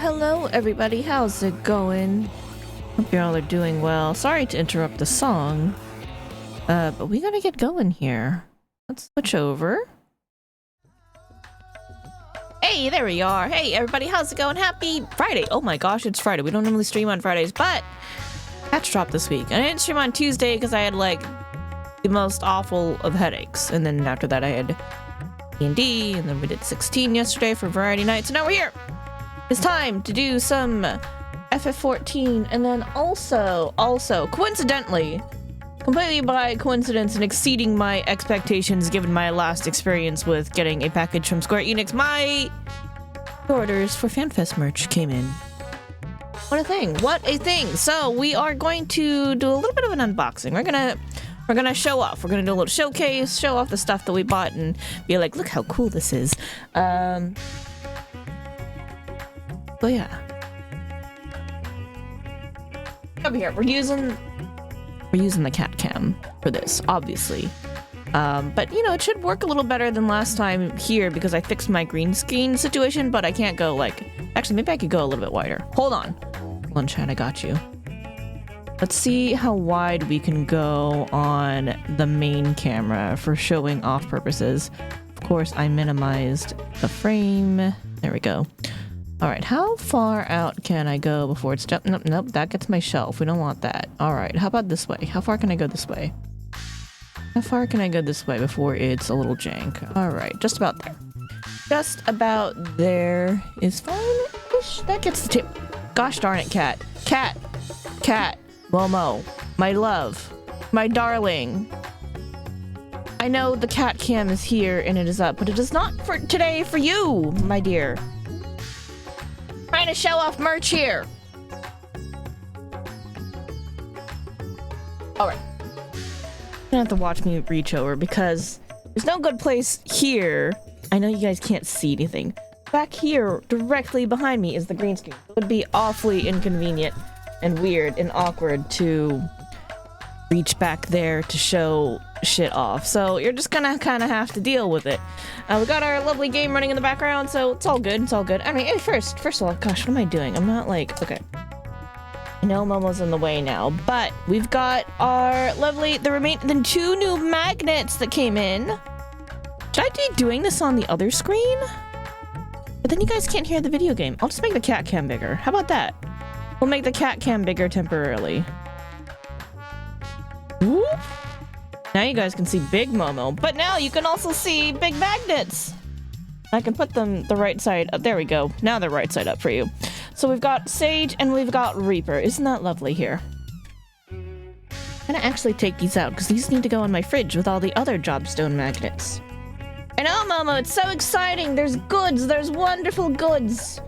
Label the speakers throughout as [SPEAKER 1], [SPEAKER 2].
[SPEAKER 1] Hello everybody, how's it going? Hope you all are doing well. Sorry to interrupt the song, but we gotta get going here. Let's switch over. Hey, there we are. Hey everybody, how's it going? Happy Friday. Oh my gosh, it's Friday. We don't normally stream on Fridays, but patch dropped this week. And I didn't stream on Tuesday because I had like the most awful of headaches. And then after that I had D&D, and then we did 16 yesterday for Variety Night. So now we're here. It's time to do some FF14, and then also, coincidentally, completely by coincidence and exceeding my expectations given my last experience with getting a package from Square Enix, my orders for FanFest merch came in. What a thing. So we are going to do a little bit of an unboxing. We're gonna show off. We're gonna do a little showcase, show off the stuff that we bought, and be like, look how cool this is. So yeah. Over here, we're using the cat cam for this, obviously. But you know, it should work a little better than last time here because I fixed my green screen situation, but I can't go like, actually maybe I could go a little bit wider. Hold on, chat, I got you. Let's see how wide we can go on the main camera for showing off purposes. Of course, I minimized the frame. There we go. All right, how far out can I go before it's done? Nope, that gets my shelf. We don't want that. All right, how about this way? How far can I go this way? How far can I go this way before it's a little jank? All right, just about there. Just about there is fine-ish. That gets the tip. Gosh darn it, cat. Cat. Momo, my love, my darling. I know the cat cam is here and it is up, but it is not for today for you, my dear. Trying to show off merch here. Alright. You're gonna have to watch me reach over because there's no good place here. I know you guys can't see anything. Back here, directly behind me, is the green screen. It would be awfully inconvenient and weird and awkward to reach back there to show shit off. So you're just gonna kind of have to deal with it. We got our lovely game running in the background, so it's all good. I mean, hey, first of all, gosh, what am I doing? I'm not like, okay. I know Momo's in the way now, but we've got our lovely, the 2 new magnets that came in. Should I be doing this on the other screen? But then you guys can't hear the video game. I'll just make the cat cam bigger. How about that? We'll make the cat cam bigger temporarily. Whoop. Now you guys can see big Momo, but now you can also see big magnets. I can put them the right side up. There we go. Now they're right side up for you. So we've got Sage and we've got Reaper. Isn't that lovely here? I'm gonna actually take these out because these need to go in my fridge with all the other Jobstone magnets. I know, Momo, it's so exciting. There's goods. There's wonderful goods.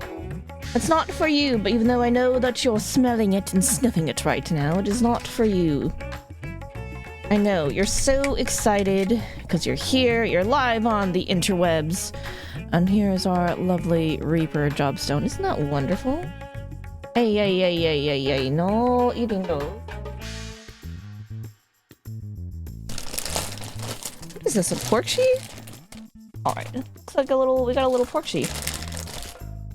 [SPEAKER 1] It's not for you, but even though I know that you're smelling it and sniffing it right now, it is not for you. I know, you're so excited because you're here, you're live on the interwebs. And here's our lovely Reaper Jobstone. Isn't that wonderful? Hey, no eating those. What is this, a pork sheet? Alright, looks like we got a little pork sheet.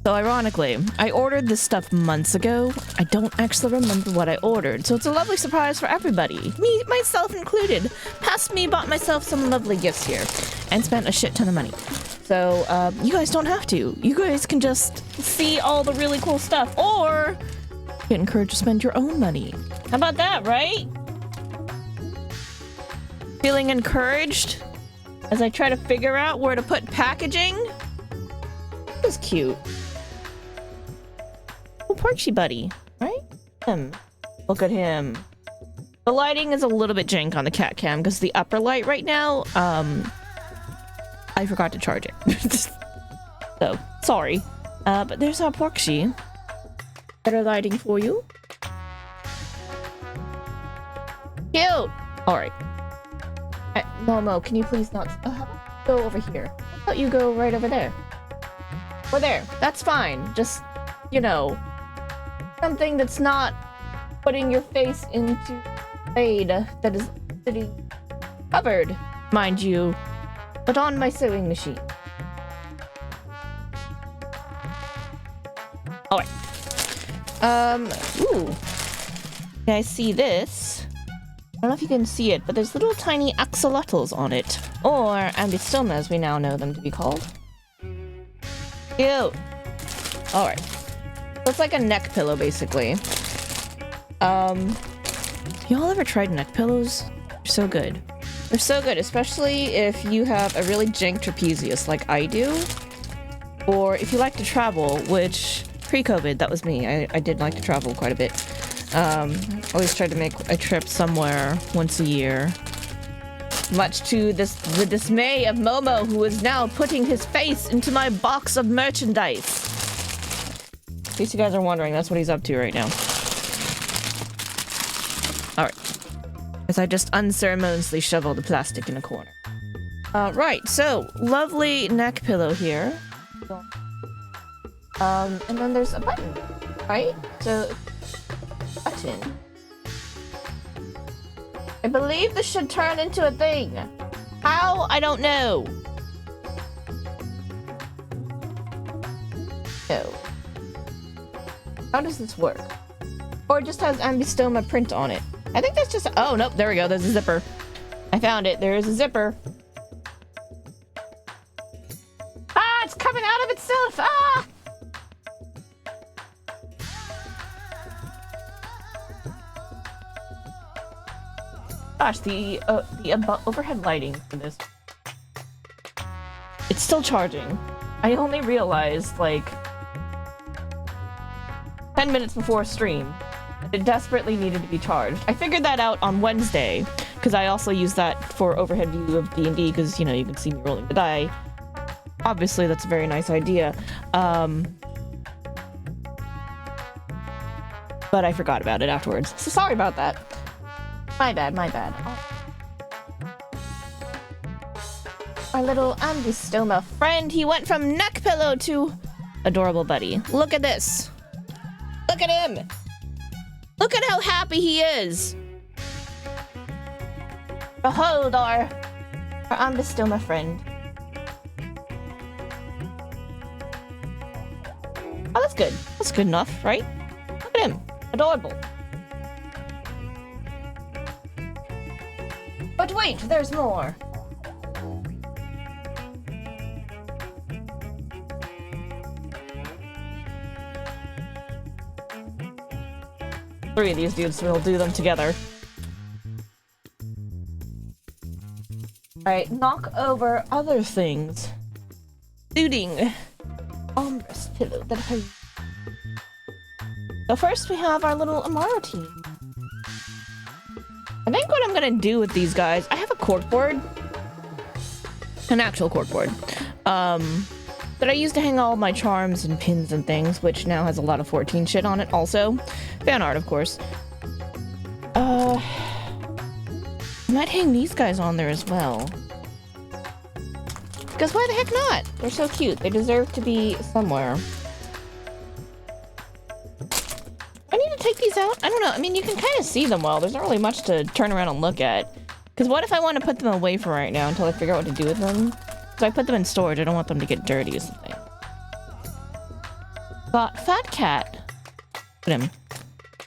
[SPEAKER 1] So ironically, I ordered this stuff months ago. I don't actually remember what I ordered, so it's a lovely surprise for everybody. Me, myself included. Past me bought myself some lovely gifts here and spent a shit ton of money. So, you guys don't have to. You guys can just see all the really cool stuff, or get encouraged to spend your own money. How about that, right? Feeling encouraged as I try to figure out where to put packaging? This is cute. Porchy buddy, right? Look at him. The lighting is a little bit jank on the cat cam because the upper light right now, I forgot to charge it. So, sorry. But there's our Porkshy. Better lighting for you. Cute! Alright. Momo, can you please not... how about go over here? How about you go right over there? Or there. That's fine. Just, you know... something that's not putting your face into shade that is sitting covered, mind you, but on my sewing machine. Alright. Ooh. You guys see this? I don't know if you can see it, but there's little tiny axolotls on it. Or ambystoma, as we now know them to be called. Cute. Alright. So it's like a neck pillow, basically. Y'all ever tried neck pillows? They're so good. They're so good, especially if you have a really jank trapezius like I do. Or if you like to travel, which pre-COVID, that was me. I did like to travel quite a bit. Always tried to make a trip somewhere once a year. Much to the dismay of Momo, who is now putting his face into my box of merchandise. In case you guys are wondering, that's what he's up to right now. Alright. As I just unceremoniously shovel the plastic in a corner. Right, so, lovely neck pillow here. And then there's a button, right? So, button. I believe this should turn into a thing. How? I don't know. No. How does this work? Or it just has ambystoma print on it. I think that's just... Oh, nope. There we go. There's a zipper. I found it. There is a zipper. Ah! It's coming out of itself! Ah! Gosh, the overhead lighting for this... It's still charging. I only realized, like... 10 minutes before stream. It desperately needed to be charged. I figured that out on Wednesday, because I also use that for overhead view of D&D, because, you know, you can see me rolling the die. Obviously, that's a very nice idea. But I forgot about it afterwards. So sorry about that. My bad, my bad. Our little ambystoma friend, he went from neck pillow to adorable buddy. Look at this. Look at him. Look at how happy he is. Behold our ambystoma friend. Oh, that's good. That's good enough, right? Look at him. Adorable. But wait, there's more. Three of these dudes, we'll do them together. Alright, knock over other things. Suiting armrest pillow that I... So first we have our little Amaro team. I think what I'm gonna do with these guys... I have a corkboard. An actual corkboard. That I used to hang all my charms and pins and things, which now has a lot of 14 shit on it also. Fan art, of course. I might hang these guys on there as well. Because why the heck not? They're so cute. They deserve to be somewhere. I need to take these out? I don't know. I mean, you can kind of see them well. There's not really much to turn around and look at. Because what if I want to put them away for right now until I figure out what to do with them? So I put them in storage. I don't want them to get dirty or something. But Fat Cat. Look at him. Look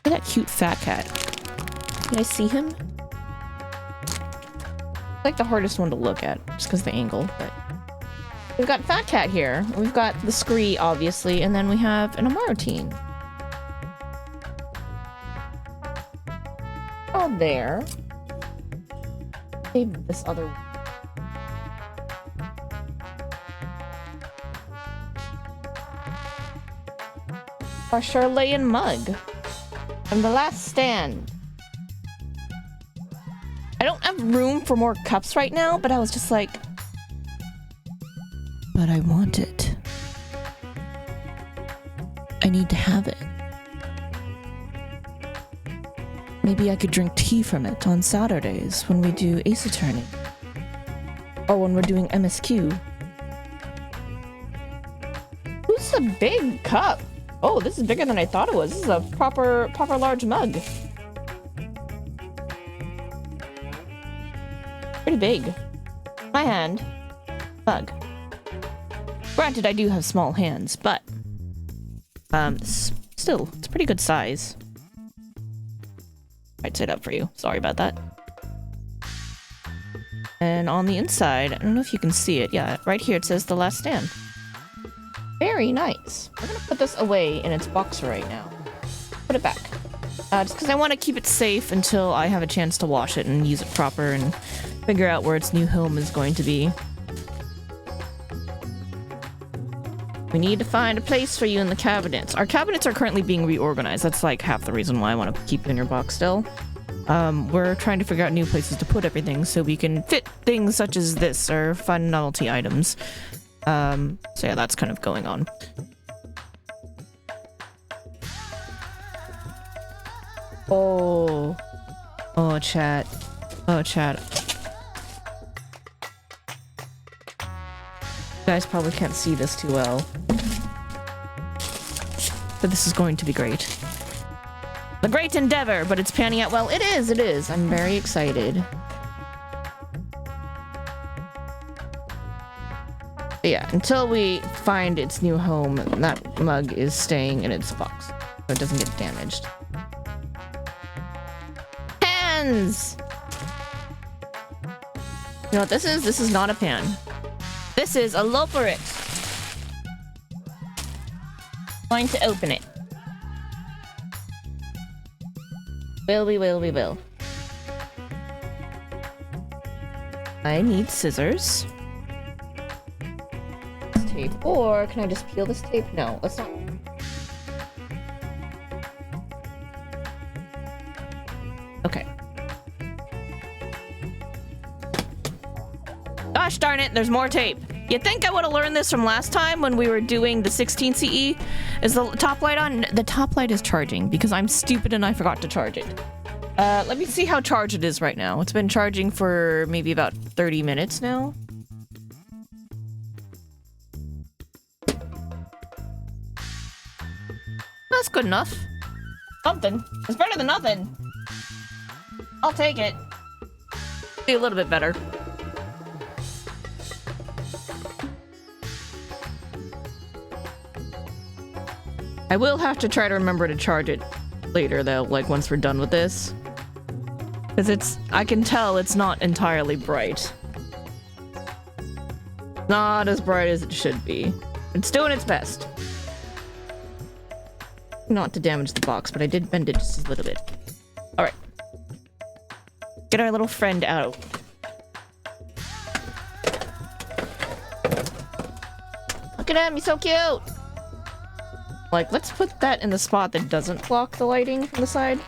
[SPEAKER 1] at that cute Fat Cat. Can I see him? It's like the hardest one to look at, just because of the angle, but... We've got Fat Cat here. We've got the Scree, obviously, and then we have an Amarotine. Oh, there. Save this other one. Our Charleyan mug. From The Last Stand. I don't have room for more cups right now, but I was just like... But I want it. I need to have it. Maybe I could drink tea from it on Saturdays when we do Ace Attorney. Or when we're doing MSQ. This is a big cup. Oh, this is bigger than I thought it was. This is a proper large mug. Pretty big. My hand. Mug. Granted, I do have small hands, but Still, it's a pretty good size. Right side up for you. Sorry about that. And on the inside, I don't know if you can see it. Yeah, right here it says The Last Stand. Very nice. I'm gonna put this away in its box right now. Put it back. Just because I want to keep it safe until I have a chance to wash it and use it proper and figure out where its new home is going to be. We need to find a place for you in the cabinets. Our cabinets are currently being reorganized. That's like half the reason why I want to keep you in your box still. We're trying to figure out new places to put everything so we can fit things such as this or fun novelty items. So yeah, that's kind of going on. Oh. Oh, chat. Oh, chat. You guys probably can't see this too well. But this is going to be great. The great endeavor, but it's panning out well. It is, it is. I'm very excited. But yeah, until we find its new home, that mug is staying in its box, so it doesn't get damaged. Pans! You know what this is? This is not a pan. This is a loperit. Going to open it. We will. I need scissors. This tape. Or can I just peel this tape? No, let's not. Okay. Gosh darn it, there's more tape. You'd think I would have learned this from last time when we were doing the 16 CE. Is the top light on? The top light is charging because I'm stupid and I forgot to charge it. Let me see how charged it is right now. It's been charging for maybe about 30 minutes now. That's good enough. Something. It's better than nothing. I'll take it. Be a little bit better. I will have to try to remember to charge it later though, like once we're done with this. Because I can tell it's not entirely bright. Not as bright as it should be. It's doing its best. Not to damage the box, but I did bend it just a little bit. Alright. Get our little friend out. Look at him, he's so cute! Like, let's put that in the spot that doesn't block the lighting from the side.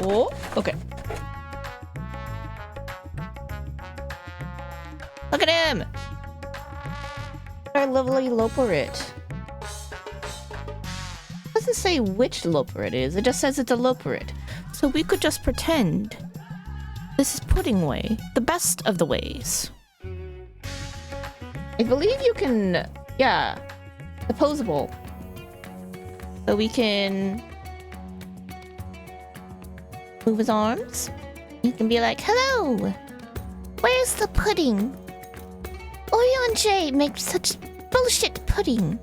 [SPEAKER 1] Oh, okay. Look at him! Our lovely loperit. It doesn't say which loperit it is, it just says it's a loperit. So we could just pretend this is pudding way, the best of the ways. I believe you can, yeah, opposable. So we can move his arms. He can be like, hello, where's the pudding? Orion J makes such bullshit pudding.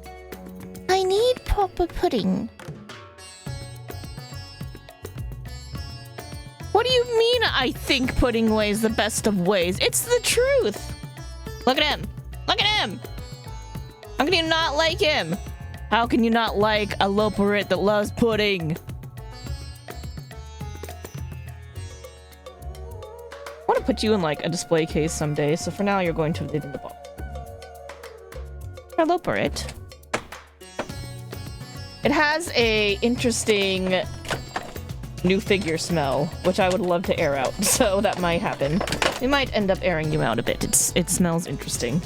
[SPEAKER 1] I need proper pudding. What do you mean I think pudding way is the best of ways? It's the truth. Look at him. Look at him. How can you not like him? How can you not like a loperit that loves pudding? I want to put you in like a display case someday, so for now you're going to live in the box. Our loperit. It has a interesting new figure smell, which I would love to air out, so that might happen. We might end up airing you out a bit. It smells interesting.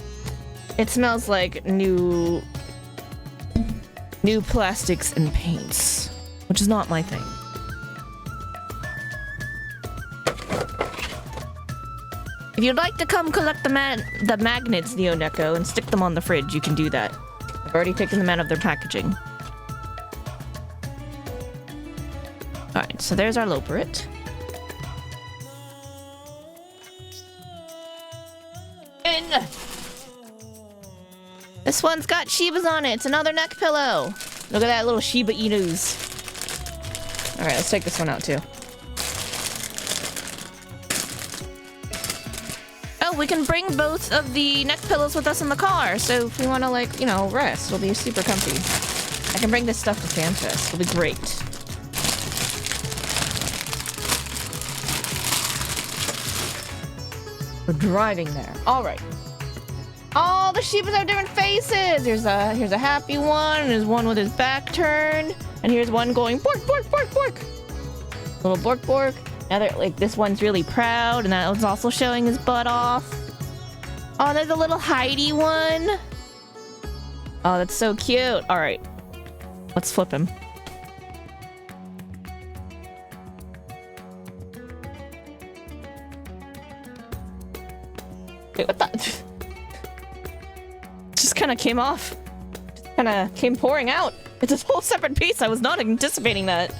[SPEAKER 1] It smells like new plastics and paints, which is not my thing. If you'd like to come collect the magnets, Neo Neko, and stick them on the fridge, you can do that. I've already taken them out of their packaging. Alright, so there's our Loperit. And this one's got Shibas on it. It's another neck pillow. Look at that little Shiba Inus. Alright, let's take this one out too. Oh, we can bring both of the neck pillows with us in the car. So if we want to, like, you know, rest, it'll be super comfy. I can bring this stuff to FanFest. It'll be great. We're driving there. All right. All the Shibas have different faces. Here's a happy one. There's one with his back turned, and here's one going bork bork bork bork. Little bork bork. Now like this one's really proud, and that one's also showing his butt off. Oh, there's a little Heidi one. Oh, that's so cute. All right, let's flip him. Wait, what the? Just kind of came off. Just kind of came pouring out. It's a whole separate piece. I was not anticipating that.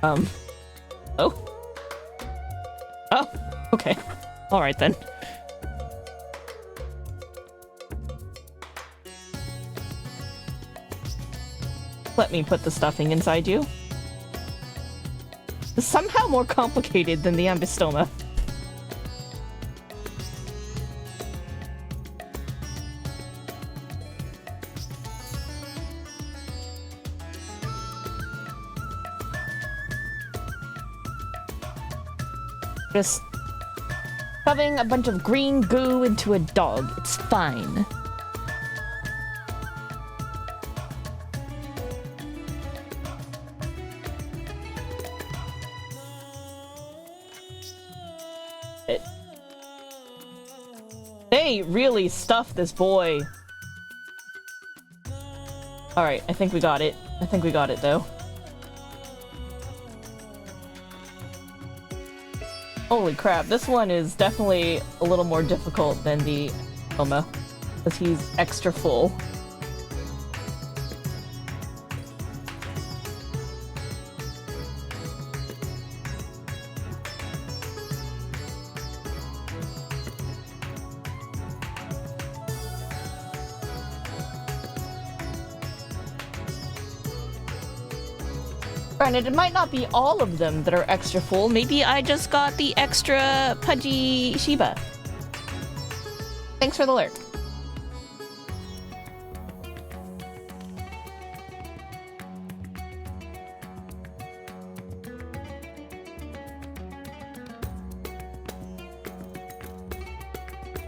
[SPEAKER 1] Oh. Oh, okay. All right then. Let me put the stuffing inside you. It's somehow more complicated than the ambystoma. Just shoving a bunch of green goo into a dog. It's fine. They really stuffed this boy. Alright, I think we got it. I think we got it, though. Holy crap, this one is definitely a little more difficult than the Oma, because he's extra full. Granted, it might not be all of them that are extra full. Maybe I just got the extra pudgy Shiba. Thanks for the alert.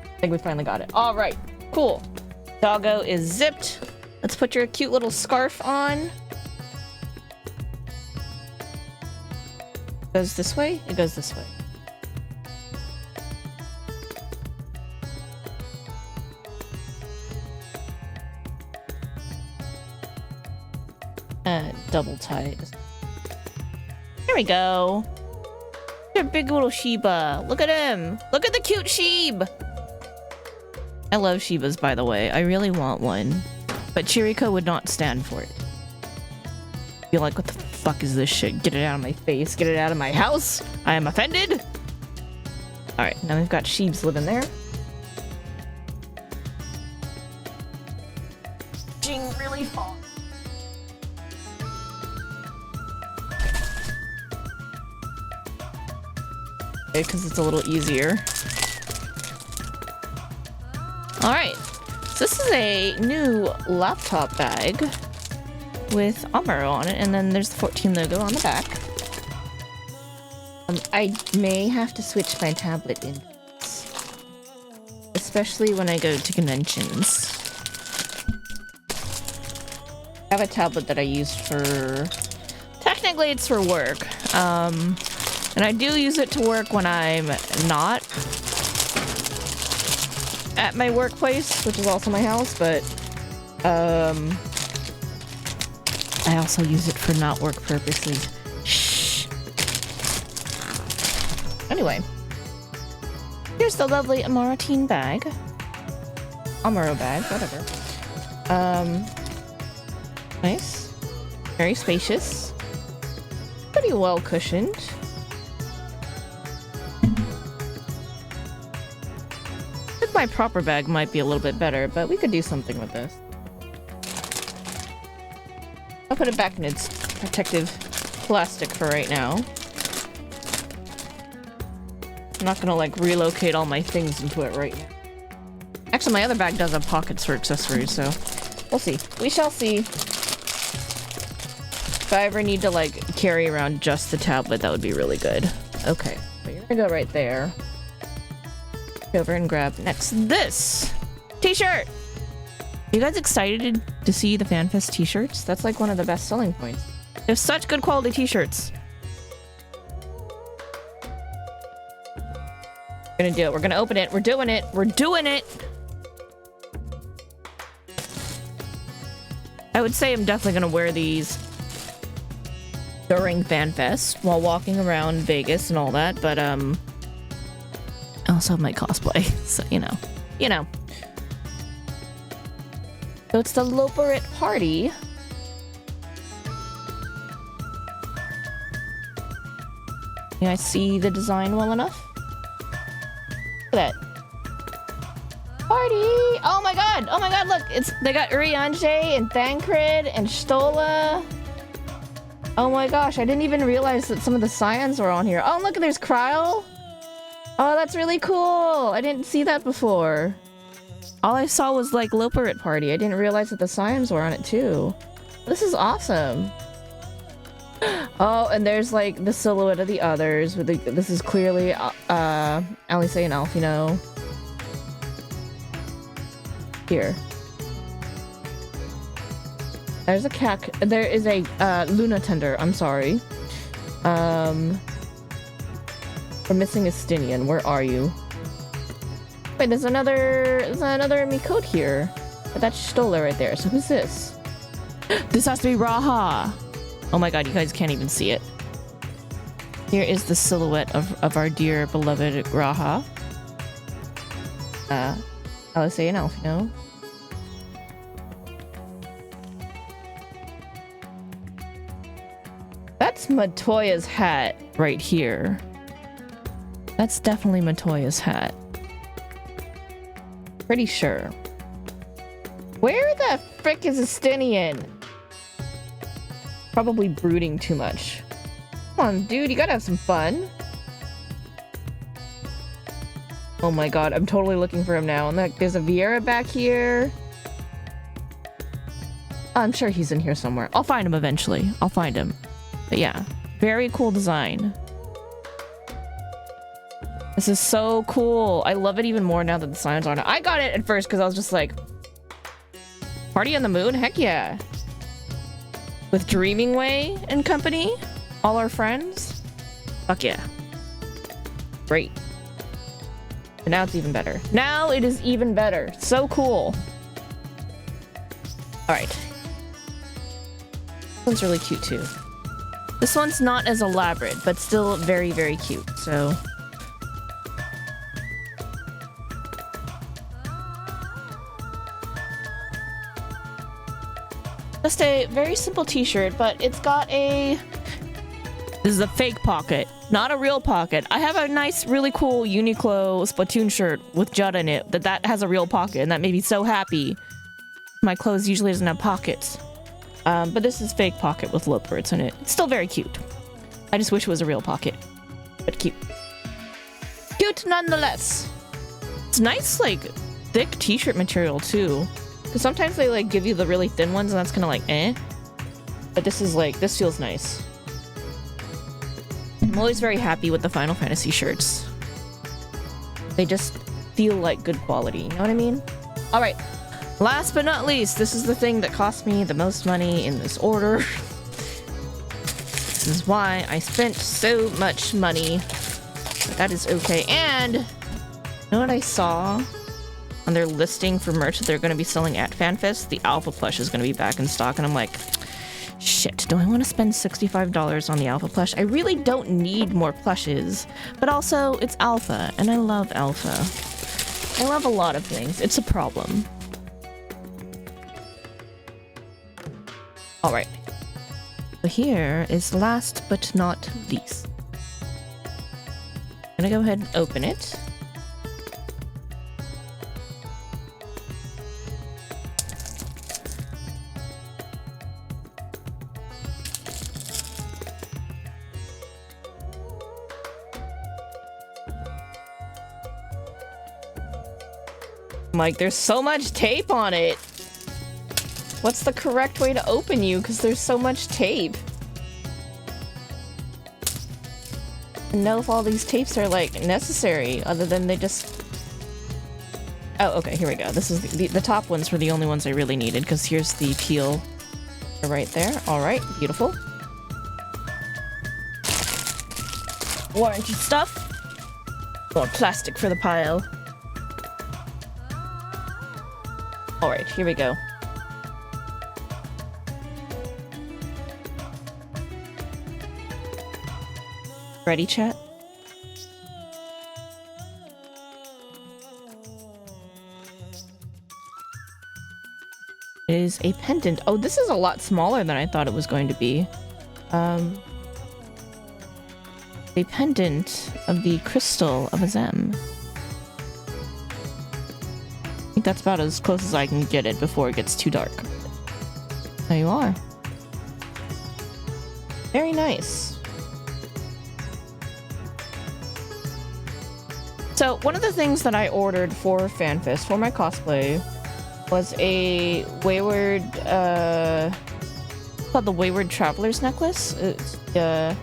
[SPEAKER 1] I think we finally got it. All right, cool. Doggo is zipped. Let's put your cute little scarf on. Goes this way? It goes this way. Double tie. There we go. Look at big little Shiba. Look at him. Look at the cute Sheeb. I love Shibas, by the way. I really want one. But Chiriko would not stand for it. Be like, what the fuck is this shit? Get it out of my face. Get it out of my house. I am offended. Alright, now we've got Sheebs living there. Jing really far. Okay, because it's a little easier. Alright, so this is a new laptop bag with Amaro on it, and then there's the 14 logo on the back. I may have to switch my tablet in, especially when I go to conventions. I have a tablet that I use for... Technically, it's for work. And I do use it to work when I'm not at my workplace, which is also my house, but I also use it for not work purposes. Shh. Anyway, here's the lovely Amaratine bag. Amaro bag, whatever. Nice. Very spacious. Pretty well cushioned. My proper bag might be a little bit better, but we could do something with this. I'll put it back in its protective plastic for right now. I'm not gonna like relocate all my things into it right now. Actually, my other bag does have pockets for accessories, so we'll see. We shall see. If I ever need to like carry around just the tablet, that would be really good. Okay, so you're gonna go right there. Over and grab next this t-shirt. You guys excited to see the FanFest t-shirts? That's like one of the best selling points. They have such good quality t-shirts. We're gonna do it. We're gonna open it. We're doing it. We're doing it. I would say I'm definitely gonna wear these during FanFest while walking around Vegas and all that, but I also have my cosplay, so you know. So it's the Loperit party. Can I see the design well enough? Look at that. Party! Oh my god! Oh my god, look! They got Urianger and Thancred and Stola. Oh my gosh, I didn't even realize that some of the scions were on here. Oh look, there's Kryle! Oh, that's really cool! I didn't see that before. All I saw was like Loperit party. I didn't realize that the scions were on it too. This is awesome. Oh, and there's like the silhouette of the others. With this is clearly Alice and Alfino. Here. There's a cat. There is a Luna Tender. I'm sorry. We're missing a Stinian. Where are you? Wait, there's another Miqo'te here. But that's Stola right there. So who's this? This has to be Raha. Oh my god, you guys can't even see it. Here is the silhouette of our dear beloved Raha. Alice and Alfino. That's Matoya's hat right here. That's definitely Matoya's hat. Pretty sure. Where the frick is Estinian? Probably brooding too much. Come on, dude, you gotta have some fun. Oh my god, I'm totally looking for him now. And look, there's a Vieira back here. I'm sure he's in here somewhere. I'll find him eventually. I'll find him. But yeah, very cool design. This is so cool. I love it even more now that the signs on it. I got it at first because I was just like, Party on the Moon? Heck yeah. With Dreaming Way and company, all our friends. Fuck yeah. Great. And now it's even better. Now it is even better. So cool. Alright. This one's really cute too. This one's not as elaborate, but still very, very cute, so... Just a very simple t-shirt, but it's got a... This is a fake pocket, not a real pocket. I have a nice, really cool Uniqlo Splatoon shirt with Judd in it that has a real pocket, and that made me so happy. My clothes usually doesn't have pockets. But this is fake pocket with Loperits in it. It's still very cute. I just wish it was a real pocket. But cute. Cute nonetheless. It's nice, like, thick t-shirt material, too. Because sometimes they, like, give you the really thin ones, and that's kind of like, eh. But this is, like, this feels nice. I'm always very happy with the Final Fantasy shirts. They just feel like good quality, you know what I mean? Alright. Last but not least, this is the thing that cost me the most money in this order. This is why I spent so much money. But that is okay. And, you know what I saw? on their listing for merch that they're going to be selling at FanFest, the Alpha plush is going to be back in stock, and I'm like, shit, do I want to spend $65 on the Alpha plush? I really don't need more plushes, but also it's Alpha, and I love Alpha. I love a lot of things. It's a problem. Alright. So here is last but not least. I'm gonna go ahead and open it. Like, there's so much tape on it. What's the correct way to open you? Because there's so much tape. I don't know if all these tapes are, like, necessary, other than they just... Oh, okay, here we go. This is the top ones were the only ones I really needed, because here's the peel right there. Alright, beautiful. Warranty stuff. More plastic for the pile. Alright, here we go. Ready, chat? It is a pendant. Oh, this is a lot smaller than I thought it was going to be. A pendant of the crystal of Azem. I think that's about as close as I can get it before it gets too dark. There you are. Very nice. So, one of the things that I ordered for FanFest, for my cosplay, was a Wayward, called the Wayward Traveler's Necklace. It's the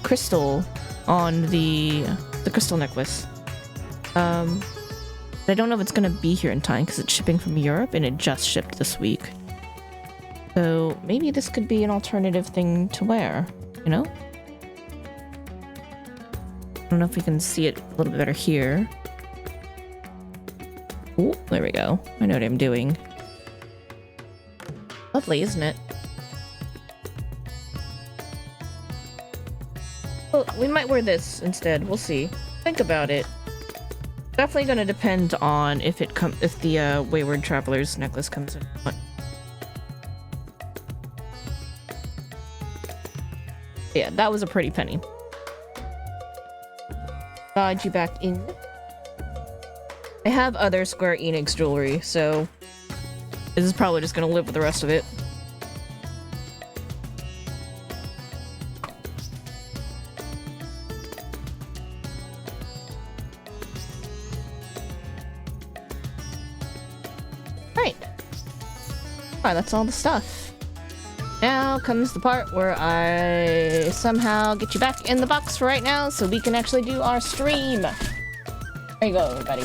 [SPEAKER 1] crystal on the crystal necklace. I don't know if it's gonna be here in time because it's shipping from Europe and it just shipped this week. So maybe this could be an alternative thing to wear, you know? I don't know if we can see it a little bit better here. Oh, there we go. I know what I'm doing. Lovely, isn't it? Well, we might wear this instead. We'll see. Think about it. Definitely gonna depend on if the Wayward Traveler's Necklace comes in. Yeah, that was a pretty penny. Dodge you back in. I have other Square Enix jewelry, so this is probably just gonna live with the rest of it. Alright, that's all the stuff. Now comes the part where I somehow get you back in the box for right now so we can actually do our stream. There you go, everybody.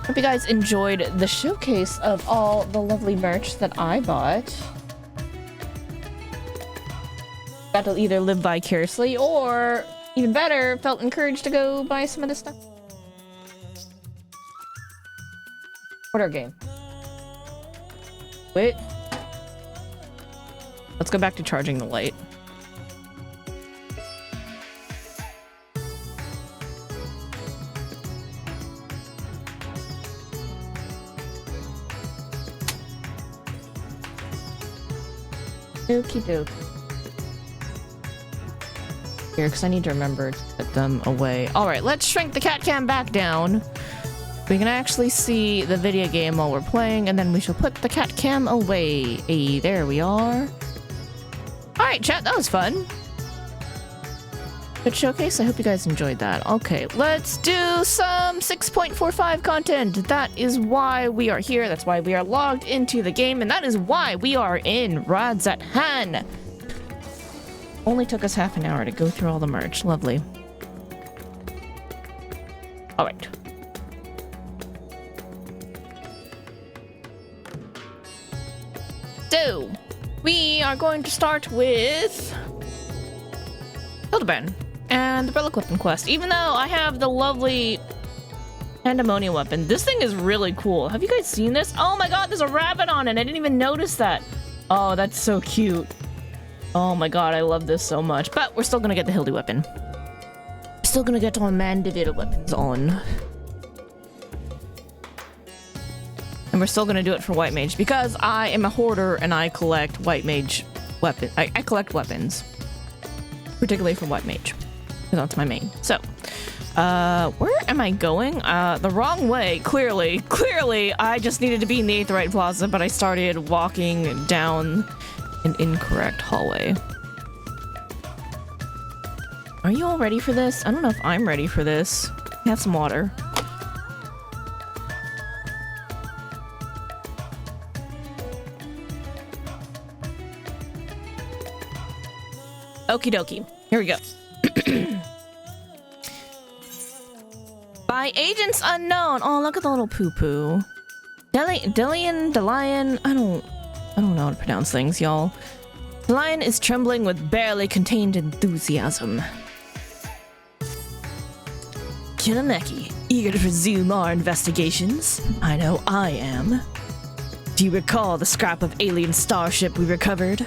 [SPEAKER 1] Hope you guys enjoyed the showcase of all the lovely merch that I bought. Got to either live vicariously or, even better, felt encouraged to go buy some of this stuff. Order game. Wait. Let's go back to charging the light. Okie doke. Here, because I need to remember to put them away. Alright, let's shrink the cat cam back down. We can actually see the video game while we're playing, and then we shall put the cat cam away. Hey, there we are. Alright, chat, that was fun. Good showcase. I hope you guys enjoyed that. Okay, let's do some 6.45 content. That is why we are here. That's why we are logged into the game, and that is why we are in Radzat-Han. Only took us half an hour to go through all the merch. Lovely. Alright. So, we are going to start with Hildibrand and the Relic Weapon quest. Even though I have the lovely Pandemonium weapon. This thing is really cool. Have you guys seen this? Oh my god, there's a rabbit on it. I didn't even notice that. Oh, that's so cute. Oh my god, I love this so much. But we're still gonna get the Hildy weapon. We're still gonna get all mandated weapons on. And we're still gonna do it for White Mage because I am a hoarder and I collect White Mage weapons. I collect weapons. Particularly for White Mage. Because that's my main. So, where am I going? The wrong way, clearly. Clearly, I just needed to be in the Aetheryte Plaza, but I started walking down an incorrect hallway. Are you all ready for this? I don't know if I'm ready for this. Have some water. Okie dokie. Here we go. By agents unknown. Oh, look at the little poo-poo. Delian. I don't know how to pronounce things, y'all. Delian is trembling with barely contained enthusiasm. Kinameki, eager to resume our investigations. I know I am. Do you recall the scrap of alien starship we recovered?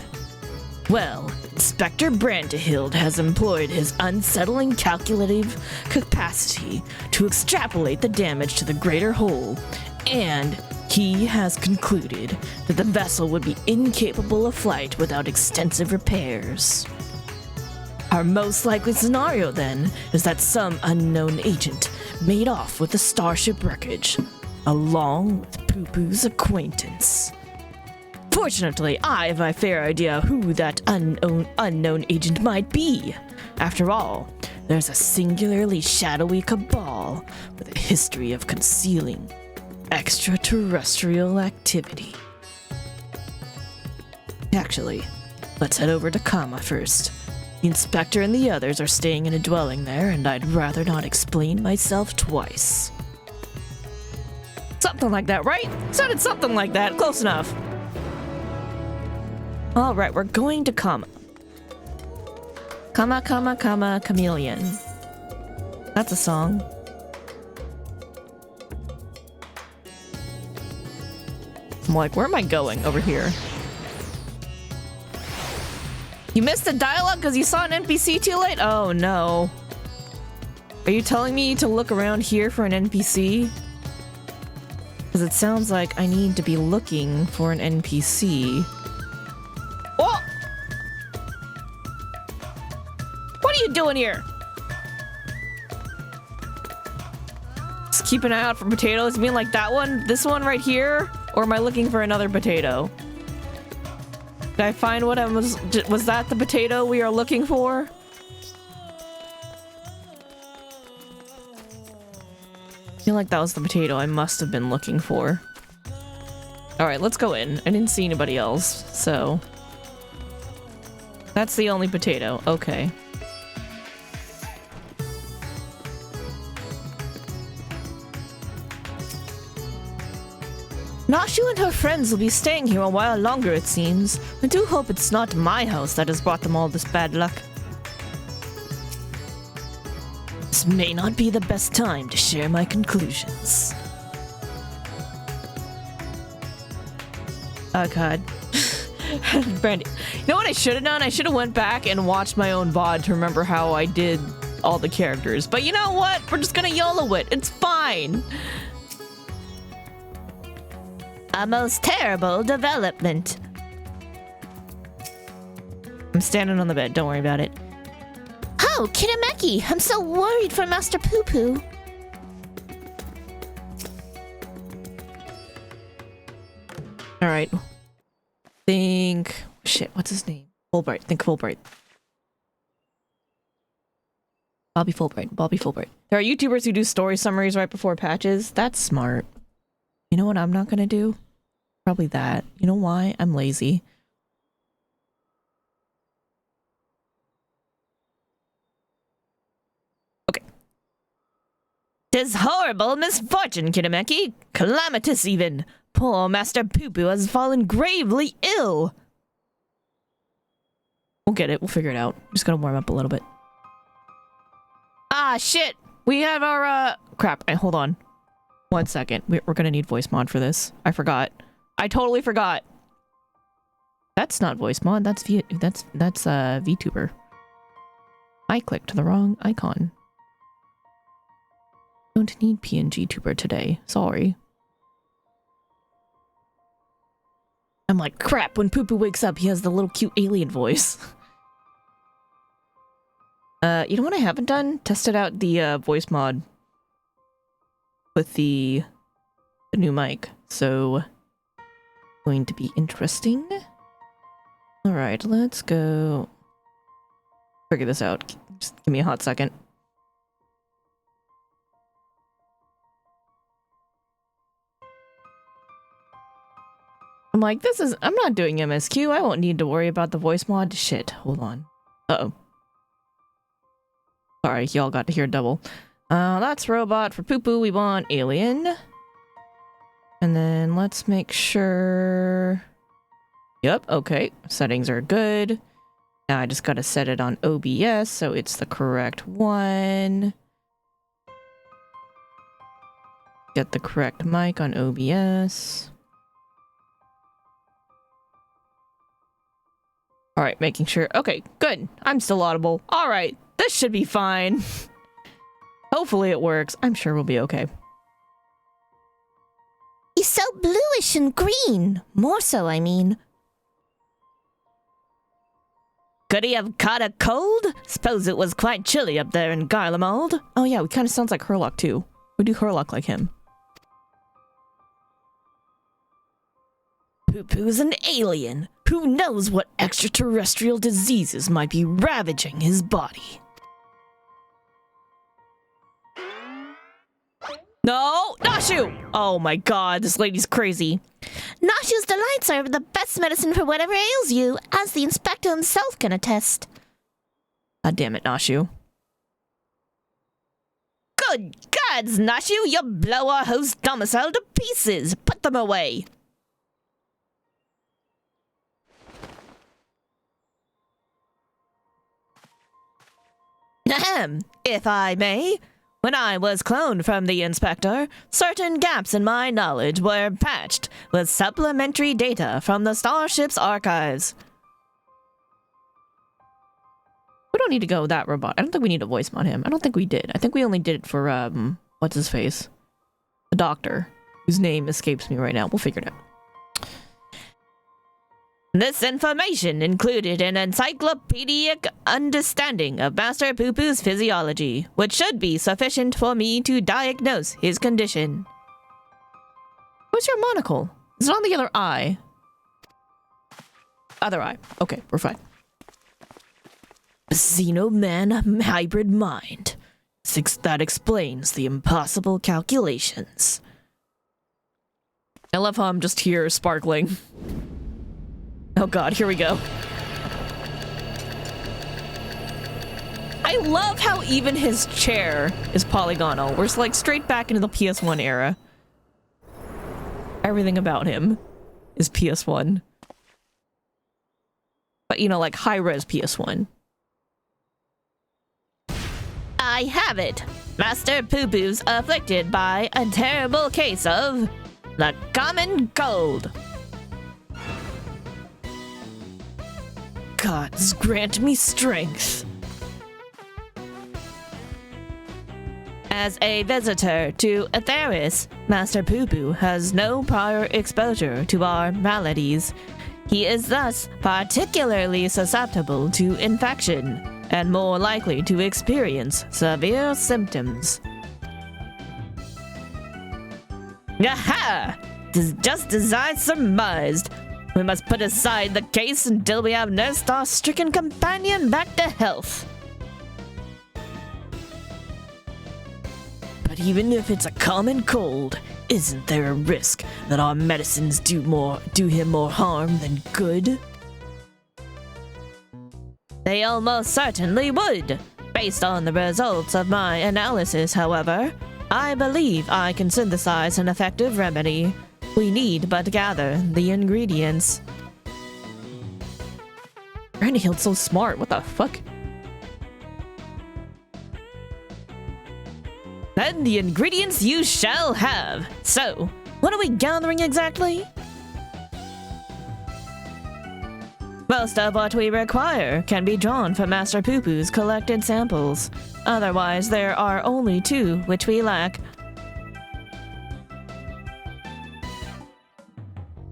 [SPEAKER 1] Well, Inspector Brandehild has employed his unsettling calculative capacity to extrapolate the damage to the greater whole, and he has concluded that the vessel would be incapable of flight without extensive repairs. Our most likely scenario, then, is that some unknown agent made off with the starship wreckage, along with Poo-Poo's acquaintance. Fortunately, I have a fair idea who that unknown agent might be. After all, there's a singularly shadowy cabal with a history of concealing extraterrestrial activity. Actually, let's head over to Kama first. The inspector and the others are staying in a dwelling there, and I'd rather not explain myself twice. Something like that, right? Sounded something like that. Close enough. Alright, we're going to Kama. Kama, chameleon. That's a song. I'm like, where am I going? Over here. You missed the dialogue because you saw an NPC too late? Oh no. Are you telling me to look around here for an NPC? Because it sounds like I need to be looking for an NPC. Oh! What are you doing here? Just keep an eye out for potatoes. You mean like that one? This one right here? Or am I looking for another potato? Did I find what I was that the potato we are looking for? I feel like that was the potato I must have been looking for. Alright, let's go in. I didn't see anybody else, so... That's the only potato. Okay. Nashu and her friends will be staying here a while longer, it seems. I do hope it's not my house that has brought them all this bad luck. This may not be the best time to share my conclusions. Oh god. Brandy. You know what I should have done? I should have went back and watched my own VoD to remember how I did all the characters. But you know what? We're just gonna YOLO it. It's fine. A most terrible development. I'm standing on the bed. Don't worry about it. Oh, Kinameki! I'm so worried for Master Poo-Poo. Alright. Think... Shit, what's his name? Fulbright. Think Fulbright. Bobby Fulbright. There are YouTubers who do story summaries right before patches. That's smart. You know what I'm not gonna do? Probably that. You know why? I'm lazy. Okay. 'Tis horrible misfortune, Kinameki. Calamitous even. Poor Master Poo-Poo has fallen gravely ill. We'll get it. We'll figure it out. I'm just gonna warm up a little bit. Ah, shit! We have our, crap. Hold on. 1 second. We're gonna need voice mod for this. I forgot. I totally forgot. That's not voice mod. That's VTuber. I clicked the wrong icon. Don't need PNG tuber today. Sorry. I'm like, crap, when Poo Poo wakes up, he has the little cute alien voice. You know what I haven't done? Tested out the voice mod with the new mic. So, going to be interesting. Alright, let's go figure this out. Just give me a hot second. I'm like, I'm not doing MSQ. I won't need to worry about the voice mod. Shit, hold on. Uh-oh. Sorry, y'all got to hear double. That's robot. For Poo Poo, we want alien. And then let's make sure... Yep, okay. Settings are good. Now I just gotta set it on OBS, so it's the correct one. Get the correct mic on OBS. Alright, making sure. Okay, good. I'm still audible. Alright, this should be fine. Hopefully it works. I'm sure we'll be okay.
[SPEAKER 2] He's so bluish and green. More so, I mean.
[SPEAKER 1] Could he have caught a cold? Suppose it was quite chilly up there in Garlemald. Oh yeah, we kind of sounds like Herlock too. We do Herlock like him. Poo Poo's an alien. Who knows what extraterrestrial diseases might be ravaging his body? No! Nashu! Oh my god, this lady's crazy.
[SPEAKER 2] Nashu's delights are the best medicine for whatever ails you, as the inspector himself can attest.
[SPEAKER 1] God damn it, Nashu. Good gods, Nashu! You'll blow our host domicile to pieces! Put them away! Ahem, if I may. When I was cloned from the Inspector, certain gaps in my knowledge were patched with supplementary data from the Starship's archives. We don't need to go that robot. I don't think we need to voice mod him. I don't think we did. I think we only did it for, what's his face? The doctor, whose name escapes me right now. We'll figure it out. This information included an encyclopedic understanding of Master Poo Poo's physiology, which should be sufficient for me to diagnose his condition. Where's your monocle? Is it on the other eye? Other eye. Okay, we're fine. Xenoman hybrid mind. That explains the impossible calculations. I love how I'm just here sparkling. Oh god, here we go. I love how even his chair is polygonal. We're like straight back into the PS1 era. Everything about him is PS1. But you know, like high-res PS1. I have it! Master Poo Poo's afflicted by a terrible case of the common cold. Gods grant me strength. As a visitor to Atheris, Master Poo Poo has no prior exposure to our maladies. He is thus particularly susceptible to infection and more likely to experience severe symptoms. Aha! Just as I surmised. We must put aside the case until we have nursed our stricken companion back to health. But even if it's a common cold, isn't there a risk that our medicines do him more harm than good? They almost certainly would. Based on the results of my analysis, however, I believe I can synthesize an effective remedy. We need but gather the ingredients. Brandihild's so smart, what the fuck? Then the ingredients you shall have. So, what are we gathering exactly? Most of what we require can be drawn from Master Poo-Poo's collected samples. Otherwise, there are only 2 which we lack.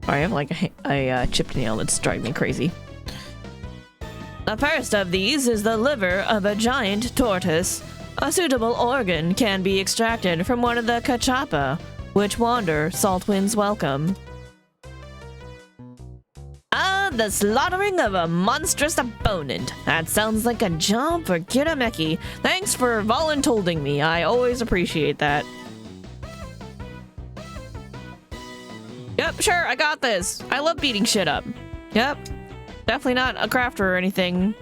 [SPEAKER 1] I have like a chipped nail that's driving me crazy. The first of these is the liver of a giant tortoise. A suitable organ can be extracted from one of the cachapa, which wander salt winds welcome. The slaughtering of a monstrous opponent. That sounds like a job for Kirameki. Thanks for voluntolding me. I always appreciate that. Yep, sure, I got this. I love beating shit up. Yep. Definitely not a crafter or anything.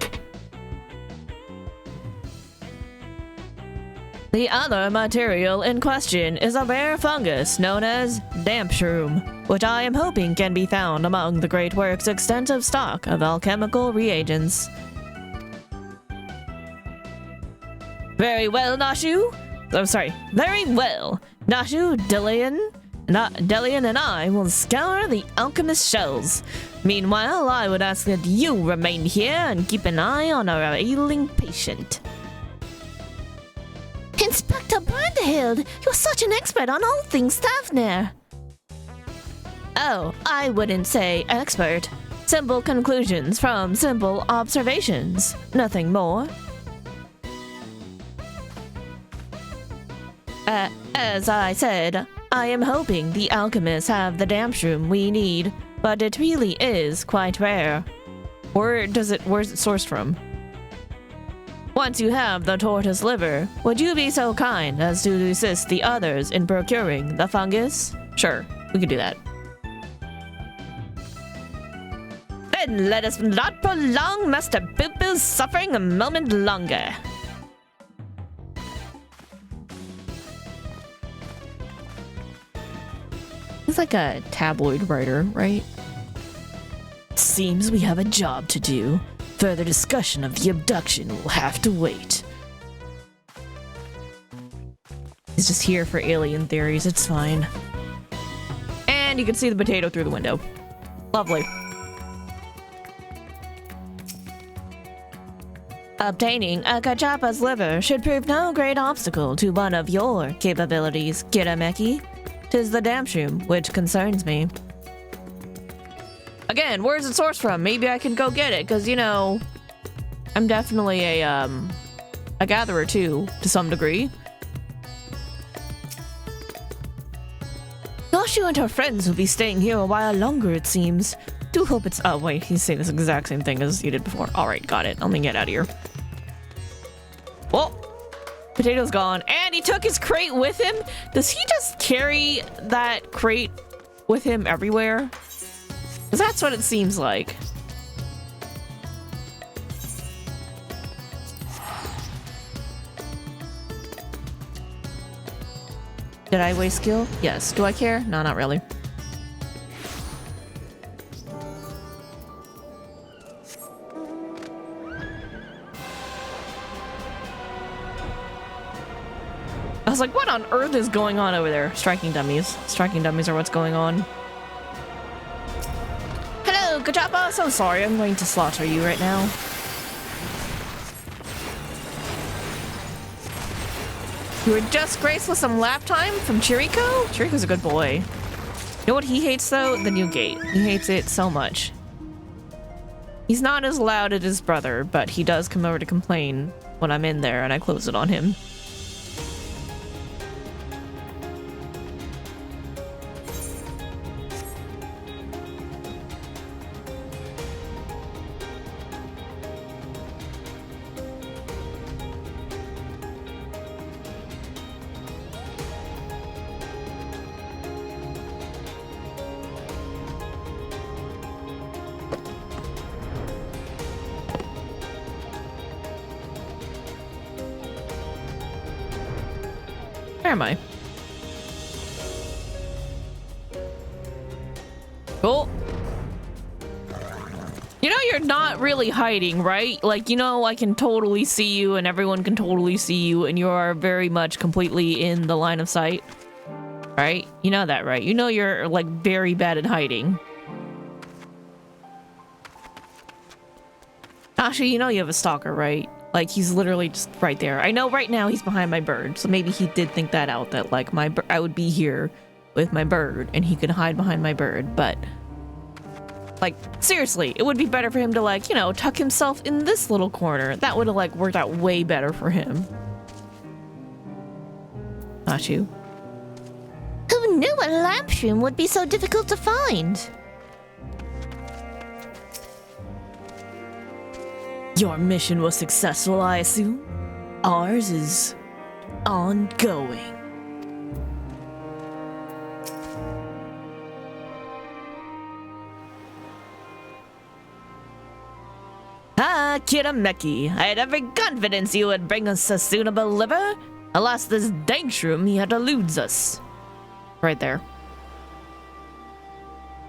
[SPEAKER 1] The other material in question is a rare fungus known as damp shroom, which I am hoping can be found among the Great Works' extensive stock of alchemical reagents. Very well, Nashu. Oh, sorry. Very well. Nashu, Delian and I will scour the alchemist shells. Meanwhile, I would ask that you remain here and keep an eye on our ailing patient.
[SPEAKER 2] Inspector Brandhild, you're such an expert on all things Thavner.
[SPEAKER 1] Oh, I wouldn't say expert. Simple conclusions from simple observations. Nothing more. As I said, I am hoping the alchemists have the damp shroom we need, but it really is quite rare. Where's it sourced from? Once you have the tortoise liver, would you be so kind as to assist the others in procuring the fungus? Sure, we can do that. Then let us not prolong Master Poo-Poo's suffering a moment longer. He's like a tabloid writer, right? Seems we have a job to do. Further discussion of the abduction will have to wait. He's just here for alien theories, it's fine. And you can see the potato through the window. Lovely. Obtaining a Kachapa's liver should prove no great obstacle to one of your capabilities, Kirameki. 'Tis the damp shroom which concerns me. Again, where's it sourced from? Maybe I can go get it, because, you know, I'm definitely a gatherer, too, to some degree. Yoshu and her friends will be staying here a while longer, it seems. Do hope it's— oh, wait, he's saying this exact same thing as you did before. Alright, got it. Let me get out of here. Well, potato's gone. And he took his crate with him? Does he just carry that crate with him everywhere? Because that's what it seems like. Did I waste skill? Yes. Do I care? No, not really. I was like, what on earth is going on over there? Striking dummies. Striking dummies are what's going on. Hello, Kachapa! So sorry, I'm going to slaughter you right now. You were just graced with some lap time from Chiriko? Chiriko's a good boy. You know what he hates, though? The new gate. He hates it so much. He's not as loud as his brother, but he does come over to complain when I'm in there and I close it on him. Where am I? Cool. You know you're not really hiding, right? Like, you know, I can totally see you and everyone can totally see you and you are very much completely in the line of sight. Right? You know that, right? You know you're, like, very bad at hiding. Actually, you know you have a stalker, right? Like, he's literally just right there. I know right now he's behind my bird, so maybe he did think that out, that, like, I would be here with my bird and he could hide behind my bird, but... Like, seriously, it would be better for him to, like, you know, tuck himself in this little corner. That would have, like, worked out way better for him. Not you.
[SPEAKER 2] Who knew a lamp shroom would be so difficult to find?
[SPEAKER 1] Your mission was successful, I assume? Ours is ongoing. Ah, Kirameki, I had every confidence you would bring us a suitable liver. Alas, this dank shroom yet eludes us. Right there.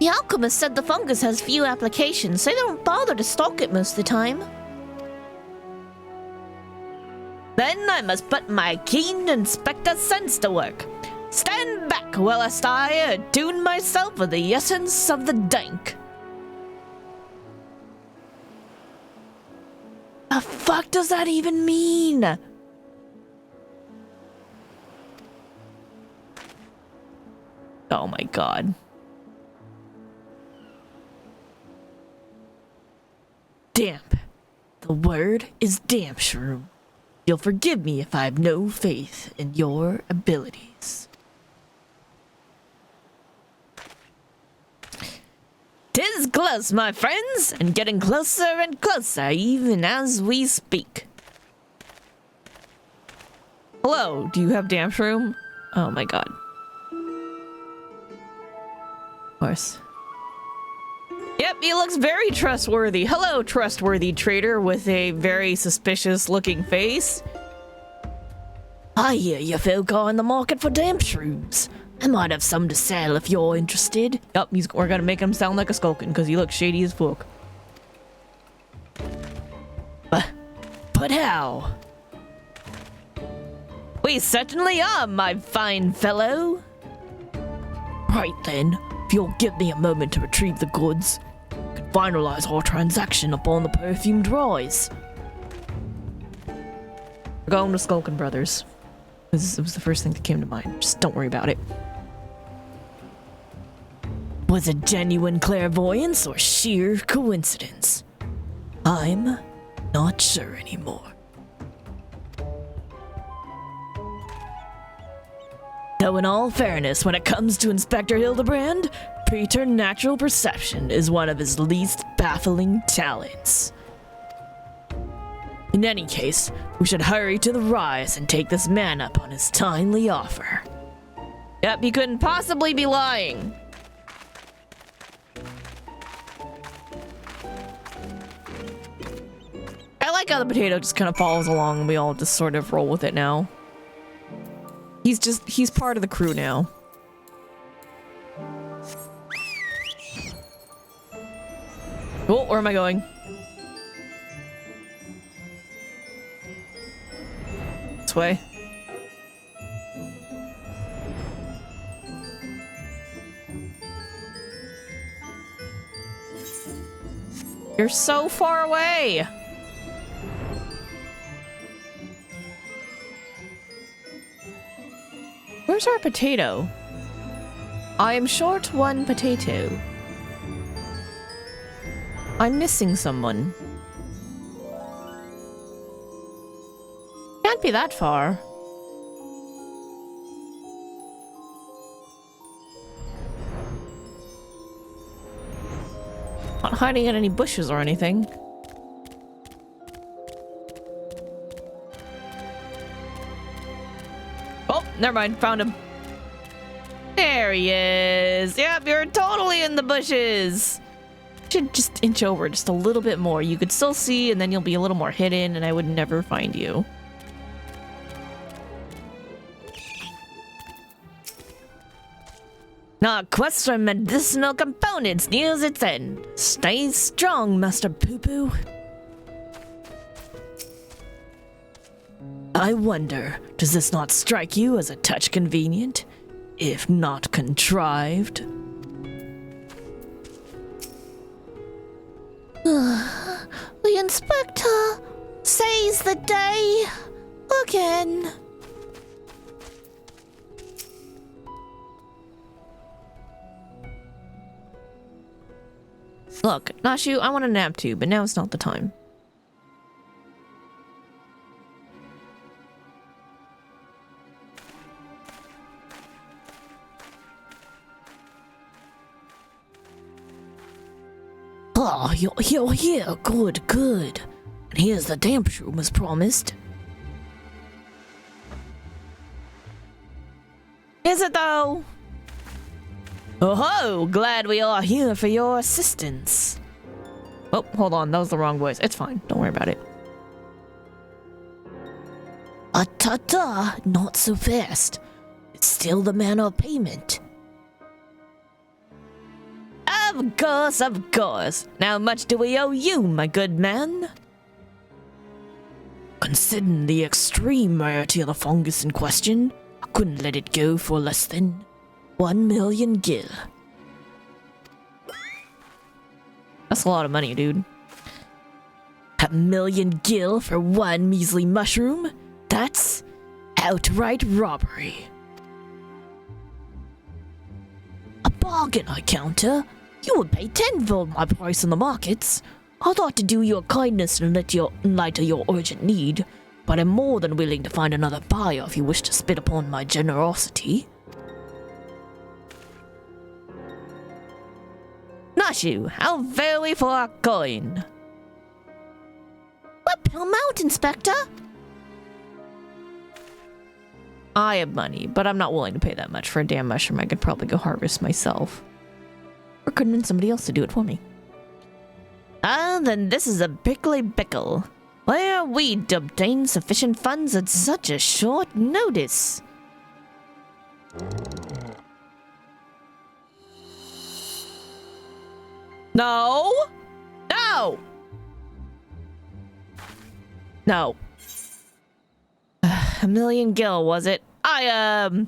[SPEAKER 2] The alchemist said the fungus has few applications, so they don't bother to stalk it most of the time.
[SPEAKER 1] Then I must put my keen inspector sense to work. Stand back whilst I attune myself with the essence of the dank. The fuck does that even mean? Oh my god. Damp. The word is damp, shroom. You'll forgive me if I have no faith in your abilities. 'Tis close, my friends, and getting closer and closer even as we speak. Hello, do you have damp shroom? Oh my god. Of course. Yep, he looks very trustworthy. Hello, trustworthy trader with a very suspicious looking face. I hear you folk are in the market for damp shrooms. I might have some to sell if you're interested. Yup, we're gonna make him sound like a skulkin because he looks shady as fuck. But how? We certainly are, my fine fellow. Right then, if you'll give me a moment to retrieve the goods, we can finalize our transaction upon the perfumed rise. We're going to Skulkin Brothers. It was the first thing that came to mind. Just don't worry about it. Was it genuine clairvoyance or sheer coincidence? I'm not sure anymore. Though in all fairness, when it comes to Inspector Hildibrand, preternatural perception is one of his least baffling talents. In any case, we should hurry to the rise and take this man up on his timely offer. Yep, he couldn't possibly be lying. I like how the potato just kind of follows along and we all just sort of roll with it now. He's part of the crew now. Oh, where am I going? This way. You're so far away. Where's our potato? I am short one potato. I'm missing someone. Can't be that far. Not hiding in any bushes or anything. Oh, never mind. Found him. There he is. Yep, you're totally in the bushes. Should just inch over just a little bit more. You could still see, and then you'll be a little more hidden, and I would never find you. Our quest for medicinal components nears its end. Stay strong, Master Poo-Poo. I wonder, does this not strike you as a touch convenient, if not contrived?
[SPEAKER 2] The inspector says the day again.
[SPEAKER 1] Look, Nashu, I want a nap too, but now it's not the time. Oh, you're here. Good, good. And here's the damp room as promised. Is it though? Oh ho! Glad we are here for your assistance. Oh, hold on. That was the wrong voice. It's fine. Don't worry about it. Ta-ta! Not so fast. It's still the manner of payment. Of course, of course. Now much do we owe you, my good man? Considering the extreme rarity of the fungus in question, I couldn't let it go for less than 1 million gil. That's a lot of money, dude. 1 million gil for one measly mushroom? That's outright robbery. A bargain, I counter. You would pay tenfold my price in the markets. I thought to do you a kindness in light of your urgent need, but I'm more than willing to find another buyer if you wish to spit upon my generosity. Nashu, how very for our coin?
[SPEAKER 2] What amount, Inspector?
[SPEAKER 1] I have money, but I'm not willing to pay that much for a damn mushroom I could probably go harvest myself. Or convince somebody else to do it for me. Ah, then this is a prickly pickle. Where are we to obtain sufficient funds at such a short notice? No! No! No. 1 million gil, was it? I have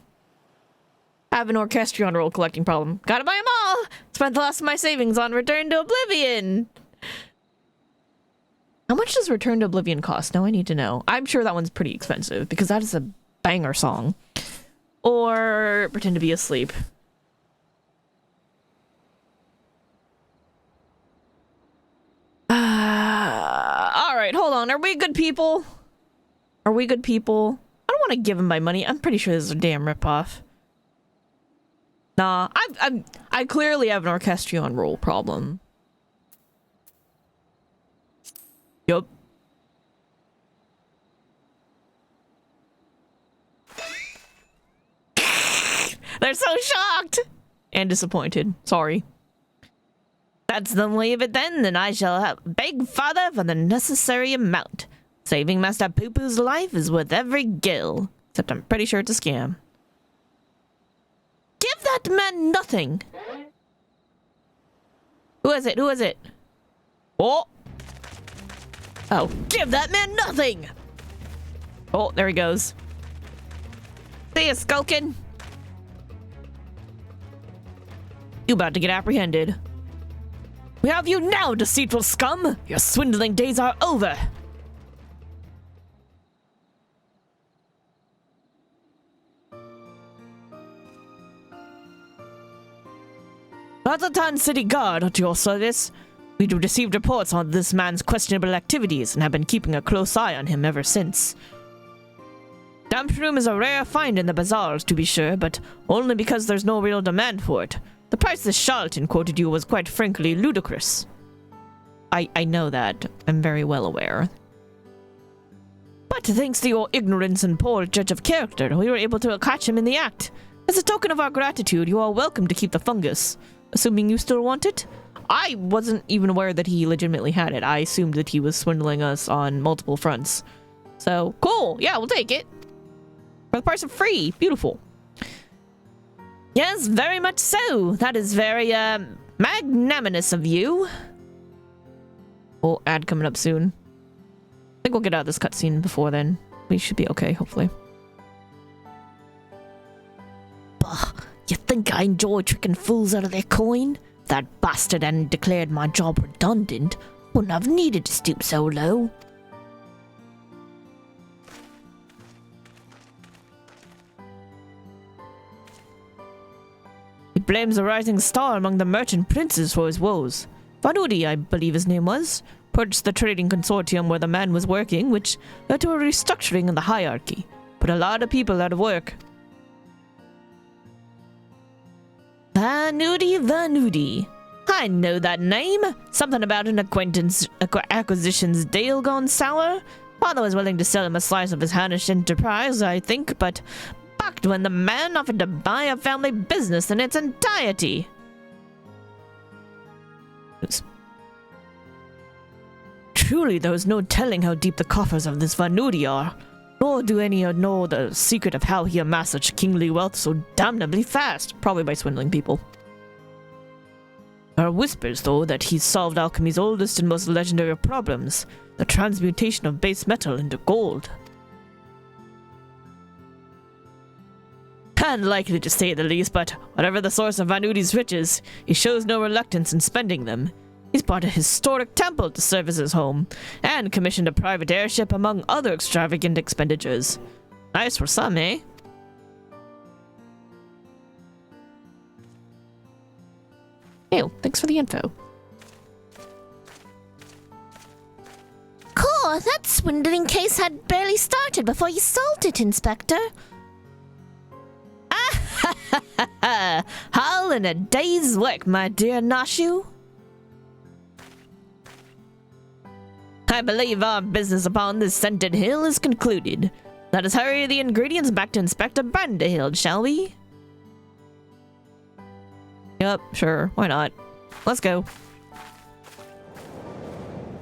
[SPEAKER 1] an orchestrion roll collecting problem. Gotta buy them all! Spent the last of my savings on Return to Oblivion! How much does Return to Oblivion cost? Now I need to know. I'm sure that one's pretty expensive, because that is a banger song. Or Pretend to be asleep. Alright, hold on. Are we good people? Are we good people? I don't want to give him my money. I'm pretty sure this is a damn ripoff. Nah, I clearly have an orchestrion roll problem. Yup. They're so shocked! And disappointed. Sorry. That's the way of it then I shall beg father for the necessary amount. Saving Master Poo-Poo's life is worth every gil. Except I'm pretty sure it's a scam. Give that man nothing! Who is it? Who is it? Oh! Oh, give that man nothing! Oh, there he goes. See ya, skulking! You about to get apprehended. We have you now, deceitful scum! Your swindling days are over! Ratatan City Guard at your service. We've received reports on this man's questionable activities and have been keeping a close eye on him ever since. Damp room is a rare find in the bazaars, to be sure, but only because there's no real demand for it. The price this charlatan quoted you was quite frankly ludicrous. I know that. I'm very well aware. But thanks to your ignorance and poor judge of character, we were able to catch him in the act. As a token of our gratitude, you are welcome to keep the fungus. Assuming you still want it? I wasn't even aware that he legitimately had it. I assumed that he was swindling us on multiple fronts. So, cool. Yeah, we'll take it. For the price of free. Beautiful. Yes, very much so. That is very, magnanimous of you. Oh, ad coming up soon. I think we'll get out of this cutscene before then. We should be okay, hopefully.
[SPEAKER 2] Bah, you think I enjoy tricking fools out of their coin? If that bastard hadn't declared my job redundant, wouldn't have needed to stoop so low.
[SPEAKER 1] He blames a rising star among the merchant princes for his woes. VoD, I believe his name was, purged the trading consortium where the man was working, which led to a restructuring in the hierarchy. Put a lot of people out of work. VoD. I know that name. Something about an acquisitions deal gone sour. Father was willing to sell him a slice of his Hannish enterprise, I think, but balked when the man offered to buy a family business in its entirety. Truly, there is no telling how deep the coffers of this VoD are, nor do any know the secret of how he amassed such kingly wealth so damnably fast, probably by swindling people. There are whispers, though, that he's solved alchemy's oldest and most legendary problems, the transmutation of base metal into gold. Unlikely to say the least, but whatever the source of VoD's riches, he shows no reluctance in spending them. He's bought a historic temple to serve as his home, and commissioned a private airship among other extravagant expenditures. Nice for some, eh? Ew, thanks for the info.
[SPEAKER 2] Cool, that swindling case had barely started before you solved it, Inspector.
[SPEAKER 1] All in a day's work, my dear Nashu. I believe our business upon this scented hill is concluded. Let us hurry the ingredients back to Inspector Brandehild, shall we? Yep, sure, why not? Let's go.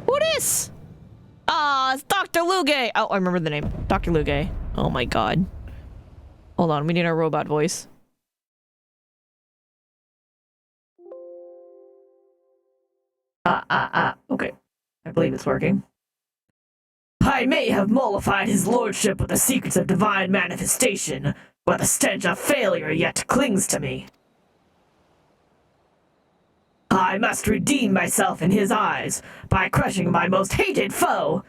[SPEAKER 1] Who this? Ah, it's Dr. Luge! Oh, I remember the name. Dr. Luge. Oh my god. Hold on, we need our robot voice. Okay. I believe it's working. I may have mollified his lordship with the secrets of divine manifestation, but the stench of failure yet clings to me. I must redeem myself in his eyes by crushing my most hated foe.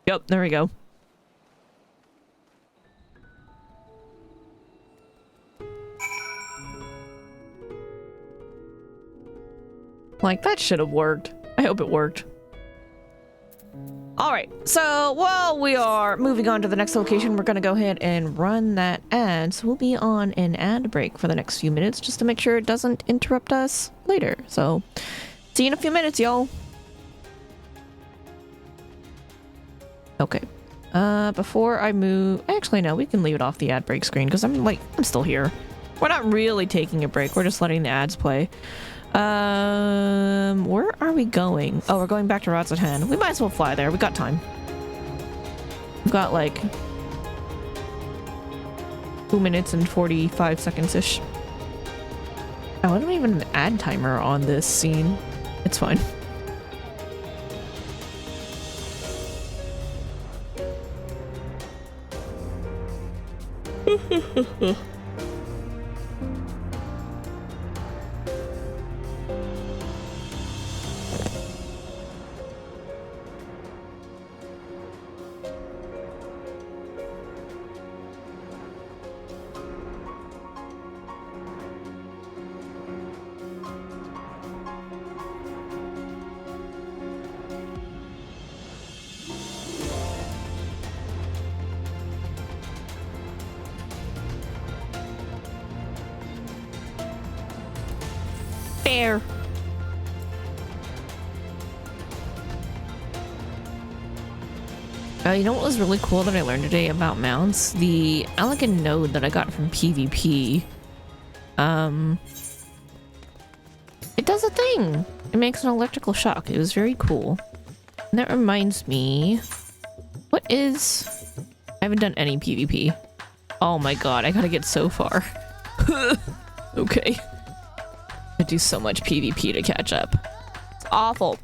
[SPEAKER 1] Yep, there we go. Like, that should have worked. I hope it worked. Alright, so while we are moving on to the next location, we're going to go ahead and run that ad. So we'll be on an ad break for the next few minutes just to make sure it doesn't interrupt us later. So, see you in a few minutes, y'all. Okay. Before I move... Actually, no, we can leave it off the ad break screen because I'm still here. We're not really taking a break. We're just letting the ads play. Where are we going? Oh, we're going back to Rotsatan. We might as well fly there. We got time. We've got like 2 minutes and 45 seconds-ish. Oh, I don't even have an ad timer on this scene. It's fine. Fair. You know what was really cool that I learned today about mounts? The elegant node that I got from PvP. It does a thing. It makes an electrical shock. It was very cool. And that reminds me, what is I haven't done any PvP. Oh my god, I gotta get so far. Okay. I do so much PvP to catch up. It's awful.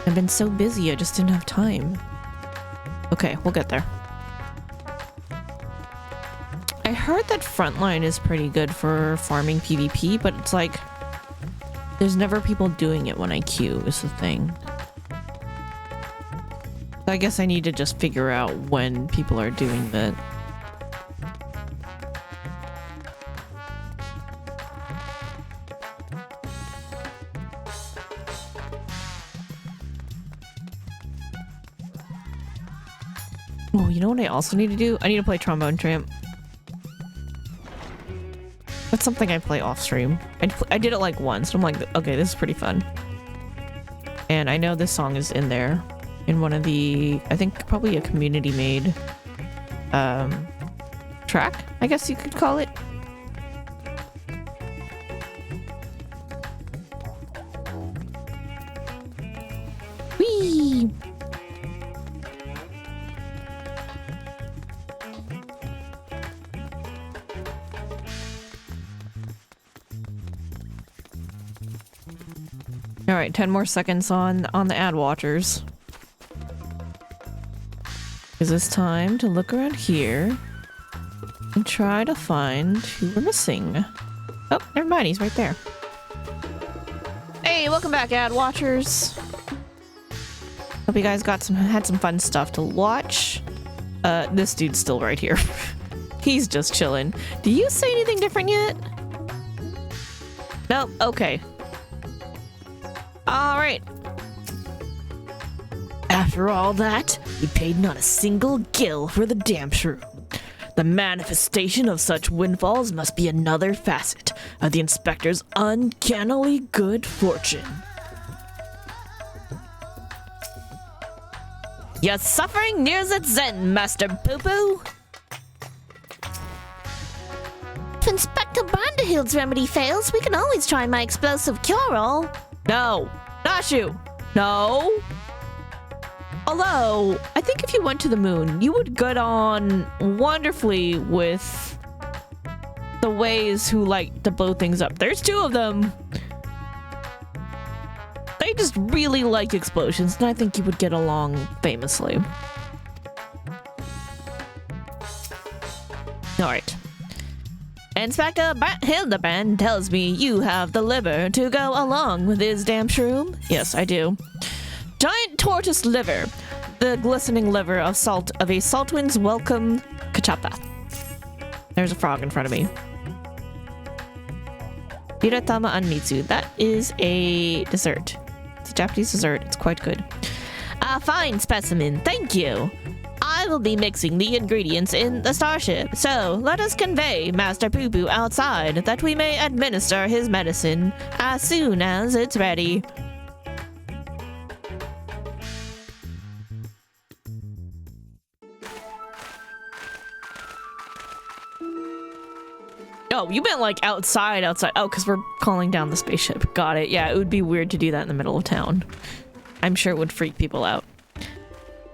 [SPEAKER 1] I've been so busy, I just didn't have time. Okay, we'll get there. I heard that Frontline is pretty good for farming PvP, but it's like there's never people doing it when I queue is the thing. So I guess I need to just figure out when people are doing that. Oh, you know what I also need to do? I need to play Trombone Tramp. That's something I play off stream. I did it like once, and I'm like, okay, this is pretty fun. And I know this song is in there. In one of the, I think probably a community made track, I guess you could call it. Whee! All right, 10 more seconds on the ad watchers. Is this time to look around here and try to find who we're missing? Oh, never mind, he's right there. Hey, welcome back, ad watchers. Hope you guys had some fun stuff to watch. This dude's still right here. He's just chilling. Do you say anything different yet? Nope. Okay. All right.
[SPEAKER 2] After all that, we paid not a single gill for the damn shroom. The manifestation of such windfalls must be another facet of the inspector's uncannily good fortune.
[SPEAKER 3] Your suffering nears its end, Master Poo-Poo.
[SPEAKER 4] If Inspector Vanderhild's remedy fails, we can always try my explosive cure-all.
[SPEAKER 1] No, not you. No. Although, I think if you went to the moon, you would get on wonderfully with the ways who like to blow things up. There's two of them. They just really like explosions, and I think you would get along famously. Alright. Inspector Hildibrand tells me you have the liver to go along with his damn shroom. Yes, I do. Giant tortoise liver. The glistening liver of a Saltwind's welcome kachapa. There's a frog in front of me. Biratama Anmitsu. That is a dessert. It's a Japanese dessert. It's quite good.
[SPEAKER 3] A fine specimen, thank you. I will be mixing the ingredients in the starship, so let us convey Master Poo-Poo outside that we may administer his medicine as soon as it's ready.
[SPEAKER 1] Oh, you meant like outside. Oh, because we're calling down the spaceship. Got it. Yeah, it would be weird to do that in the middle of town. I'm sure it would freak people out.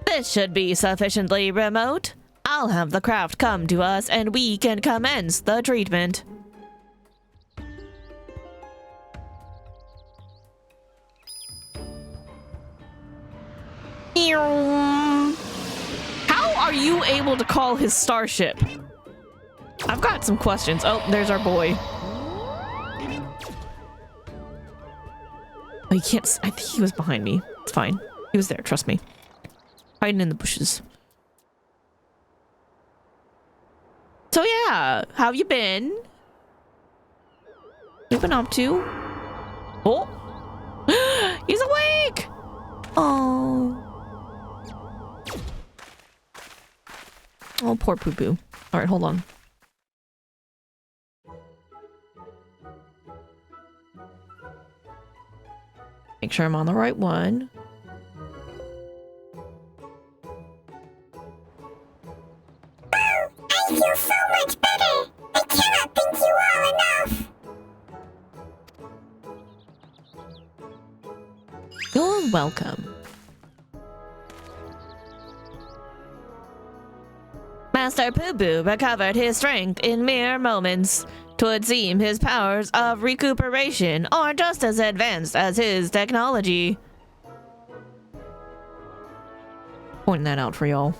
[SPEAKER 3] This should be sufficiently remote. I'll have the craft come to us and we can commence the treatment.
[SPEAKER 1] How are you able to call his starship? I've got some questions. Oh, there's our boy. Oh, you can't. I think he was behind me. It's fine. He was there. Trust me. Hiding in the bushes. So yeah, how have you been? What you been up to? Oh, he's awake. Oh. Oh, poor Poo-Poo. All right, hold on. Make sure I'm on the right one.
[SPEAKER 5] Oh, I feel so much better. I cannot thank you all enough.
[SPEAKER 1] You're welcome.
[SPEAKER 3] Master Poo-Poo recovered his strength in mere moments. 'Twould seem his powers of recuperation are just as advanced as his technology.
[SPEAKER 1] Pointing that out for y'all.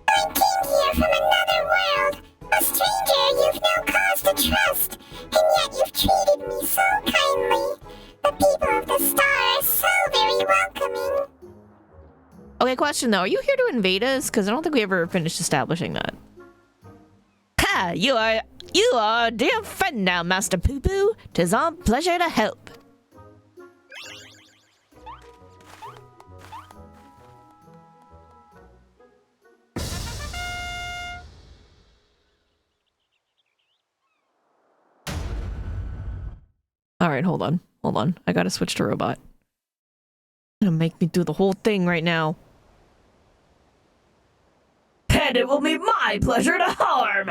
[SPEAKER 5] I came here from another world, a stranger you've no cause to trust, and yet you've treated me so kindly. The people of the star are so very welcoming.
[SPEAKER 1] Okay, question though. Are you here to invade us? Because I don't think we ever finished establishing that.
[SPEAKER 3] Ha! You are a dear friend now, Master Poo-Poo. 'Tis our pleasure to help.
[SPEAKER 1] Alright, hold on. Hold on. I gotta switch to robot. Gonna make me do the whole thing right now.
[SPEAKER 2] And it will be my pleasure to harm!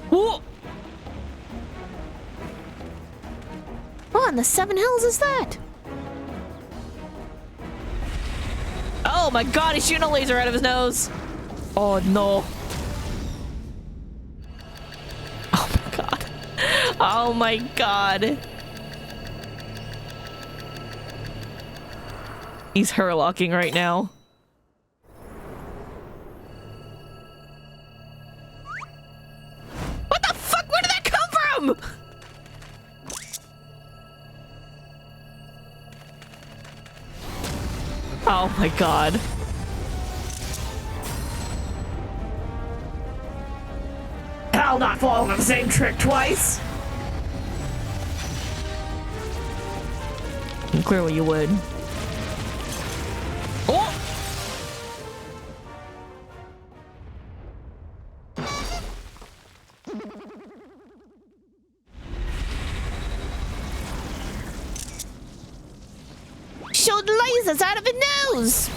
[SPEAKER 1] Whoa!
[SPEAKER 4] What in the Seven Hills is that?
[SPEAKER 1] Oh my god, he's shooting a laser out of his nose! Oh no. Oh my god. Oh my god. He's herlocking right now. What the fuck? Where did that come from? Oh my god.
[SPEAKER 2] I'll not fall for the same trick twice!
[SPEAKER 1] And clearly you would. Oh!
[SPEAKER 4] Showed lasers out of his nose!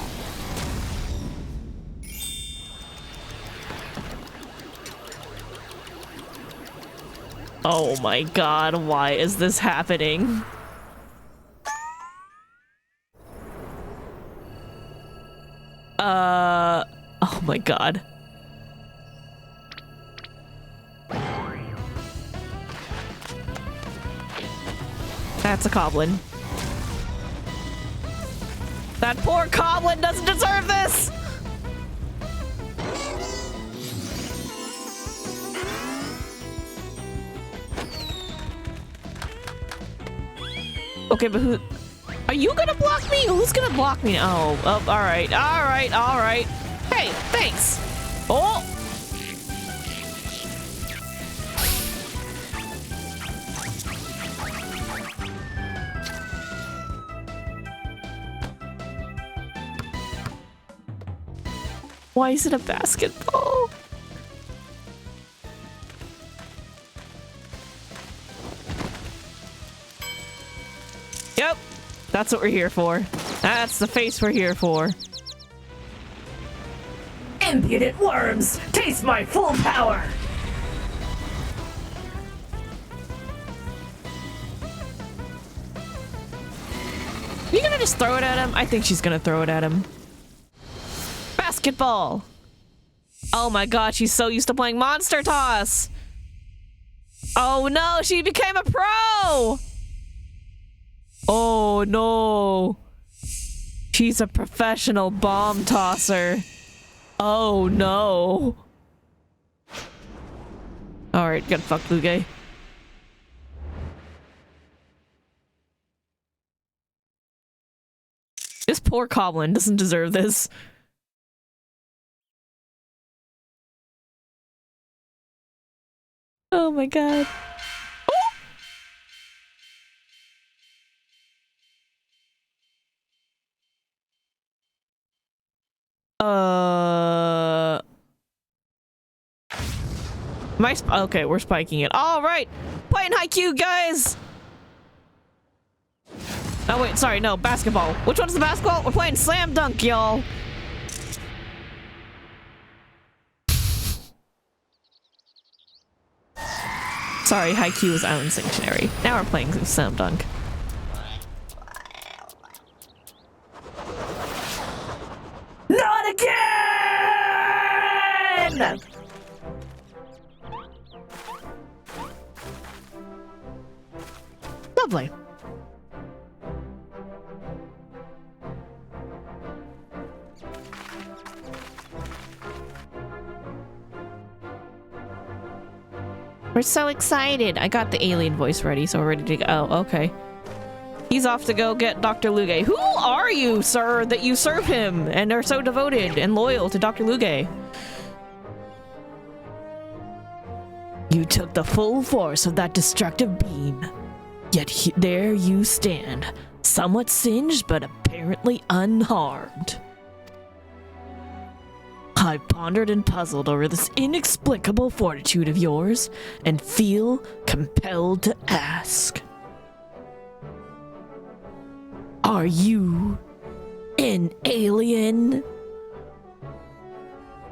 [SPEAKER 1] Oh my god, why is this happening? Oh my god. That's a goblin. That poor goblin doesn't deserve this! Okay, but who... Are you gonna block me? Who's gonna block me? Oh, alright, alright, alright. Hey, thanks! Oh! Why is it a basketball? Yep, that's what we're here for. That's the face we're here for.
[SPEAKER 2] Impudent worms! Taste my full power!
[SPEAKER 1] Are you gonna just throw it at him? I think she's gonna throw it at him. Basketball! Oh my god, she's so used to playing Monster Toss! Oh no, she became a pro! Oh no! She's a professional bomb tosser. Oh no! Alright, get fucked, Luge. This poor goblin doesn't deserve this. Oh my god. Okay, we're spiking it. All right, playing Haikyuu, guys. Oh wait, sorry, no, basketball. Which one's the basketball? We're playing slam dunk, y'all. Sorry, Haikyuu is Island Sanctuary. Now we're playing slam dunk.
[SPEAKER 2] Lovely.
[SPEAKER 1] We're so excited. I got the alien voice ready, so we're ready to go. Oh, okay. He's off to go get Dr. Luge. Who are you, sir, that you serve him and are so devoted and loyal to Dr. Luge?
[SPEAKER 2] You took the full force of that destructive beam. Yet there you stand, somewhat singed but apparently unharmed. I've pondered and puzzled over this inexplicable fortitude of yours and feel compelled to ask. Are you an alien?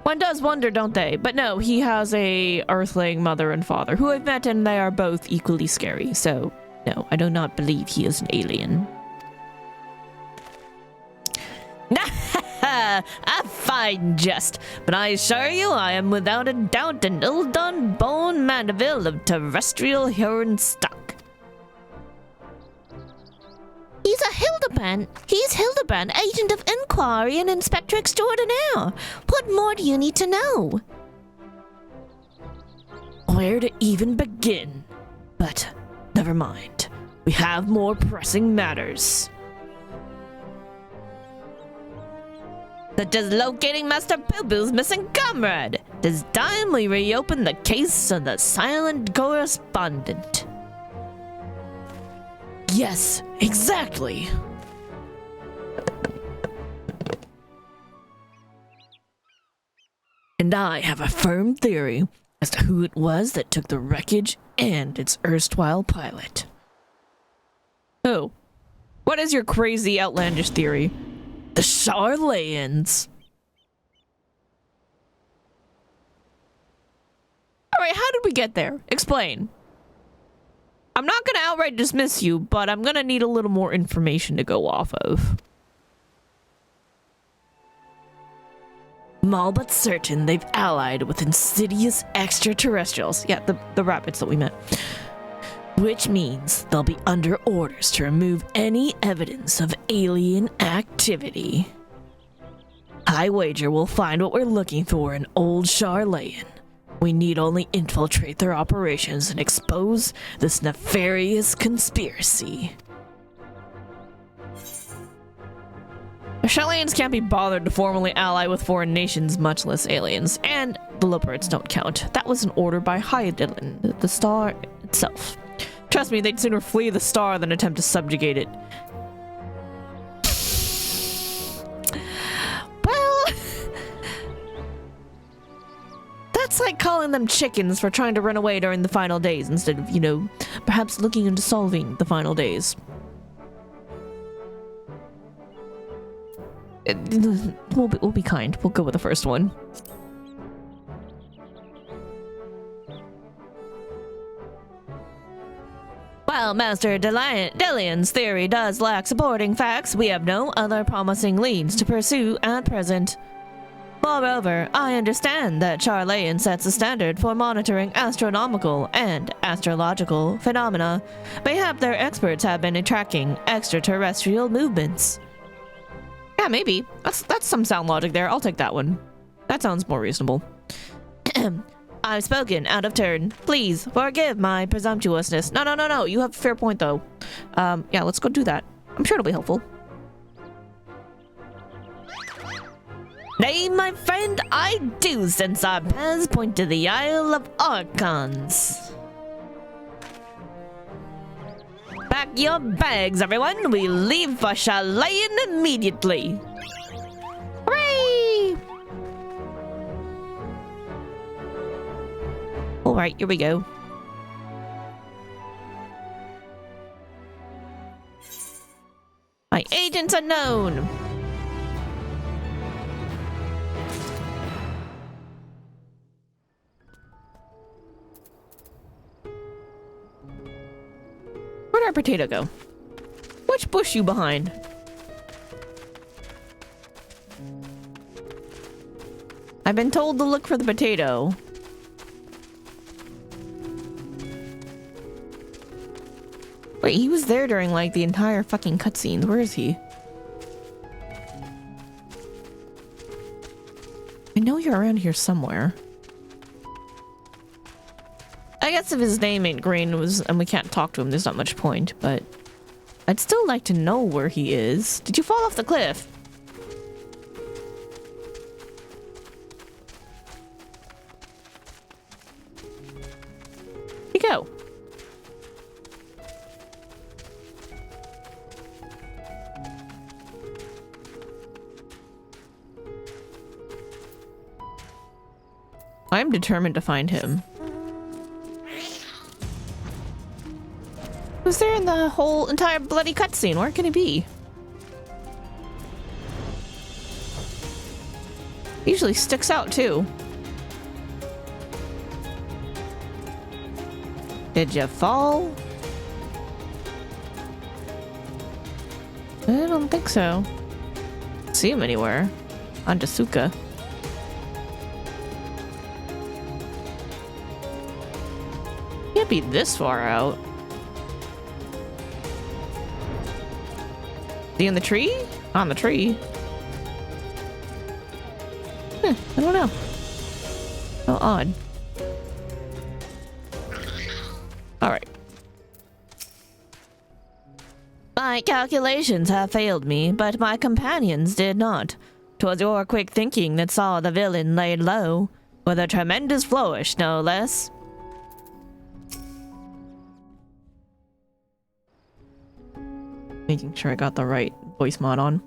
[SPEAKER 1] One does wonder, don't they? But no, he has a Earthling mother and father who I've met, and they are both equally scary. So, no, I do not believe he is an alien.
[SPEAKER 3] A fine jest, but I assure you I am without a doubt an ill-done bone Mandeville of terrestrial Huron stock.
[SPEAKER 4] He's Hildibrand, agent of inquiry and inspector extraordinaire. What more do you need to know?
[SPEAKER 2] Where to even begin? But never mind. We have more pressing matters.
[SPEAKER 3] Such as locating Master Poo-Poo's missing comrade. Tis time we reopen the case of the silent correspondent.
[SPEAKER 2] Yes, exactly. And I have a firm theory as to who it was that took the wreckage and its erstwhile pilot.
[SPEAKER 1] Who? What is your crazy, outlandish theory?
[SPEAKER 2] The Charlayans.
[SPEAKER 1] Alright, how did we get there? Explain. I'm not gonna outright dismiss you, but I'm gonna need a little more information to go off of.
[SPEAKER 2] I'm all but certain they've allied with insidious extraterrestrials.
[SPEAKER 1] Yeah, the rabbits that we met.
[SPEAKER 2] Which means they'll be under orders to remove any evidence of alien activity. I wager we'll find what we're looking for in old Charlayan. We need only infiltrate their operations and expose this nefarious conspiracy.
[SPEAKER 1] The Shellians can't be bothered to formally ally with foreign nations, much less aliens. And the Loperids don't count. That was an order by Hildibrand, the star itself. Trust me, they'd sooner flee the star than attempt to subjugate it.
[SPEAKER 2] Well, that's like calling them chickens for trying to run away during the final days instead of, perhaps looking into solving the final days.
[SPEAKER 1] We'll be kind. We'll go with the first one.
[SPEAKER 3] While Master Delian's theory does lack supporting facts, we have no other promising leads to pursue at present. Moreover, I understand that Charlayan sets a standard for monitoring astronomical and astrological phenomena. Mayhap their experts have been tracking extraterrestrial movements.
[SPEAKER 1] Yeah, maybe. That's some sound logic there. I'll take that one. That sounds more reasonable.
[SPEAKER 3] I've spoken out of turn. Please forgive my presumptuousness.
[SPEAKER 1] No. You have a fair point, though. Yeah, let's go do that. I'm sure it'll be helpful.
[SPEAKER 3] Nay, my friend, I do sense our paths point to the Isle of Archons. Pack your bags, everyone. We leave for Charlayan immediately.
[SPEAKER 1] Hooray! Alright, here we go. My agents unknown! Where'd our potato go? Which bush you behind? I've been told to look for the potato. Wait, he was there during like the entire fucking cutscenes. Where is he? I know you're around here somewhere. I guess if his name ain't Green and we can't talk to him, there's not much point, but I'd still like to know where he is. Did you fall off the cliff? Where'd you go? I'm determined to find him. Was there in the whole entire bloody cutscene? Where can he be? Usually sticks out too. Did you fall? I don't think so. See him anywhere. On Dasuka. Can't be this far out. Is he in the tree? On the tree. I don't know. How odd. Alright. My calculations have failed me, but my companions did not. 'Twas your quick thinking that saw the villain laid low, with a tremendous flourish, no less. Making sure I got the right voice mod on.
[SPEAKER 5] And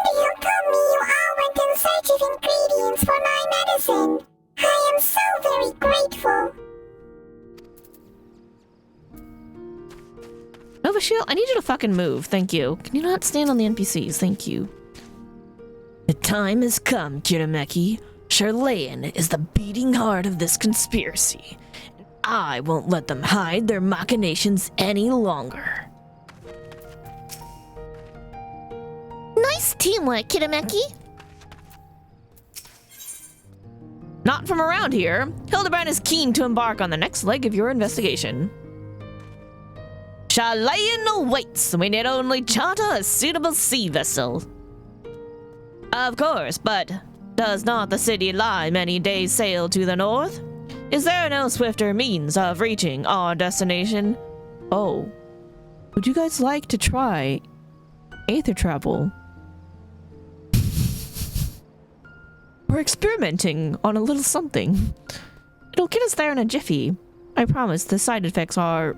[SPEAKER 5] you told me you all went in search of ingredients for my medicine. I am so very grateful.
[SPEAKER 1] Nova Shield, I need you to fucking move. Thank you. Can you not stand on the NPCs? Thank you.
[SPEAKER 2] The time has come, Kirameki. Charlayan is the beating heart of this conspiracy. I won't let them hide their machinations any longer.
[SPEAKER 4] Nice teamwork, Kirameki.
[SPEAKER 1] Not from around here. Hildibrand is keen to embark on the next leg of your investigation. Charlayan awaits. We need only charter a suitable sea vessel. Of course, but does not the city lie many days' sail to the north? Is there no swifter means of reaching our destination? Oh. Would you guys like to try aether travel? We're experimenting on a little something. It'll get us there in a jiffy. I promise the side effects are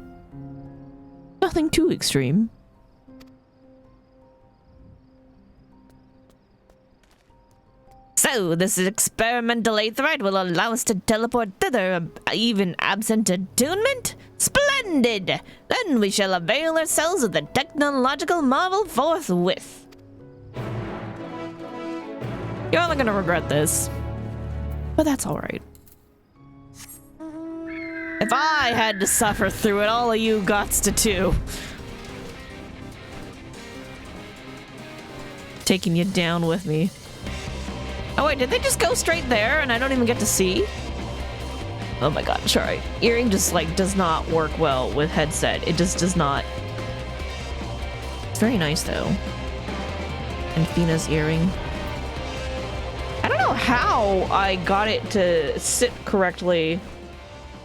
[SPEAKER 1] nothing too extreme. So, this experimental aetherite will allow us to teleport thither, even absent attunement? Splendid! Then we shall avail ourselves of the technological marvel forthwith. You're only gonna regret this. But that's alright. If I had to suffer through it, all of you gots to too. Taking you down with me. Oh wait, did they just go straight there and I don't even get to see? Oh my god, sorry. Earring just like does not work well with headset. It just does not. It's very nice though. And Fina's earring. I don't know how I got it to sit correctly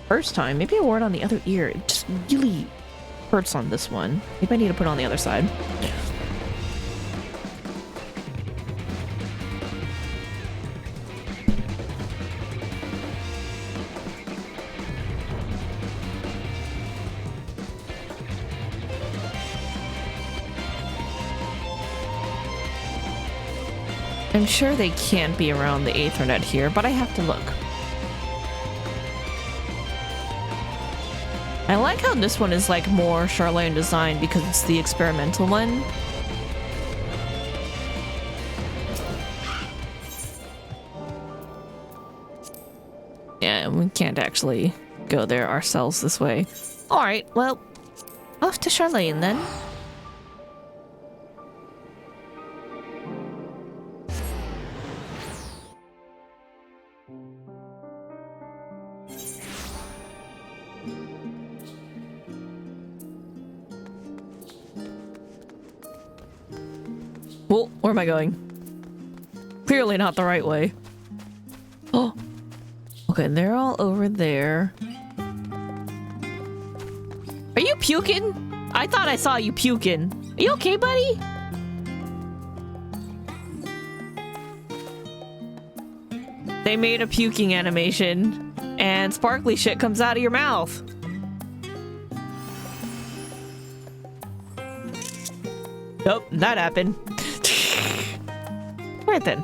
[SPEAKER 1] first time. Maybe I wore it on the other ear. It just really hurts on this one. Maybe I need to put it on the other side. I'm sure they can't be around the Aethernet here, but I have to look. I like how this one is like more Charlayan design because it's the experimental one. Yeah, we can't actually go there ourselves this way. Alright, well, off to Charlayan then. Well, where am I going? Clearly not the right way. Oh. Okay, they're all over there. Are you puking? I thought I saw you puking. Are you okay, buddy? They made a puking animation, and sparkly shit comes out of your mouth. Nope, that happened. Right then.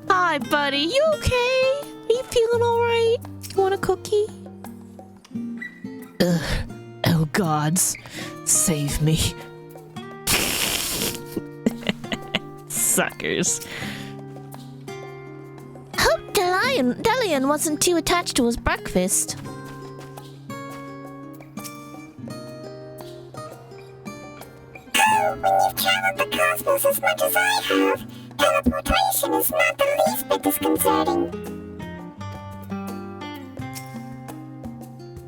[SPEAKER 1] Hi, buddy. You okay? Are you feeling alright? You want a cookie?
[SPEAKER 2] Ugh. Oh gods, save me.
[SPEAKER 1] Suckers.
[SPEAKER 4] Hope Delian wasn't too attached to his breakfast.
[SPEAKER 5] When you've traveled the cosmos as much as I have, teleportation is not the least bit disconcerting.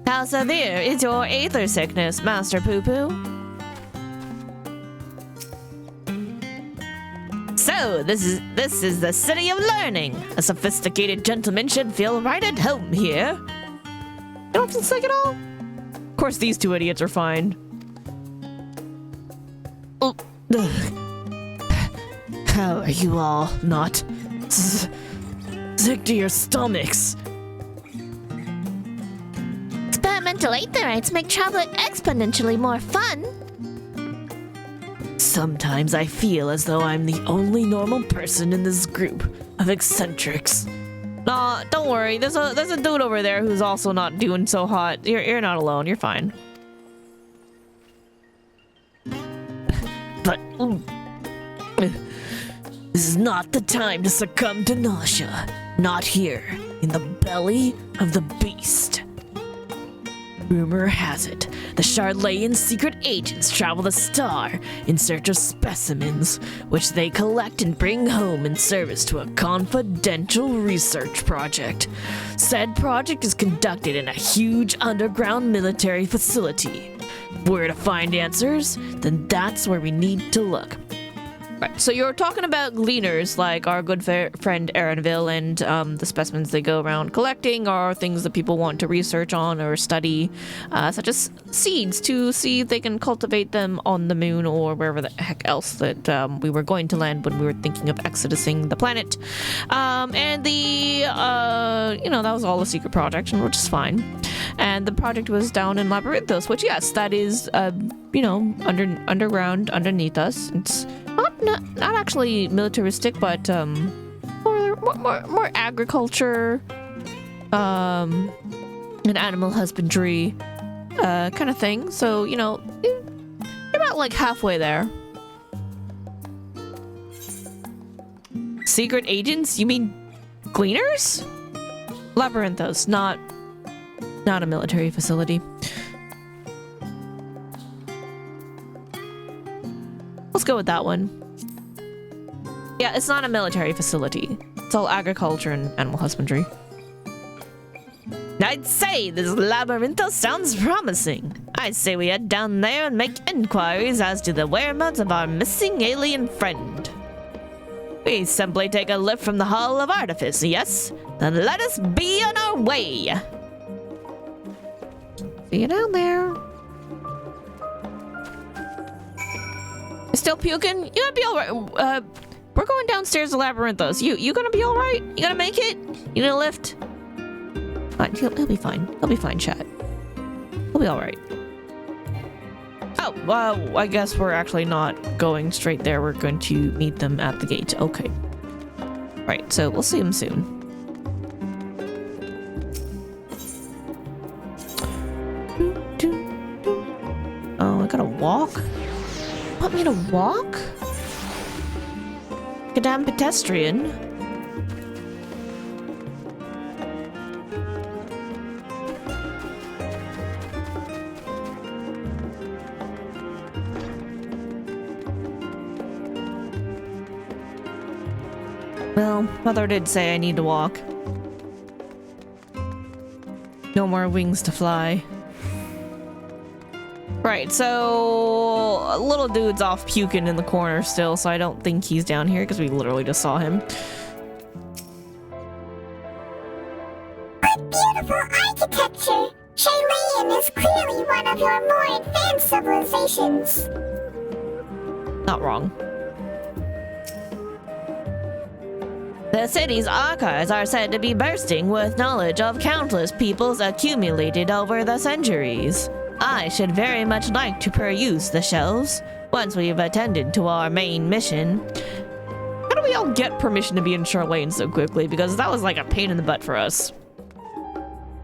[SPEAKER 3] How severe is your aether sickness, Master Poo-Poo? So, this is the city of learning. A sophisticated gentleman should feel right at home here.
[SPEAKER 1] You don't feel sick at all? Of course, these two idiots are fine.
[SPEAKER 2] Oh, how are you all not sick to your stomachs?
[SPEAKER 4] Experimental aetherites make travel exponentially more fun.
[SPEAKER 2] Sometimes I feel as though I'm the only normal person in this group of eccentrics.
[SPEAKER 1] Nah, don't worry. There's a dude over there who's also not doing so hot. You're not alone. You're fine.
[SPEAKER 2] But this is not the time to succumb to nausea. Not here, in the belly of the beast. Rumor has it, the Charlayan secret agents travel the star in search of specimens, which they collect and bring home in service to a confidential research project. Said project is conducted in a huge underground military facility. If we're to find answers, then that's where we need to look.
[SPEAKER 1] Right. So you're talking about gleaners, like our good friend Aaronville, and the specimens they go around collecting are things that people want to research on or study, such as seeds to see if they can cultivate them on the moon or wherever the heck else that we were going to land when we were thinking of exodusing the planet. And that was all a secret project, which is fine. And the project was down in Labyrinthos, which, yes, that is, underground, underneath us. It's not actually militaristic, but more agriculture, and animal husbandry, kind of thing. So you're about like halfway there. Secret agents? You mean gleaners? Labyrinthos, not a military facility. Let's go with that one. Yeah, it's not a military facility. It's all agriculture and animal husbandry.
[SPEAKER 3] I'd say this labyrinth sounds promising. I say we head down there and make inquiries as to the whereabouts of our missing alien friend. We simply take a lift from the Hall of Artifice, yes? Then let us be on our way.
[SPEAKER 1] See you down there. Still puking? You gonna be alright? We're going downstairs to Labyrinthos. You gonna be alright? You gonna make it? You gonna lift? He'll be fine. He'll be fine, chat. He'll be alright. Oh, well, I guess we're actually not going straight there. We're going to meet them at the gate. Okay. Right, so we'll see them soon. Oh, I gotta walk? Want me to walk? Like a damn pedestrian. Well, Mother did say I need to walk. No more wings to fly. Right, so little dude's off puking in the corner still, so I don't think he's down here because we literally just saw him.
[SPEAKER 5] What beautiful architecture! Chilean is clearly one of your more advanced civilizations.
[SPEAKER 1] Not wrong.
[SPEAKER 3] The city's archives are said to be bursting with knowledge of countless peoples accumulated over the centuries. I should very much like to peruse the shelves once we've attended to our main mission.
[SPEAKER 1] How do we all get permission to be in Charlene so quickly? Because that was like a pain in the butt for us.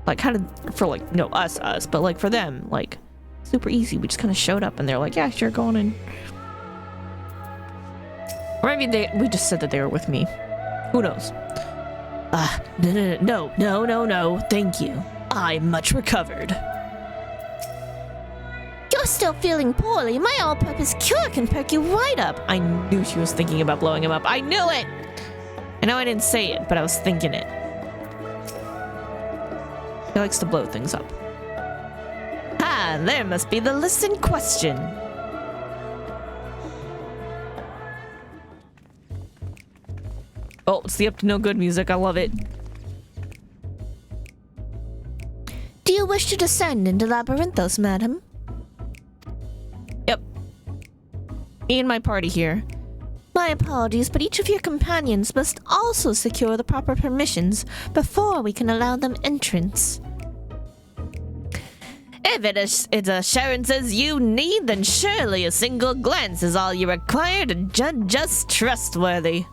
[SPEAKER 1] Like, kind of for like, no, us, but like for them, like super easy. We just kind of showed up and they're like, yeah, sure, going in. Or maybe we just said that they were with me. Who knows?
[SPEAKER 2] No, thank you. I'm much recovered.
[SPEAKER 4] You're still feeling poorly. My all-purpose cure can perk you right up.
[SPEAKER 1] I knew she was thinking about blowing him up. I knew it! I know I didn't say it, but I was thinking it. He likes to blow things up.
[SPEAKER 3] Ah, there must be the list in question.
[SPEAKER 1] Oh, it's the up to no good music. I love it.
[SPEAKER 4] Do you wish to descend into Labyrinthos, madam?
[SPEAKER 1] Yep. Me and my party here.
[SPEAKER 4] My apologies, but each of your companions must also secure the proper permissions before we can allow them entrance.
[SPEAKER 3] If it's assurances you need, then surely a single glance is all you require to judge us trustworthy.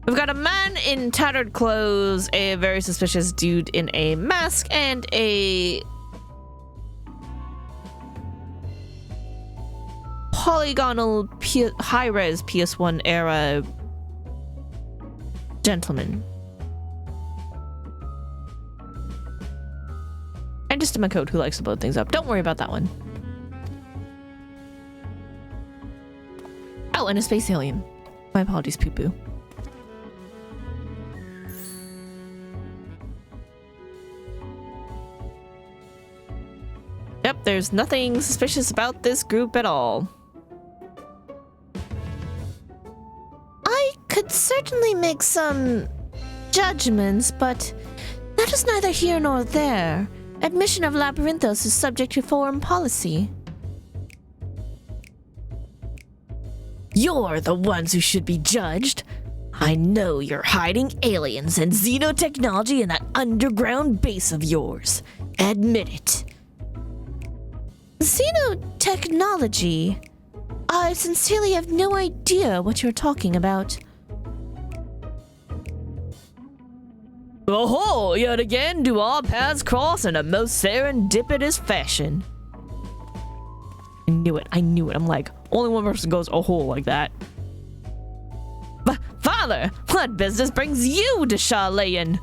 [SPEAKER 1] We've got a man in tattered clothes, a very suspicious dude in a mask, and a polygonal high-res PS1 era gentleman. And just a code who likes to blow things up. Don't worry about that one. Oh, and a space alien. My apologies, poo-poo. Yep, there's nothing suspicious about this group at all.
[SPEAKER 4] I could certainly make some judgments, but that is neither here nor there. Admission of Labyrinthos is subject to foreign policy.
[SPEAKER 2] You're the ones who should be judged. I know you're hiding aliens and xenotechnology in that underground base of yours. Admit it.
[SPEAKER 4] Xenotechnology? I sincerely have no idea what you're talking about.
[SPEAKER 2] Oh, yet again do our paths cross in a most serendipitous fashion.
[SPEAKER 1] I knew it. I'm like, only one person goes, oh, like that.
[SPEAKER 3] Father, what business brings you to Charlayan?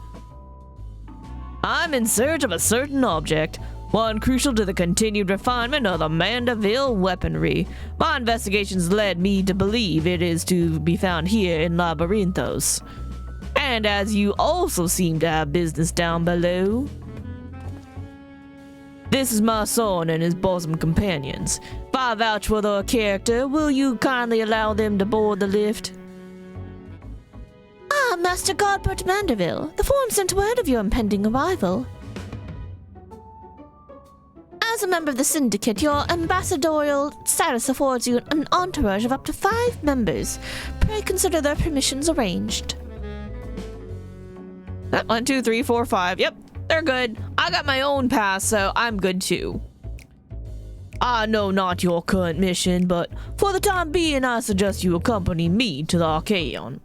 [SPEAKER 3] I'm in search of a certain object, one crucial to the continued refinement of the Mandeville weaponry. My investigations led me to believe it is to be found here in Labyrinthos. And as you also seem to have business down below. This is my son and his bosom companions. If I vouch for their character, will you kindly allow them to board the lift?
[SPEAKER 4] Ah, Master Godbert Mandeville, the form sent word of your impending arrival. As a member of the Syndicate, your ambassadorial status affords you an entourage of up to 5 members. Pray consider their permissions arranged.
[SPEAKER 1] 1, 2, 3, 4, 5. Yep, they're good. I got my own pass, so I'm good too.
[SPEAKER 3] I know not your current mission, but for the time being, I suggest you accompany me to the Archaeon.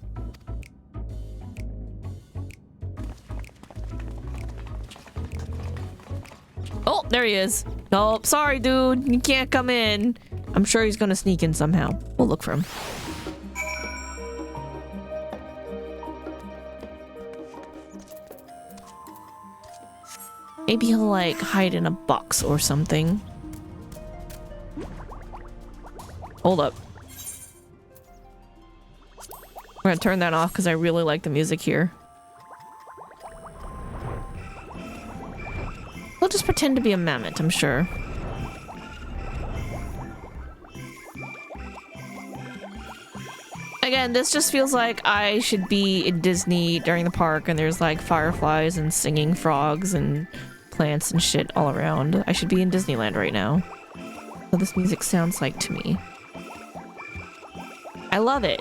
[SPEAKER 1] Oh, there he is. Oh, sorry, dude. You can't come in. I'm sure he's gonna sneak in somehow. We'll look for him. Maybe he'll, like, hide in a box or something. Hold up. We're gonna turn that off because I really like the music here. We'll just pretend to be a mammoth, I'm sure. Again, this just feels like I should be in Disney during the park and there's like fireflies and singing frogs and plants and shit all around. I should be in Disneyland right now. What this music sounds like to me. I love it.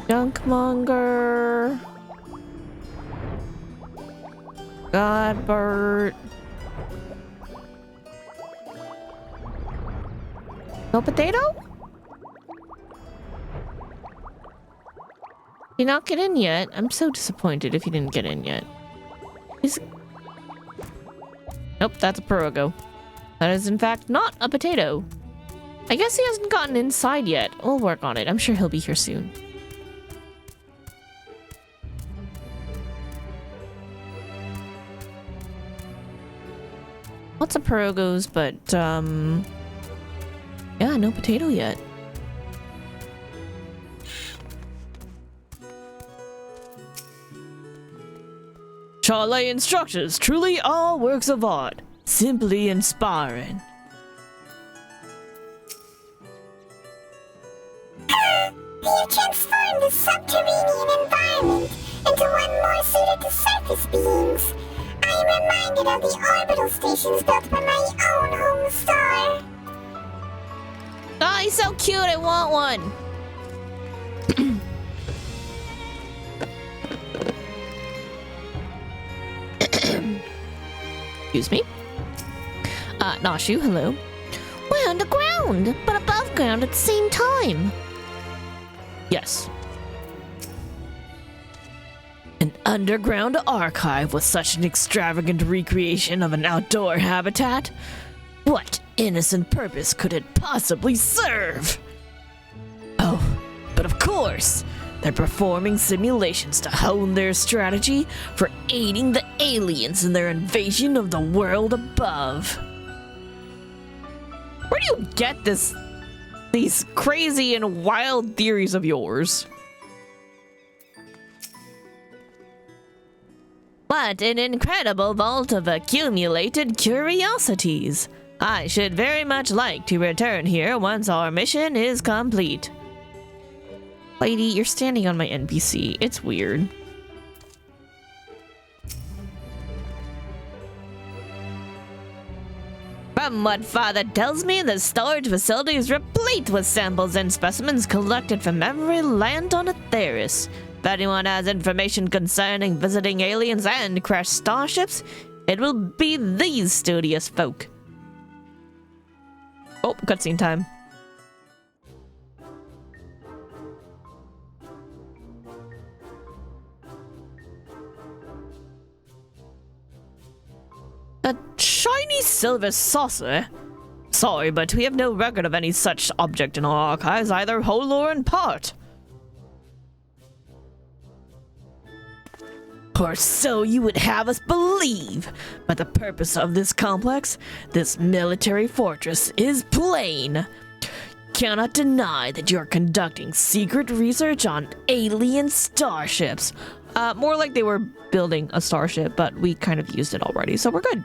[SPEAKER 1] Junkmonger. Godbert. No potato? Did not get in yet. I'm so disappointed if you didn't get in yet. Nope, that's a Perogo. That is in fact not a potato. I guess he hasn't gotten inside yet. We'll work on it. I'm sure he'll be here soon. Lots of Perogos, but yeah, no potato yet.
[SPEAKER 2] Charlie instructions truly are works of art. Simply inspiring.
[SPEAKER 5] You transformed the subterranean environment into one more suited to surface beings. I am reminded of the orbital stations built by my own home star.
[SPEAKER 1] Oh, he's so cute. I want one. Excuse me. Nashu, hello.
[SPEAKER 4] We're underground, but above ground at the same time.
[SPEAKER 1] Yes.
[SPEAKER 2] An underground archive with such an extravagant recreation of an outdoor habitat? What innocent purpose could it possibly serve? Oh, but of course, they're performing simulations to hone their strategy for aiding the aliens in their invasion of the world above.
[SPEAKER 1] Where do you get these crazy and wild theories of yours?
[SPEAKER 3] What an incredible vault of accumulated curiosities. I should very much like to return here once our mission is complete.
[SPEAKER 1] Lady, you're standing on my NPC. It's weird.
[SPEAKER 3] From what Father tells me, the storage facility is replete with samples and specimens collected from every land on Etheris. If anyone has information concerning visiting aliens and crashed starships, it will be these studious folk.
[SPEAKER 1] Oh, cutscene time.
[SPEAKER 2] A shiny silver saucer? Sorry, but we have no record of any such object in our archives, either whole or in part. Or so you would have us believe. But the purpose of this complex, this military fortress, is plain. Cannot deny that you're conducting secret research on alien starships.
[SPEAKER 1] More like they were building a starship, but we kind of used it already, so we're good.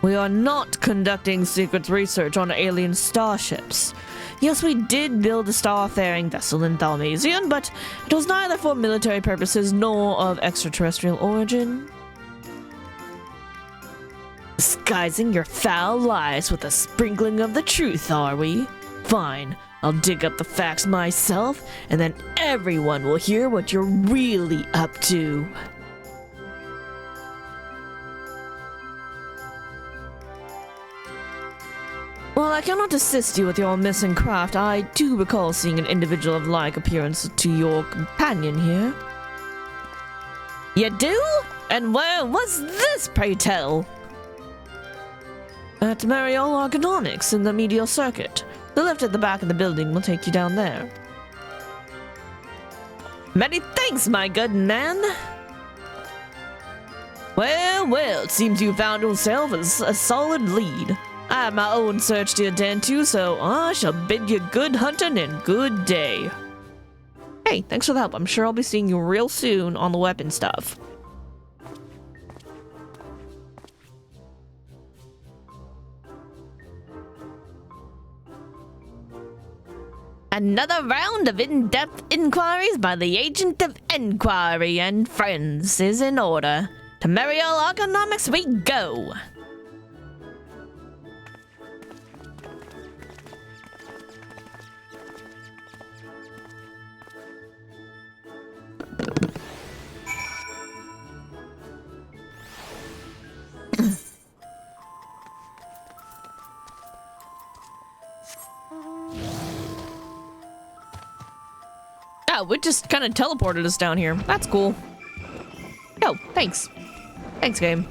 [SPEAKER 2] We are not conducting secret research on alien starships. Yes, we did build a starfaring vessel in Thalmasian, but it was neither for military purposes nor of extraterrestrial origin. Disguising your foul lies with a sprinkling of the truth, are we? Fine, I'll dig up the facts myself, and then everyone will hear what you're really up to. While I cannot assist you with your missing craft, I do recall seeing an individual of like appearance to your companion here.
[SPEAKER 3] You do? And where was this, pray tell?
[SPEAKER 2] At Mariol Argononics in the medial circuit. The lift at the back of the building will take you down there.
[SPEAKER 3] Many thanks, my good man.
[SPEAKER 2] Well, it seems you found yourself a solid lead. I have my own search to attend to, so I shall bid you good hunting and good day.
[SPEAKER 1] Hey, thanks for the help. I'm sure I'll be seeing you real soon on the weapon stuff.
[SPEAKER 3] Another round of in-depth inquiries by the Agent of Enquiry and friends is in order. To Mariel Economics we go! Oh, it just kind of teleported us down here. That's cool. Oh, thanks. Thanks, game.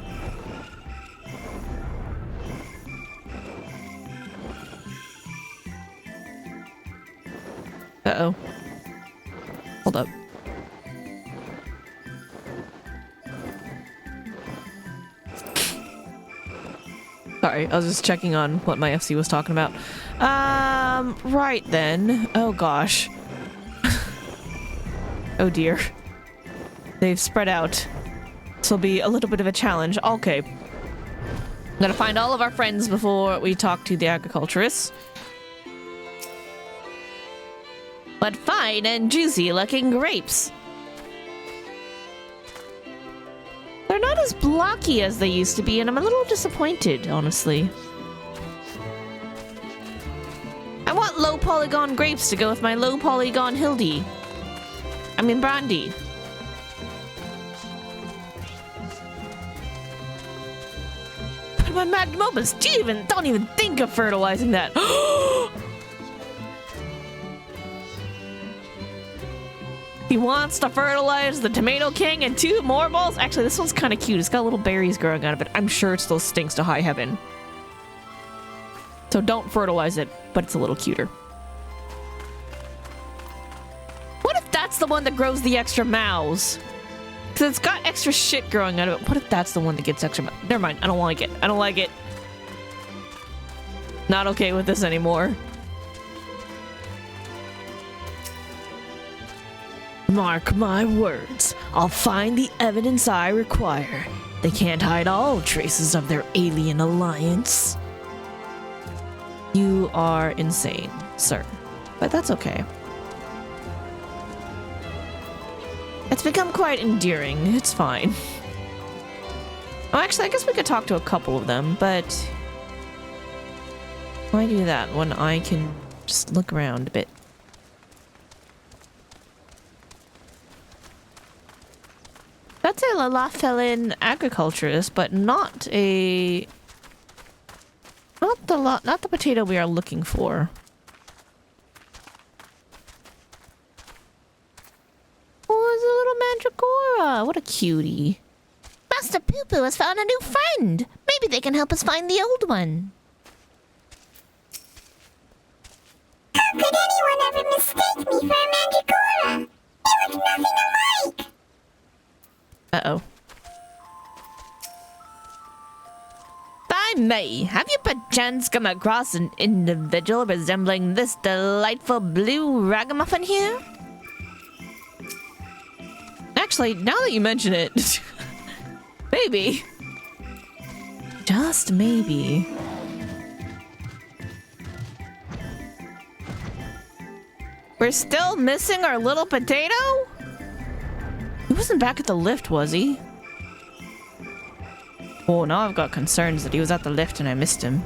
[SPEAKER 3] Uh-oh. Hold up. Sorry, I was just checking on what my FC was talking about. Right then. Oh gosh. Oh dear. They've spread out. This will be a little bit of a challenge. Okay. I'm gonna find all of our friends before we talk to the agriculturists. What fine and juicy looking grapes. They're not as blocky as they used to be, and I'm a little disappointed, honestly. I want low polygon grapes to go with my low polygon Brandy. But my magnum opus, don't even think of fertilizing that. He wants to fertilize the Tomato King and 2 more balls. Actually, this one's kind of cute. It's got little berries growing out of it. I'm sure it still stinks to high heaven. So don't fertilize it, but it's a little cuter. What if that's the one that grows the extra mouse? Because it's got extra shit growing out of it. What if that's the one that gets extra mouse? Never mind. I don't like it. I don't like it. Not okay with this anymore.
[SPEAKER 2] Mark my words, I'll find the evidence I require. They can't hide all traces of their alien alliance.
[SPEAKER 1] You are insane, sir. But that's okay. It's become quite endearing. It's fine. Oh, actually, I guess we could talk to a couple of them, but why do that when I can just look around a bit? That's a Lalafelin agriculturist, but not the potato we are looking for. Oh, it's a little mandragora. What a cutie.
[SPEAKER 4] Master Poo Poo has found a new friend. Maybe they can help us find the old one.
[SPEAKER 5] How could anyone ever mistake me for a mandragora? They look nothing alike.
[SPEAKER 1] Uh-oh.
[SPEAKER 3] By me, have you perchance come across an individual resembling this delightful blue ragamuffin here?
[SPEAKER 1] Actually, now that you mention it, maybe. Just maybe.
[SPEAKER 3] We're still missing our little potato?
[SPEAKER 1] He wasn't back at the lift, was he? Oh, now I've got concerns that he was at the lift and I missed him.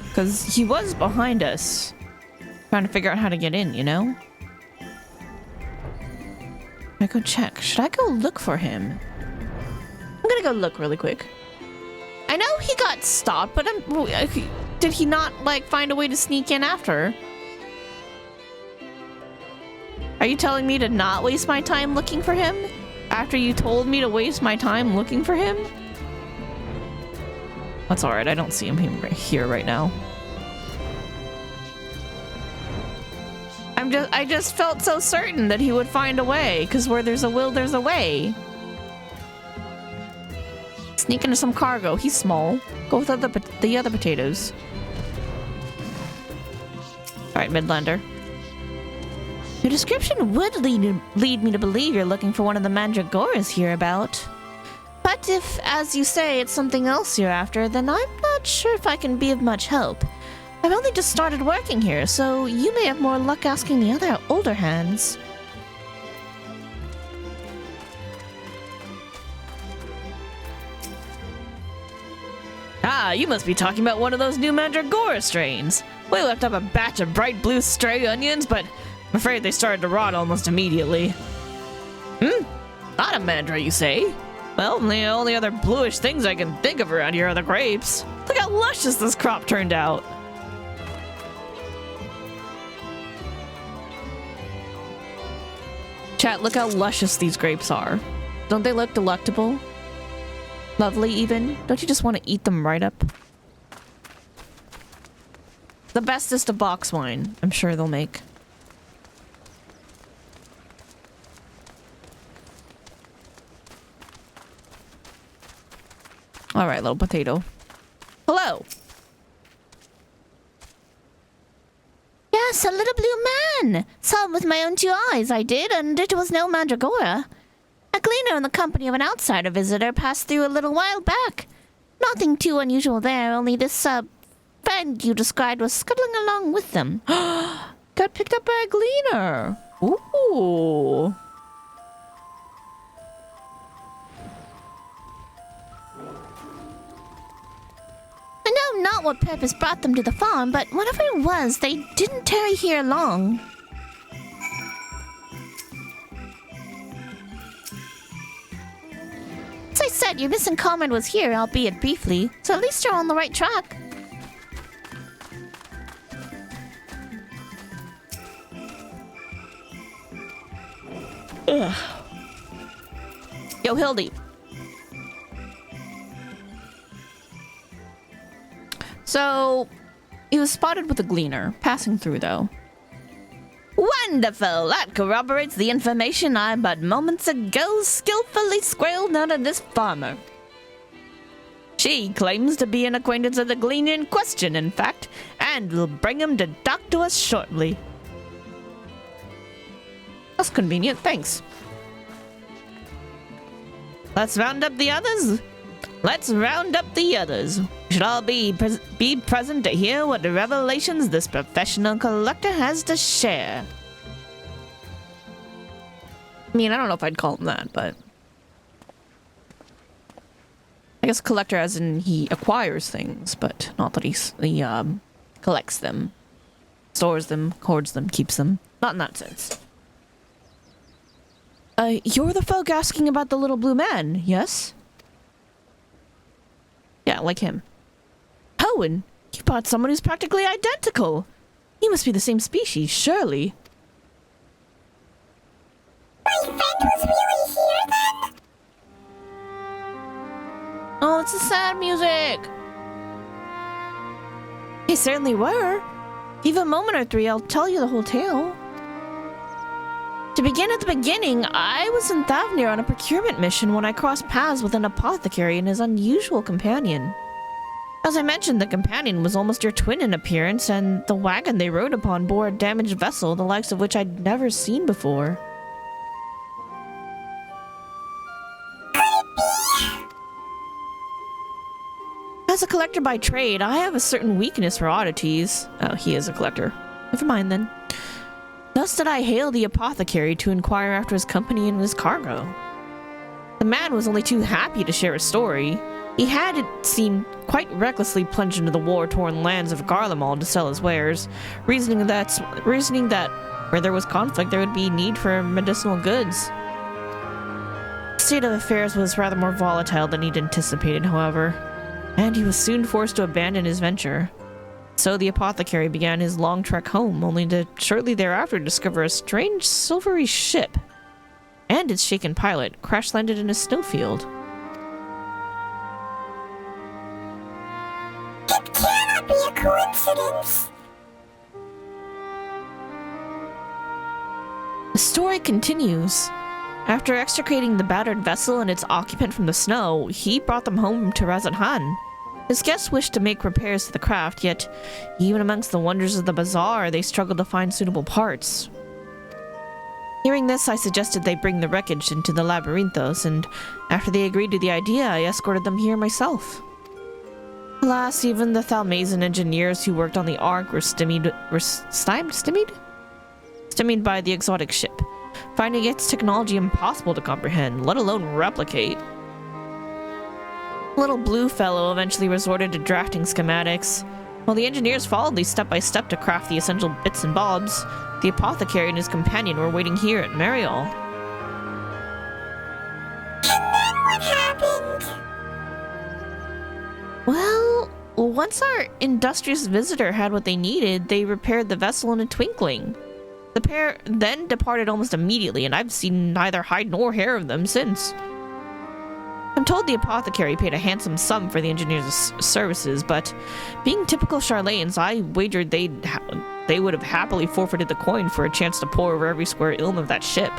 [SPEAKER 1] Because he was behind us. Trying to figure out how to get in, you know? I go check. Should I go look for him? I'm gonna go look really quick. I know he got stopped, but did he not, like, find a way to sneak in after? Are you telling me to not waste my time looking for him? After you told me to waste my time looking for him? That's alright, I don't see him here right now. I just felt so certain that he would find a way, because where there's a will, there's a way. Sneak into some cargo. He's small. Go with the other potatoes. Alright, Midlander. Your description would lead me to believe you're looking for one of the mandragoras hereabout. But if, as you say, it's something else you're after, then I'm not sure if I can be of much help.
[SPEAKER 4] I've only just started working here, so you may have more luck asking the other older hands.
[SPEAKER 2] Ah, you must be talking about one of those new Mandragora strains. We left up a batch of bright blue stray onions, but I'm afraid they started to rot almost immediately. Not a mandra, you say? Well, the only other bluish things I can think of around here are the grapes. Look how luscious this crop turned out.
[SPEAKER 1] Chat, look how luscious these grapes are. Don't they look delectable? Lovely, even? Don't you just want to eat them right up? The bestest of box wine, I'm sure they'll make. Alright, little potato. Hello!
[SPEAKER 4] Yes, a little blue man. Saw him with my own 2 eyes, I did, and it was no mandragora. A gleaner in the company of an outsider visitor passed through a little while back. Nothing too unusual there, only this, friend you described was scuttling along with them.
[SPEAKER 1] Got picked up by a gleaner! Ooh!
[SPEAKER 4] I know not what purpose brought them to the farm, but whatever it was, they didn't tarry here long. As I said, your missing comrade was here, albeit briefly, so at least you're on the right track.
[SPEAKER 1] Ugh. Yo, Hildy. So, he was spotted with a gleaner, passing through though.
[SPEAKER 3] Wonderful! That corroborates the information I but moments ago skillfully squirreled out of this farmer. She claims to be an acquaintance of the gleaner in question, in fact, and will bring him to talk to us shortly.
[SPEAKER 1] That's convenient, thanks.
[SPEAKER 3] Let's round up the others. We should all be present to hear what revelations this professional collector has to share.
[SPEAKER 1] I mean, I don't know if I'd call him that, but... I guess collector as in he acquires things, but not that he collects them. Stores them, hoards them, keeps them. Not in that sense. You're the folk asking about the little blue man, yes? Yeah, like him. Oh, and you bought someone who's practically identical. He must be the same species, surely.
[SPEAKER 5] My friend was really here then?
[SPEAKER 1] Oh, it's the sad music.
[SPEAKER 3] They certainly were. Give a moment or 3, I'll tell you the whole tale. To begin at the beginning, I was in Thavnir on a procurement mission when I crossed paths with an apothecary and his unusual companion. As I mentioned, the companion was almost your twin in appearance, and the wagon they rode upon bore a damaged vessel, the likes of which I'd never seen before. As a collector by trade, I have a certain weakness for oddities. Oh, he is a collector. Never mind then. Thus did I hail the apothecary to inquire after his company and his cargo. The man was only too happy to share his story. He had, it seemed, quite recklessly plunged into the war-torn lands of Garlemald to sell his wares, reasoning that where there was conflict there would be need for medicinal goods. The state of affairs was rather more volatile than he'd anticipated, however, and he was soon forced to abandon his venture. So the apothecary began his long trek home, only to shortly thereafter discover a strange silvery ship and its shaken pilot crash-landed in a snowfield.
[SPEAKER 5] It cannot be a coincidence.
[SPEAKER 3] The story continues. After extricating the battered vessel and its occupant from the snow, he brought them home to Razathan. His guests wished to make repairs to the craft, yet even amongst the wonders of the bazaar, they struggled to find suitable parts. Hearing this, I suggested they bring the wreckage into the Labyrinthos, and after they agreed to the idea, I escorted them here myself. Alas, even the Thalmazan engineers who worked on the Ark were stymied by the exotic ship, finding its technology impossible to comprehend, let alone replicate. The little blue fellow eventually resorted to drafting schematics. While the engineers followed these step by step to craft the essential bits and bobs, the apothecary and his companion were waiting here at Mariol.
[SPEAKER 5] And then what happened?
[SPEAKER 3] Well, once our industrious visitor had what they needed, they repaired the vessel in a twinkling. The pair then departed almost immediately, and I've seen neither hide nor hair of them since. I'm told the apothecary paid a handsome sum for the engineer's services, but being typical Charlanes, I wagered they would have happily forfeited the coin for a chance to pore over every square ilm of that ship.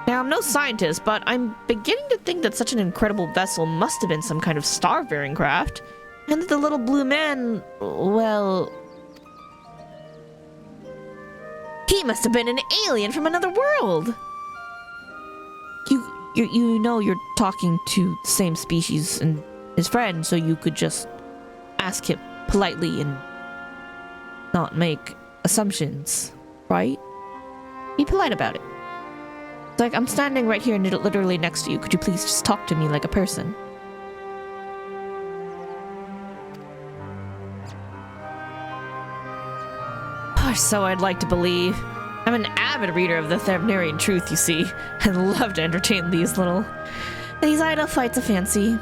[SPEAKER 3] Now, I'm no scientist, but I'm beginning to think that such an incredible vessel must have been some kind of star-faring craft, and that the little blue man, well, he must have been an alien from another world. You know you're talking to the same species and his friend, so you could just ask him politely and not make assumptions, right? Be polite about it. It's like, I'm standing right here literally next to you. Could you please just talk to me like a person? Or so I'd like to believe. I'm an avid reader of the Thavnarian truth, you see, and love to entertain these idle fights of fancy.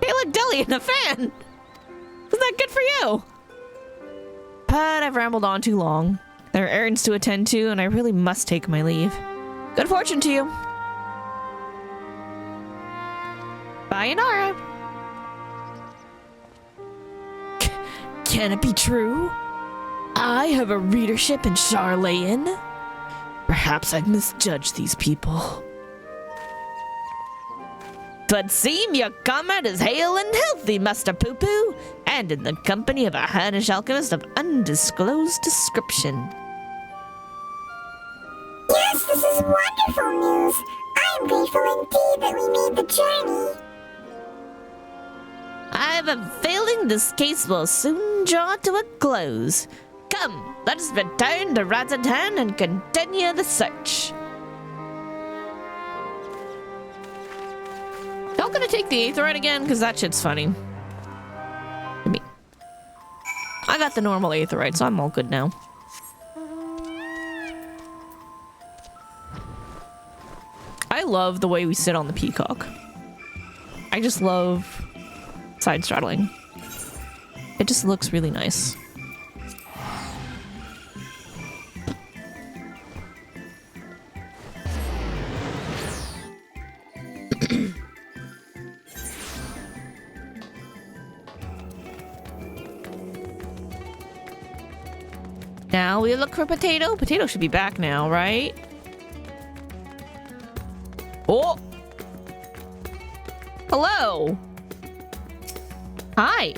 [SPEAKER 3] Hey, look, Deli and a fan! Isn't that good for you? But I've rambled on too long. There are errands to attend to, and I really must take my leave. Good fortune to you. Bye, Inara.
[SPEAKER 2] Can it be true? I have a readership in Charlayan? Perhaps I've misjudged these people.
[SPEAKER 3] Twould seem your comrade is hale and healthy, Master Poo-Poo, and in the company of a Hannish alchemist of undisclosed description.
[SPEAKER 5] Yes, this is wonderful news. I am grateful indeed that we made the journey.
[SPEAKER 3] I have a feeling this case will soon draw to a close. Come, let us return to Razatan and continue the search. Y'all gonna take the aetherite again? Because that shit's funny. Me. I got the normal aetherite, so I'm all good now. I love the way we sit on the peacock. I just love side straddling. It just looks really nice. Now we look for Potato. Potato should be back now, right? Oh! Hello! Hi!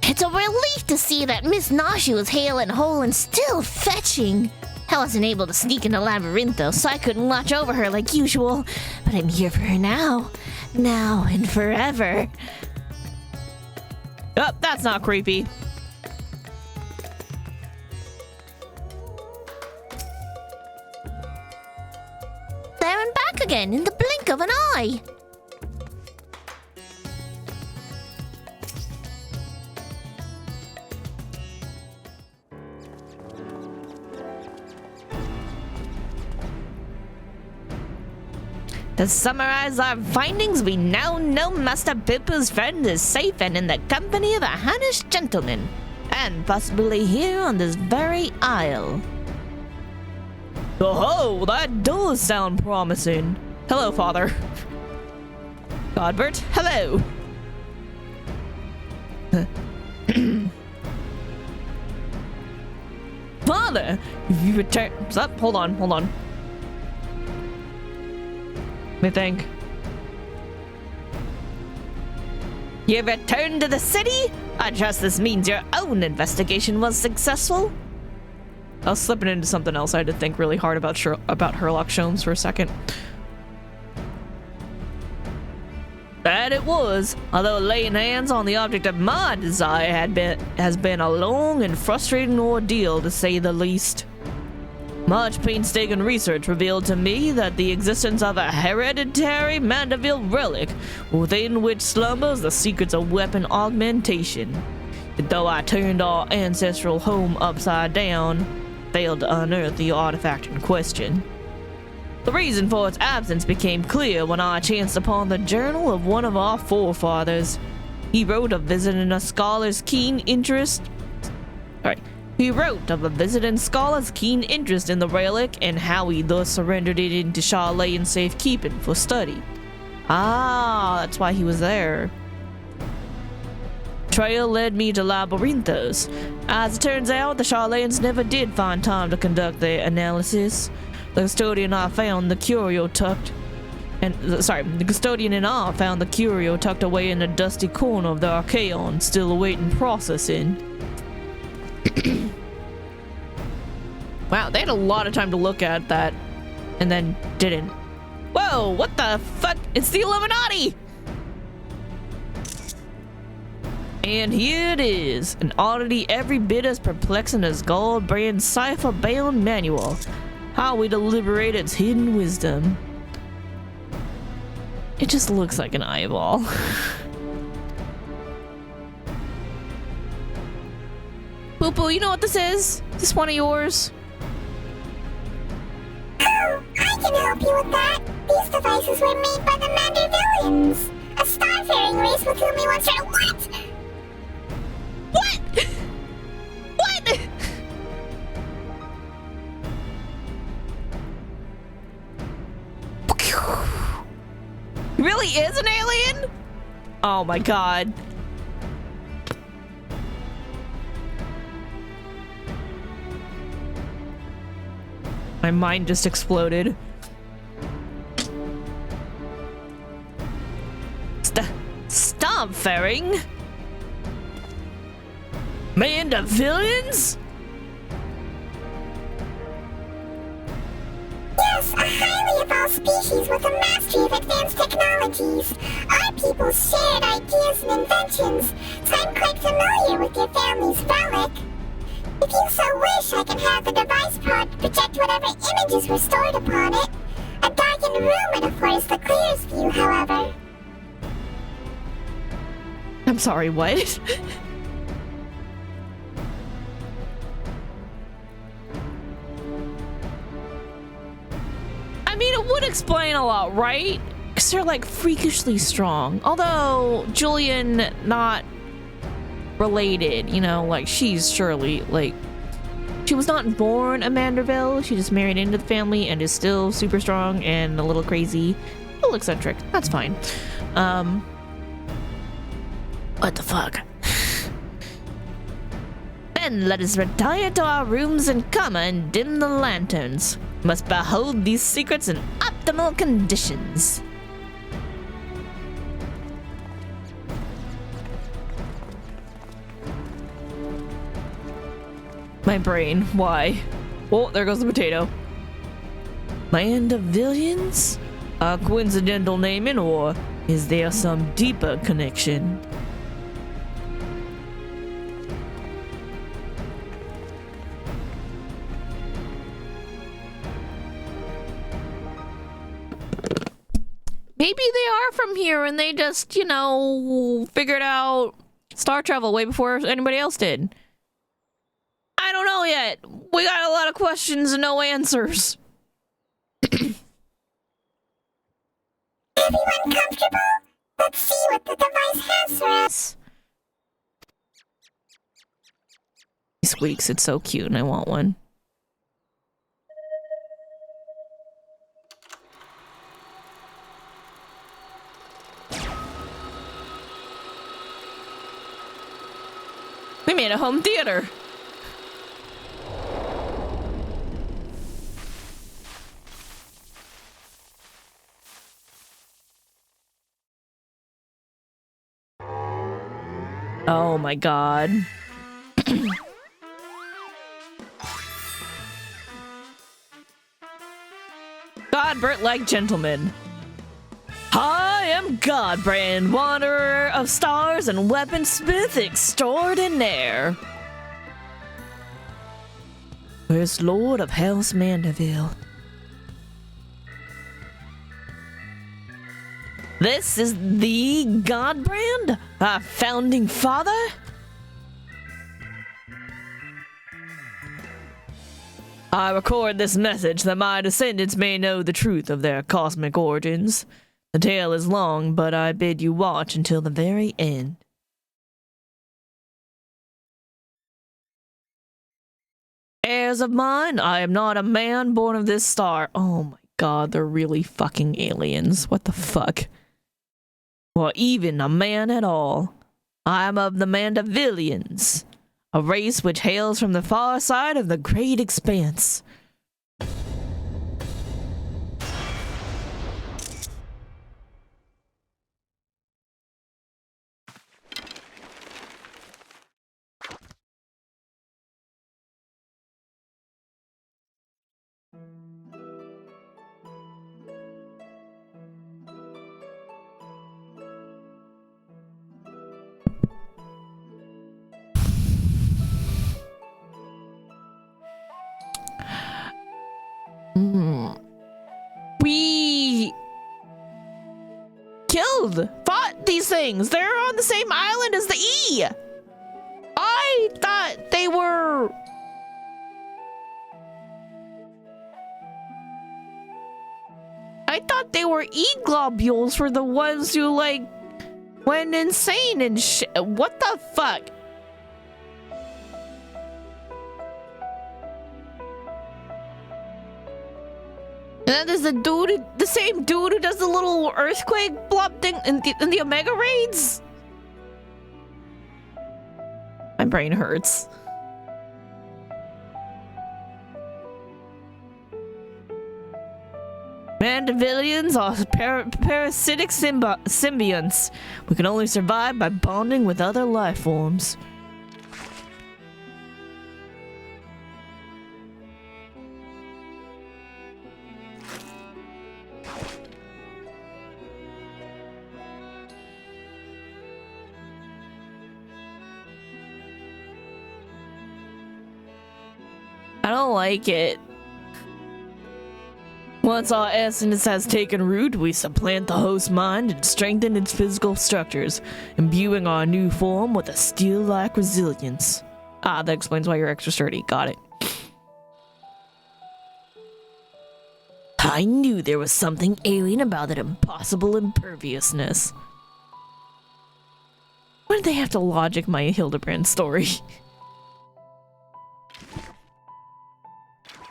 [SPEAKER 4] It's a relief to see that Miss Nashi was hale and whole and still fetching. I wasn't able to sneak into Labyrintho, so I couldn't watch over her like usual. But I'm here for her now. Now and forever.
[SPEAKER 3] Oh, that's not creepy.
[SPEAKER 4] There and back again in the blink of an eye.
[SPEAKER 3] To summarize our findings, we now know Master Poo-Poo's friend is safe and in the company of a Hannish gentleman, and possibly here on this very isle. Oh, that does sound promising. Hello, Father. Godbert, hello. Father, you return. Stop. Hold on. Let me think. You returned to the city? I trust this means your own investigation was successful. I was slipping into something else. I had to think really hard about Herlock Sholmes for a second.
[SPEAKER 2] That it was, although laying hands on the object of my desire has been a long and frustrating ordeal, to say the least. Much painstaking research revealed to me that the existence of a hereditary Mandeville relic, within which slumbers the secrets of weapon augmentation. Though I turned our ancestral home upside down, failed to unearth the artifact in question. The reason for its absence became clear when I chanced upon the journal of one of our forefathers. He wrote of a visiting scholar's keen interest in the relic and how he thus surrendered it into Charlatan safekeeping for study. Ah, that's why he was there. Trail led me to Labyrinthos. As it turns out, the Charlatans never did find time to conduct their analysis. The custodian and I found the curio tucked away in a dusty corner of the Archaeon, still awaiting processing.
[SPEAKER 1] Wow, they had a lot of time to look at that and then didn't. Whoa, what the fuck? It's the Illuminati!
[SPEAKER 2] And here it is, an oddity every bit as perplexing as gold-brand cipher-bound manual. How we deliberate its hidden wisdom. It just looks like an eyeball.
[SPEAKER 1] Poo-poo, you know what this is? Is this one of yours?
[SPEAKER 5] Oh, I can help you with that. These devices were made by the Mandervillians, a starfaring race with whom we once had what?
[SPEAKER 1] What? What? Really is an alien?
[SPEAKER 2] Oh my god. My mind just exploded. Stop, Faring! Mandervillians?
[SPEAKER 5] Yes, a highly evolved species with a mastery of advanced technologies. Our people shared ideas and inventions, so I'm quite familiar with your family's relic. If you so wish, I can have the device pod project whatever images were stored upon it. A darkened room would affords the clearest view, however.
[SPEAKER 2] I'm sorry, what?
[SPEAKER 1] I mean, it would explain a lot, right? Because they're like freakishly strong. Although Julian, not related, you know, like she's surely like she was not born a Manderville. She just married into the family and is still super strong and a little crazy, a little eccentric. That's fine.
[SPEAKER 2] What the fuck? Then let us retire to our rooms in cover and dim the lanterns. Must behold these secrets in optimal conditions.
[SPEAKER 1] My brain, why? Oh, there goes the potato.
[SPEAKER 2] Mandervillians? A coincidental naming, or is there some deeper connection?
[SPEAKER 1] Maybe they are from here and they just, you know, figured out star travel way before anybody else did. I don't know yet. We got a lot of questions and no answers.
[SPEAKER 5] Everyone comfortable? Let's see what the device has for us.
[SPEAKER 1] He squeaks, it's so cute and I want one. We made a home theater. Oh my god. God, Bert like gentlemen.
[SPEAKER 2] I am am Godbrand, wanderer of stars and weaponsmith extraordinaire. First Lord of House Mandeville. This is the Godbrand, our founding father? I record this message that my descendants may know the truth of their cosmic origins. The tale is long, but I bid you watch until the very end. Heirs of mine, I am not a man born of this star. Oh my god, they're really fucking aliens. What the fuck? Or even a man at all. I am of the Mandevillians, a race which hails from the far side of the great expanse. We fought these things. They're on the same island as the E. I thought they were... E-globules were the ones who, like, went insane and shit. What the fuck? And then there's the same dude who does the little earthquake blob thing in the Omega raids. My brain hurts. Mandevillians are parasitic symbionts. We can only survive by bonding with other life forms. I don't like it. Once our essence has taken root, we supplant the host mind and strengthen its physical structures, imbuing our new form with a steel-like resilience. Ah, that explains why you're extra sturdy. Got it. I knew there was something alien about that impossible imperviousness. Why did they have to logic my Hildibrand story?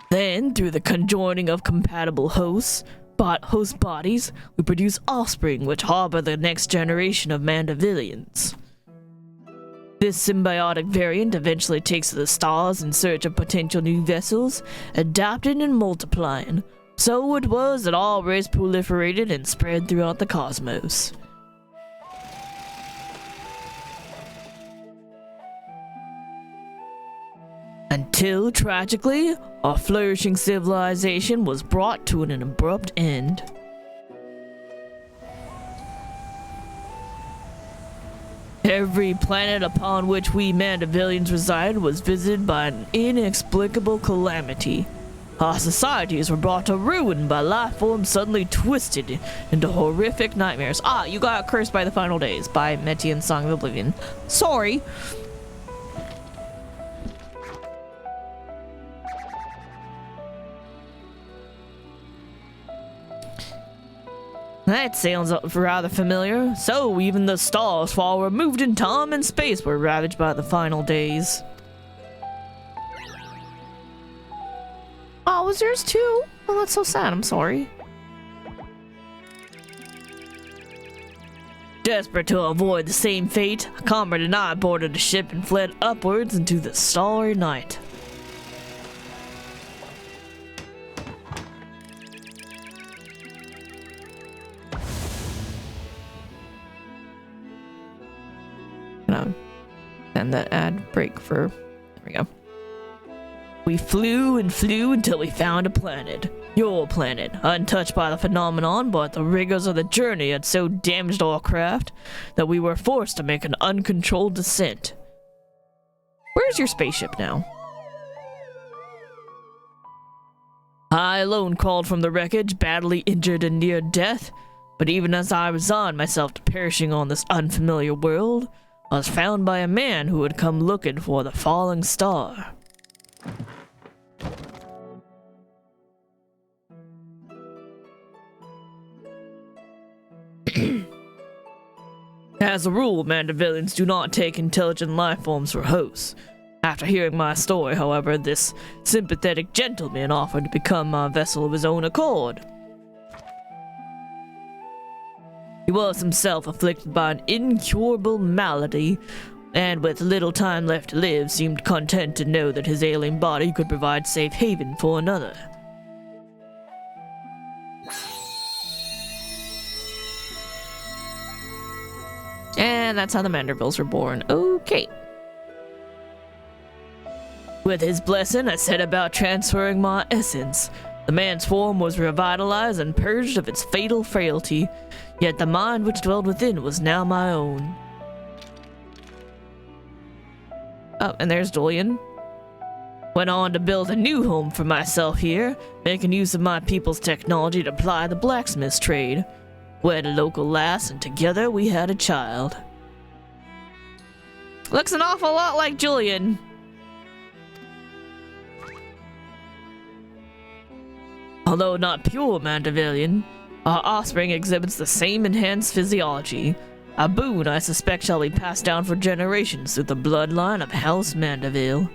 [SPEAKER 2] Then, through the conjoining of compatible host bodies, we produce offspring which harbor the next generation of Mandevillians. This symbiotic variant eventually takes to the stars in search of potential new vessels, adapting and multiplying. So it was that all race proliferated and spread throughout the cosmos. Until, tragically, our flourishing civilization was brought to an abrupt end. Every planet upon which we Mandevillians resided was visited by an inexplicable calamity. Our societies were brought to ruin by life forms suddenly twisted into horrific nightmares. Ah, you got cursed by the final days by Metian's Song of Oblivion. Sorry. That sounds rather familiar. So even the stars, while removed in time and space, were ravaged by the final days. Oh, was yours too? Oh, that's so sad. I'm sorry. Desperate to avoid the same fate, a comrade and I boarded a ship and fled upwards into the starry night. And that ad break for... There we go. We flew and flew until we found a planet. Your planet, untouched by the phenomenon, but the rigors of the journey had so damaged our craft that we were forced to make an uncontrolled descent.
[SPEAKER 1] Where's your spaceship now?
[SPEAKER 2] I alone crawled from the wreckage, badly injured and near death, but even as I resigned myself to perishing on this unfamiliar world, I was found by a man who had come looking for the falling star. As a rule, Mandavillians do not take intelligent life forms for hosts. After hearing my story, however, this sympathetic gentleman offered to become my vessel of his own accord. He was himself afflicted by an incurable malady, and with little time left to live, seemed content to know that his ailing body could provide safe haven for another.
[SPEAKER 1] And that's how the Mandervilles were born. Okay.
[SPEAKER 2] With his blessing, I set about transferring my essence. The man's form was revitalized and purged of its fatal frailty, yet the mind which dwelled within was now my own.
[SPEAKER 1] Oh, and there's Julian.
[SPEAKER 2] Went on to build a new home for myself here, making use of my people's technology to ply the blacksmith's trade. Wed a local lass, and together we had a child.
[SPEAKER 1] Looks an awful lot like Julian.
[SPEAKER 2] Although not pure Mandavillian, our offspring exhibits the same enhanced physiology. A boon I suspect shall be passed down for generations through the bloodline of House Mandeville.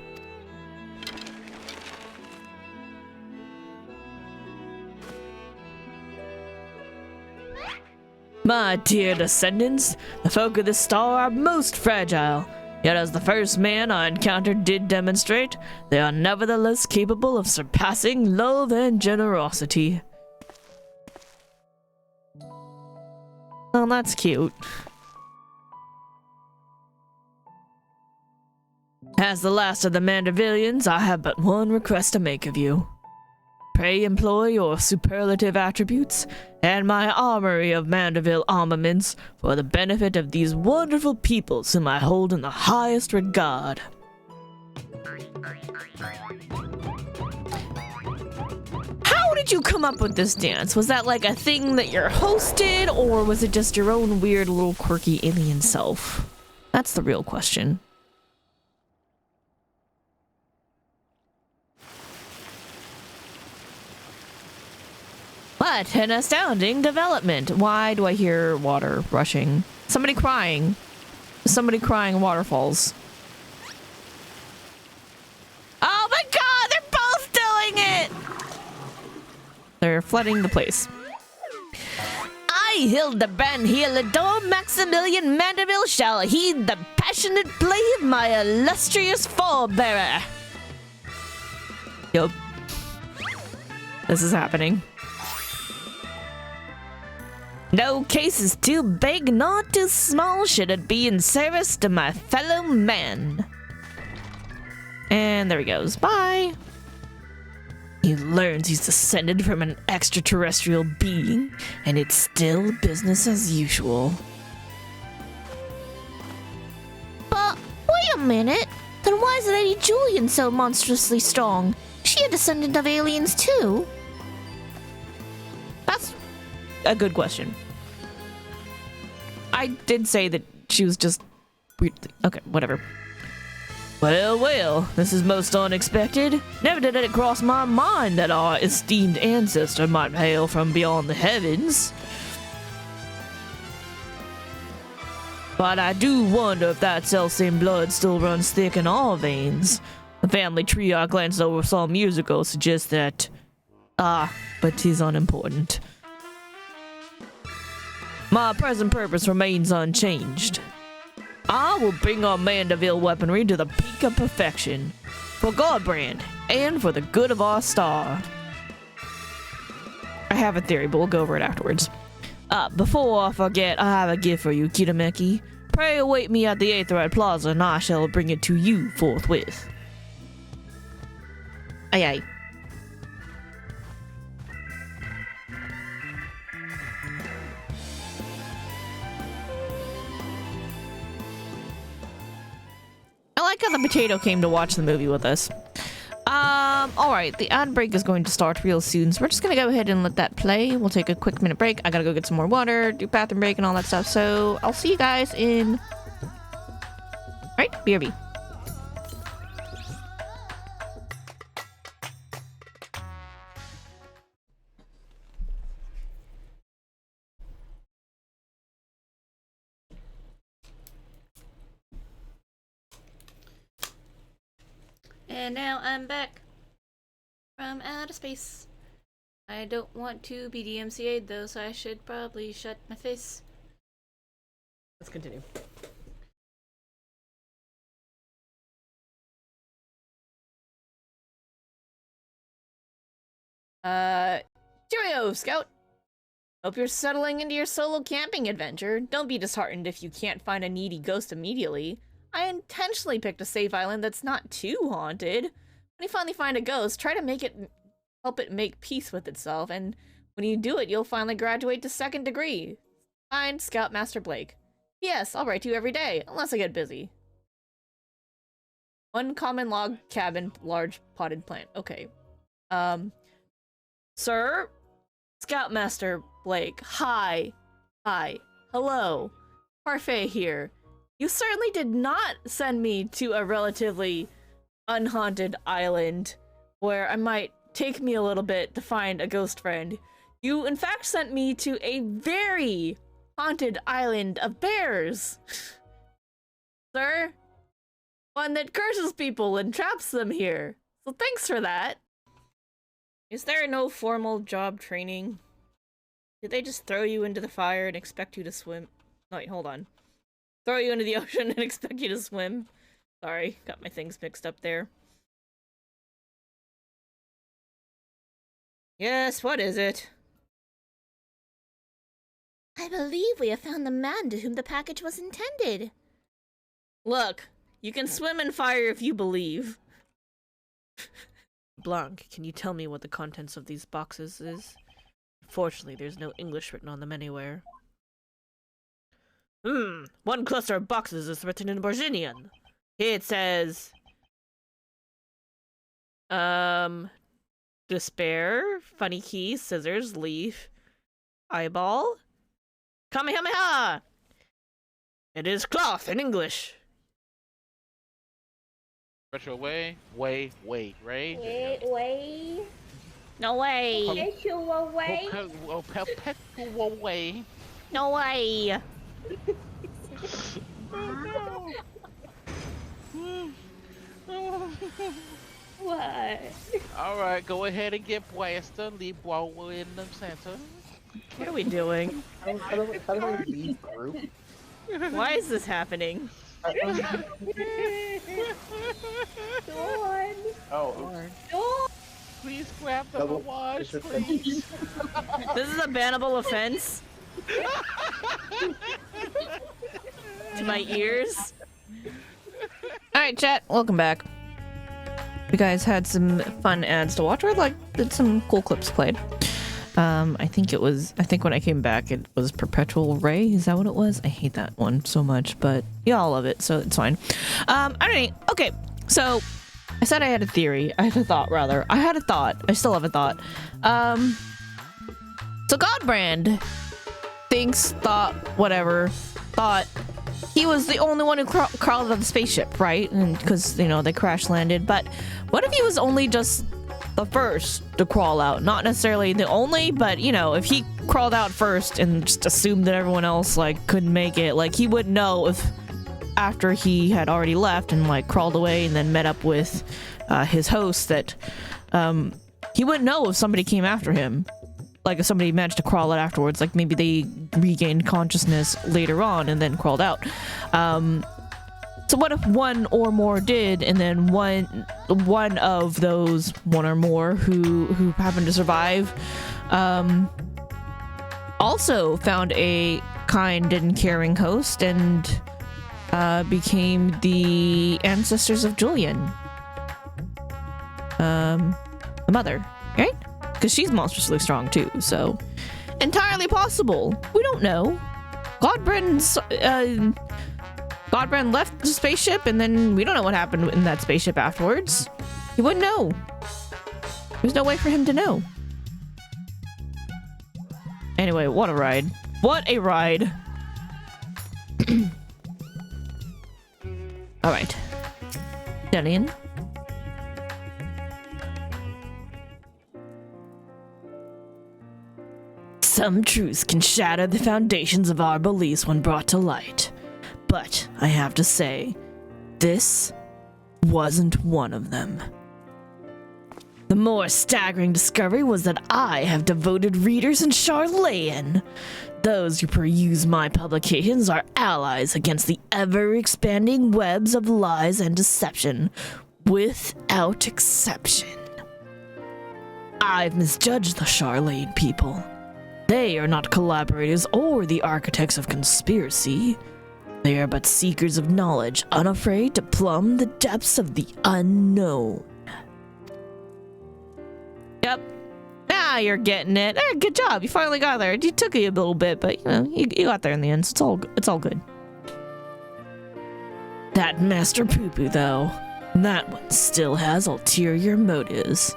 [SPEAKER 2] My dear descendants, the folk of this star are most fragile, yet as the first man I encountered did demonstrate, they are nevertheless capable of surpassing love and generosity.
[SPEAKER 1] Oh, that's cute.
[SPEAKER 2] As the last of the Mandavillians, I have but one request to make of you. Pray employ your superlative attributes and my armory of Mandeville armaments for the benefit of these wonderful peoples whom I hold in the highest regard.
[SPEAKER 1] How did you come up with this dance? Was that like a thing that you're hosted, or was it just your own weird little quirky alien self? That's the real question. What an astounding development. Why do I hear water rushing? Somebody crying. Somebody crying waterfalls. Oh my god, they're both doing it! They're flooding the place.
[SPEAKER 3] I, Hildibrand Hilidor Maximilian Mandeville, shall heed the passionate plea of my illustrious forebearer.
[SPEAKER 1] Yup. This is happening.
[SPEAKER 3] No case is too big nor too small should it be in service to my fellow man.
[SPEAKER 1] And there he goes. Bye.
[SPEAKER 2] He learns he's descended from an extraterrestrial being, and it's still business as usual.
[SPEAKER 4] But wait a minute. Then why is Lady Julian so monstrously strong? She a descendant of aliens too.
[SPEAKER 1] That's a good question. I did say that she was just weirdly... Okay, whatever.
[SPEAKER 2] Well, well, this is most unexpected. Never did it cross my mind that our esteemed ancestor might hail from beyond the heavens. But I do wonder if that selfsame blood still runs thick in our veins. The family tree I glanced over some years ago suggests that... but 'tis unimportant. My present purpose remains unchanged. I will bring our Mandeville weaponry to the peak of perfection, for Godbrand, and for the good of our star.
[SPEAKER 1] I have a theory, but we'll go over it afterwards.
[SPEAKER 2] Before I forget, I have a gift for you, Kitameki. Pray await me at the Aetherite Plaza, and I shall bring it to you forthwith.
[SPEAKER 1] Aye aye. like how the potato came to watch the movie with us. Alright, the ad break is going to start real soon, so we're just gonna go ahead and let that play. We'll take a quick minute break. I gotta go get some more water, do bathroom break and all that stuff, so I'll see you guys in... Alright, BRB. And now I'm back from outer space. I don't want to be DMCA'd though, so I should probably shut my face. Let's continue. Cheerio, Scout! Hope you're settling into your solo camping adventure. Don't be disheartened if you can't find a needy ghost immediately. I intentionally picked a safe island that's not too haunted. When you finally find a ghost, try to help it make peace with itself, and when you do it, you'll finally graduate to 2nd degree. Signed, Scoutmaster Blake. Yes, I'll write to you every day, unless I get busy. 1 common log cabin, large potted plant. Okay. Sir? Scoutmaster Blake. Hi. Hi. Hello. Parfait here. You certainly did not send me to a relatively unhaunted island where I might take me a little bit to find a ghost friend. You, in fact, sent me to a very haunted island of bears. Sir? One that curses people and traps them here. So thanks for that. Is there no formal job training? Did they just throw you into the fire and expect you to swim? No, wait, hold on. Throw you into the ocean and expect you to swim? Sorry, got my things mixed up there. Yes, what is it?
[SPEAKER 4] I believe we have found the man to whom the package was intended.
[SPEAKER 1] Look, you can swim in fire if you believe.
[SPEAKER 2] Blanc, can you tell me what the contents of these boxes is? Fortunately, there's no English written on them anywhere. 1 cluster of boxes is written in Borginian. It says... Despair, funny key, scissors, leaf, eyeball, Kamehameha! It is cloth in English.
[SPEAKER 6] Retro way, right?
[SPEAKER 3] Way.
[SPEAKER 1] No way.
[SPEAKER 3] Perpetual way.
[SPEAKER 6] Perpetual way.
[SPEAKER 1] No way.
[SPEAKER 3] What?
[SPEAKER 6] Alright, go ahead and get blasted. Leave Wawa in the center.
[SPEAKER 1] What are we doing?
[SPEAKER 7] How do I leave group?
[SPEAKER 1] Why is this happening?
[SPEAKER 3] Dawn.
[SPEAKER 7] Oh,
[SPEAKER 3] Dawn.
[SPEAKER 6] Please grab the
[SPEAKER 7] Double-
[SPEAKER 6] wash,
[SPEAKER 7] it's
[SPEAKER 6] please.
[SPEAKER 1] This is a bannable offense. To my ears. Alright, chat, welcome back. You guys had some fun ads to watch, or did some cool clips played. I think when I came back it was Perpetual Ray, is that what it was? I hate that one so much, but y'all love it, so it's fine. Alright, okay, so I said I had a theory. I had a thought, rather. I had a thought. I still have a thought. So Godbrand thought he was the only one who crawled out of the spaceship, right? And because, they crash landed. But what if he was only just the first to crawl out? Not necessarily the only, but, if he crawled out first and just assumed that everyone else, couldn't make it, he wouldn't know if after he had already left and, crawled away and then met up with his host that he wouldn't know if somebody came after him. If somebody managed to crawl out afterwards, maybe they regained consciousness later on and then crawled out. So what if one or more did, and then one of those one or more who happened to survive also found a kind and caring host and became the ancestors of Julian, the mother, right? Because she's monstrously strong too, so entirely possible. We don't know. Godbrand's Godbrand left the spaceship, and then we don't know what happened in that spaceship afterwards. He wouldn't know. There's no way for him to know. Anyway, what a ride. What a ride. Alright. Delian.
[SPEAKER 2] Some truths can shatter the foundations of our beliefs when brought to light. But I have to say, this wasn't one of them. The more staggering discovery was that I have devoted readers in Charlayan. Those who peruse my publications are allies against the ever-expanding webs of lies and deception, without exception. I've misjudged the Charlayan people. They are not collaborators or the architects of conspiracy. They are but seekers of knowledge, unafraid to plumb the depths of the unknown.
[SPEAKER 1] Yep. Ah, you're getting it. Good job. You finally got there. It took you a little bit, but you got there in the end. So it's all good.
[SPEAKER 2] That Master Poo-Poo, though, that one still has ulterior motives.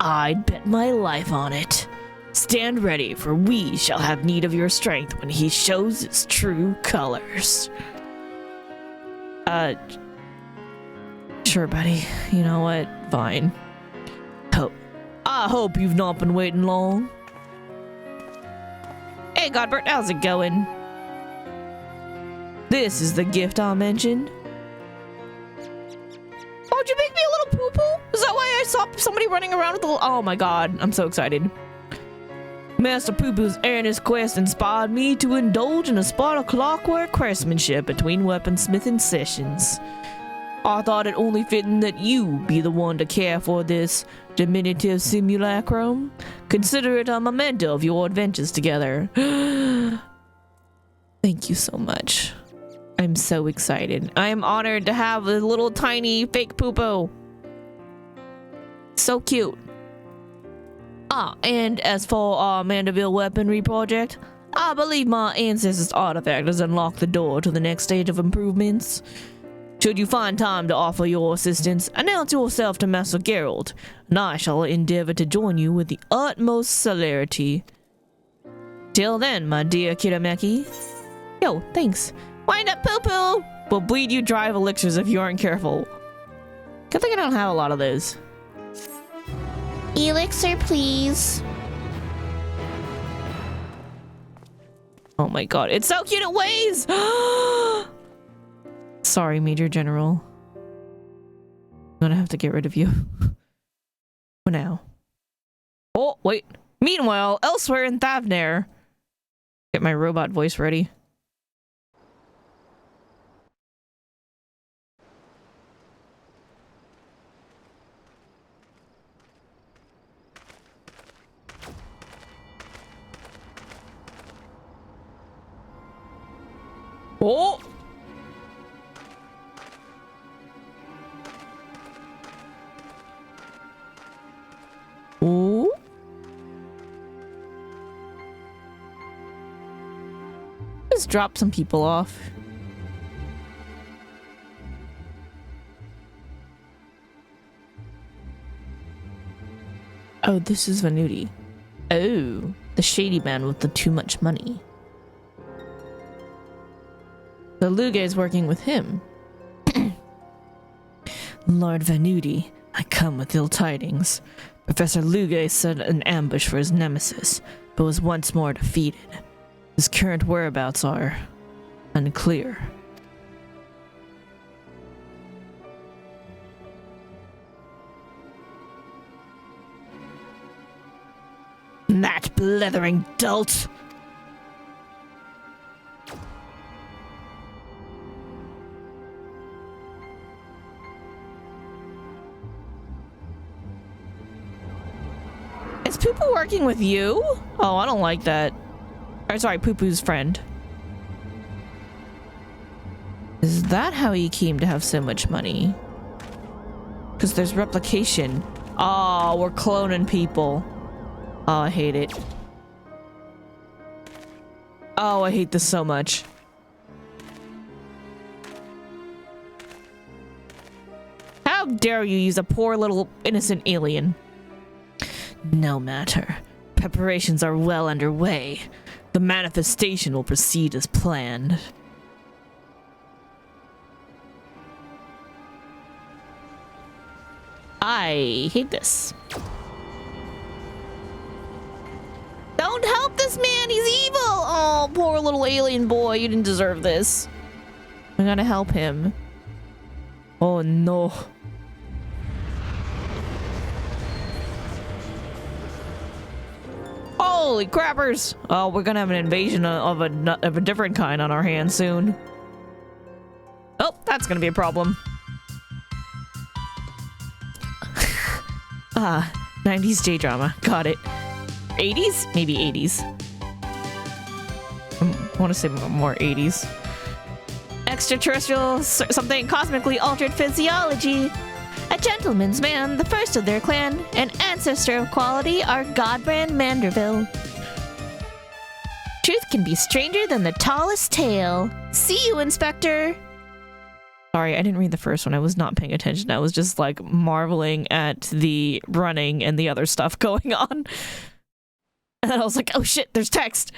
[SPEAKER 2] I'd bet my life on it. Stand ready, for we shall have need of your strength when he shows his true colors.
[SPEAKER 1] Sure, buddy. You know what? Fine.
[SPEAKER 2] I hope you've not been waiting long.
[SPEAKER 1] Hey, Godbert, how's it going?
[SPEAKER 2] This is the gift I mentioned.
[SPEAKER 1] Oh, did you make me a little poo-poo? Is that why I saw somebody running around with a little... Oh my god, I'm so excited.
[SPEAKER 2] Master Poo-Poo's earnest quest inspired me to indulge in a spot of clockwork craftsmanship between weaponsmithing sessions. I thought it only fitting that you be the one to care for this diminutive simulacrum. Consider it a memento of your adventures together.
[SPEAKER 1] Thank you so much. I'm so excited. I am honored to have a little tiny fake poo-poo. So cute.
[SPEAKER 2] And as for our Mandeville weaponry project, I believe my ancestors' artifact has unlocked the door to the next stage of improvements. Should you find time to offer your assistance, announce yourself to Master Geralt, and I shall endeavor to join you with the utmost celerity. Till then, my dear Kirameki.
[SPEAKER 1] Yo, thanks.
[SPEAKER 2] Wind up, poo-poo! Will bleed you dry of elixirs if you aren't careful.
[SPEAKER 1] Good thing I don't have a lot of those.
[SPEAKER 4] Elixir, please.
[SPEAKER 1] Oh my god, it's so cute it weighs! Sorry, Major General. I'm gonna have to get rid of you. For now. Oh, wait. Meanwhile, elsewhere in Thavnair. Get my robot voice ready. Oh! Oh! Just drop some people off. Oh, this is Venuti. Oh, the shady man with the too much money. So Luge is working with him.
[SPEAKER 2] Lord Venuti, I come with ill tidings. Professor Luge set an ambush for his nemesis, but was once more defeated. His current whereabouts are unclear. That blethering dolt!
[SPEAKER 1] Is Poo-Poo working with you? Oh, I don't like that. Or sorry, Poo-Poo's friend. Is that how he came to have so much money? Because there's replication. Oh, we're cloning people. Oh, I hate it. Oh, I hate this so much. How dare you use a poor little innocent alien?
[SPEAKER 2] No matter. Preparations are well underway. The manifestation will proceed as planned.
[SPEAKER 1] I hate this. Don't help this man, he's evil! Oh, poor little alien boy, you didn't deserve this. I gotta help him. Oh no. Holy crappers! Oh, we're gonna have an invasion of a different kind on our hands soon. Oh, that's gonna be a problem. 90s J-drama. Got it. 80s? Maybe 80s. I want to say more 80s. Extraterrestrial something cosmically altered physiology. A gentleman's man, the first of their clan, an ancestor of quality, our Godbrand Manderville. Truth can be stranger than the tallest tale. See you, Inspector. Sorry, I didn't read the first one. I was not paying attention. I was just like marveling at the running and the other stuff going on. And then I was like, oh shit, there's text.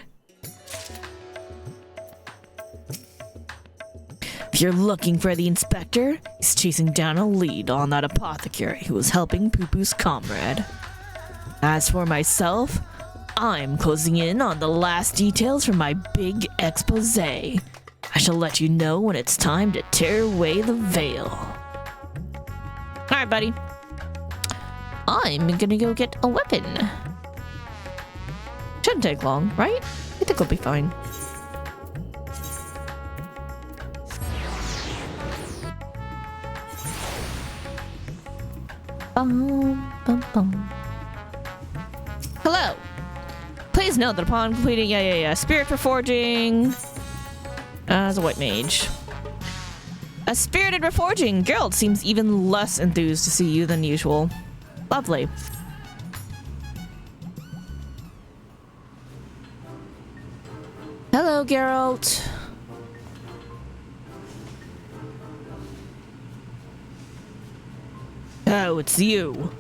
[SPEAKER 2] If you're looking for the inspector, he's chasing down a lead on that apothecary who was helping Poo-Poo's comrade. As for myself, I'm closing in on the last details from my big expose. I shall let you know when it's time to tear away the veil.
[SPEAKER 1] Alright, buddy. I'm gonna go get a weapon. Shouldn't take long, right? I think we'll be fine. Bum, bum, bum. Hello. Please note that upon completing, Spirit for forging. As a white mage. A spirited reforging. Geralt seems even less enthused to see you than usual. Lovely. Hello, Geralt.
[SPEAKER 2] Oh, it's you.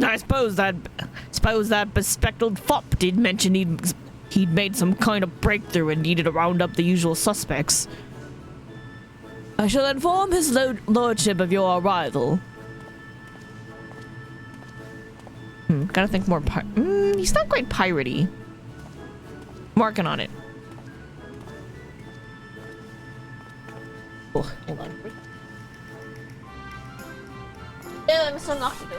[SPEAKER 1] I suppose that bespectacled fop did mention he'd made some kind of breakthrough and needed to round up the usual suspects. I shall inform his lordship of your arrival. Gotta think more he's not quite piratey. Working on it. Oh, hold on. Yeah, I'm still not to do.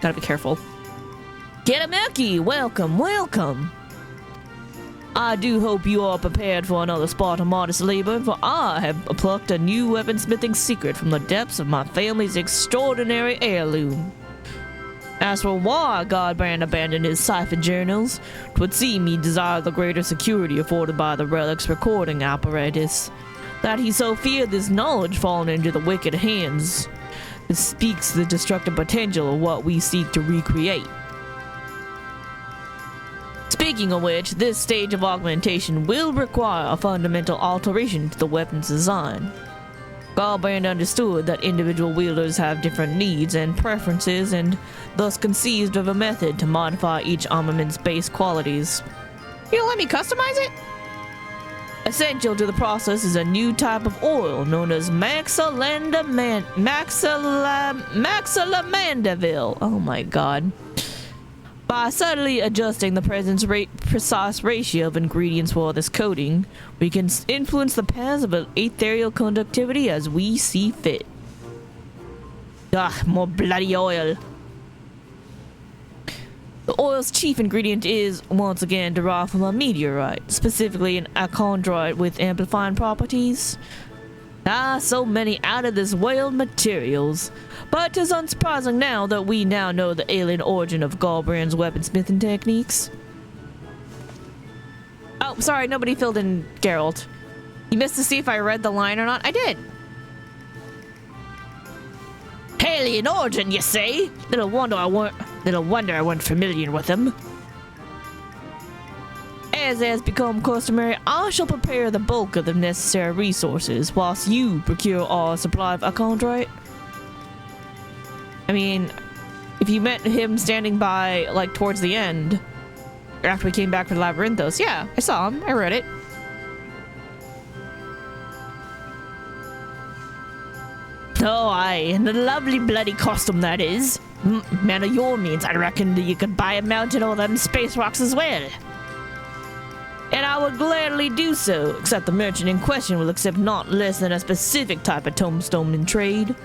[SPEAKER 1] Gotta be careful. Get a Milky! Welcome, welcome! I do hope you are prepared for another spot of modest labor, for I have plucked a new weaponsmithing secret from the depths of my family's extraordinary heirloom. As for why Godbrand abandoned his cipher journals, 'twould seem he desired the greater security afforded by the relic's recording apparatus, that he so feared this knowledge falling into the wicked hands. This speaks the destructive potential of what we seek to recreate. Speaking of which, this stage of augmentation will require a fundamental alteration to the weapon's design. Godbrand understood that individual wielders have different needs and preferences, and thus conceived of a method to modify each armament's base qualities. You don't let me customize it? Essential to the process is a new type of oil known as Maxilamandaville. Oh my god. By subtly adjusting the precise ratio of ingredients for this coating, we can influence the paths of ethereal conductivity as we see fit. More bloody oil. The oil's chief ingredient is, once again, derived from a meteorite, specifically an achondrite with amplifying properties. So many out of this world materials. But 'tis unsurprising now that we now know the alien origin of Godbrand's weaponsmithing techniques. Oh, sorry, nobody filled in Geralt. You missed to see if I read the line or not? I did. Alien origin, you say? Little wonder I weren't familiar with him.
[SPEAKER 3] As has become customary, I shall prepare the bulk of the necessary resources, whilst you procure our supply of Acondrate. I mean, if you met him standing by, like, towards the end, after we came back from Labyrinthos, yeah, I saw him. I read it. Oh, aye, and the lovely bloody costume that is. Man of your means, I reckon that you could buy a mountain of them space rocks as well. And I would gladly do so, except the merchant in question will accept not less than a specific type of tombstone in trade.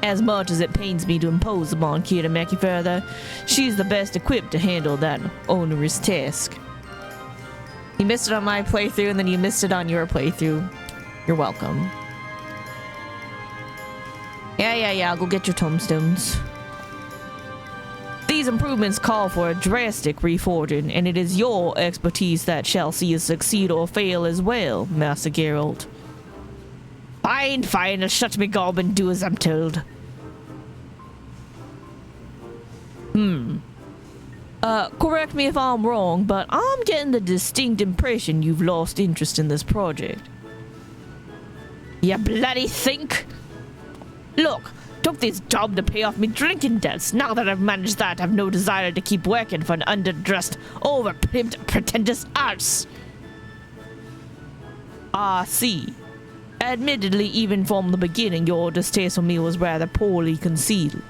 [SPEAKER 3] As much as it pains me to impose upon Kitamaki further, she's the best equipped to handle that onerous task. You missed it on my playthrough, and then you missed it on your playthrough. You're welcome. Yeah, I'll go get your tombstones. These improvements call for a drastic reforging, and it is your expertise that shall see us succeed or fail as well, Master Geralt. Fine, I'll shut me gob and do as I'm told. Correct me if I'm wrong, but I'm getting the distinct impression you've lost interest in this project. You bloody think? Look, took this job to pay off me drinking debts. Now that I've managed that, I've no desire to keep working for an underdressed, overpimped, pretentious arse. I see. Admittedly, even from the beginning, your distaste for me was rather poorly concealed.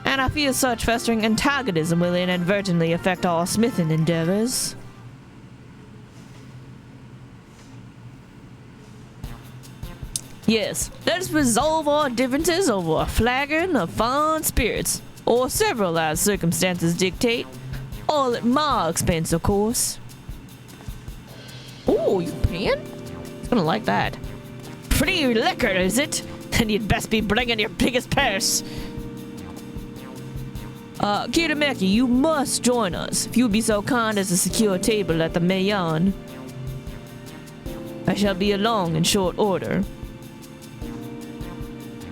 [SPEAKER 3] And I fear such festering antagonism will inadvertently affect our smithing endeavors. Yes, let us resolve our differences over a flagon of fine spirits, or several as circumstances dictate. All at my expense, of course. Oh, you paying? He's gonna like that. Pretty liquor, is it? Then you'd best be bringing your biggest purse. Kitamaki, you must join us, if you would be so kind as to secure a table at the Mayan. I shall be along in short order.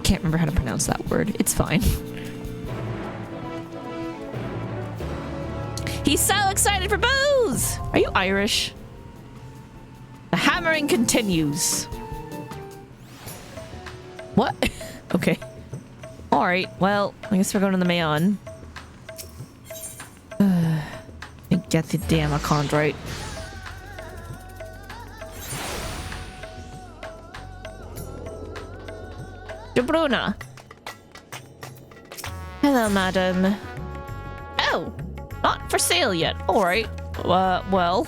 [SPEAKER 3] Can't remember how to pronounce that word. It's fine. He's so excited for booze! Are you Irish? The hammering continues. What? Okay. Alright, well, I guess we're going to the Mayon. Get the damn Acondrate. Bruna. Hello, madam. Oh, not for sale yet. All right. Well.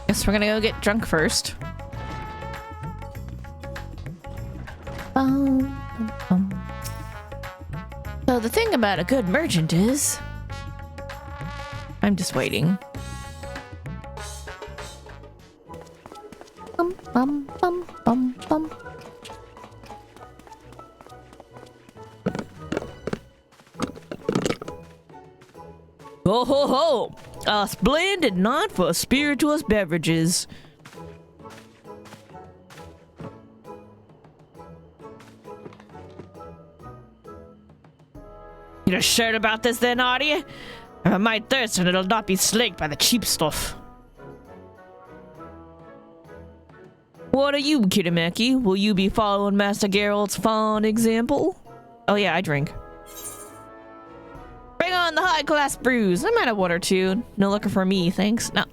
[SPEAKER 3] Guess we're gonna go get drunk first. So the thing about a good merchant is... I'm just waiting. Bum, bum, bum, bum. Ho ho ho! A splendid night for spirituous beverages. You just shared about this then, are you? I might thirst and it'll not be slaked by the cheap stuff. What are you, Kitamaki? Will you be following Master Geralt's fine example? Oh yeah, I drink. Bring on the high-class brews. I might have one or two. No liquor for me, thanks. No.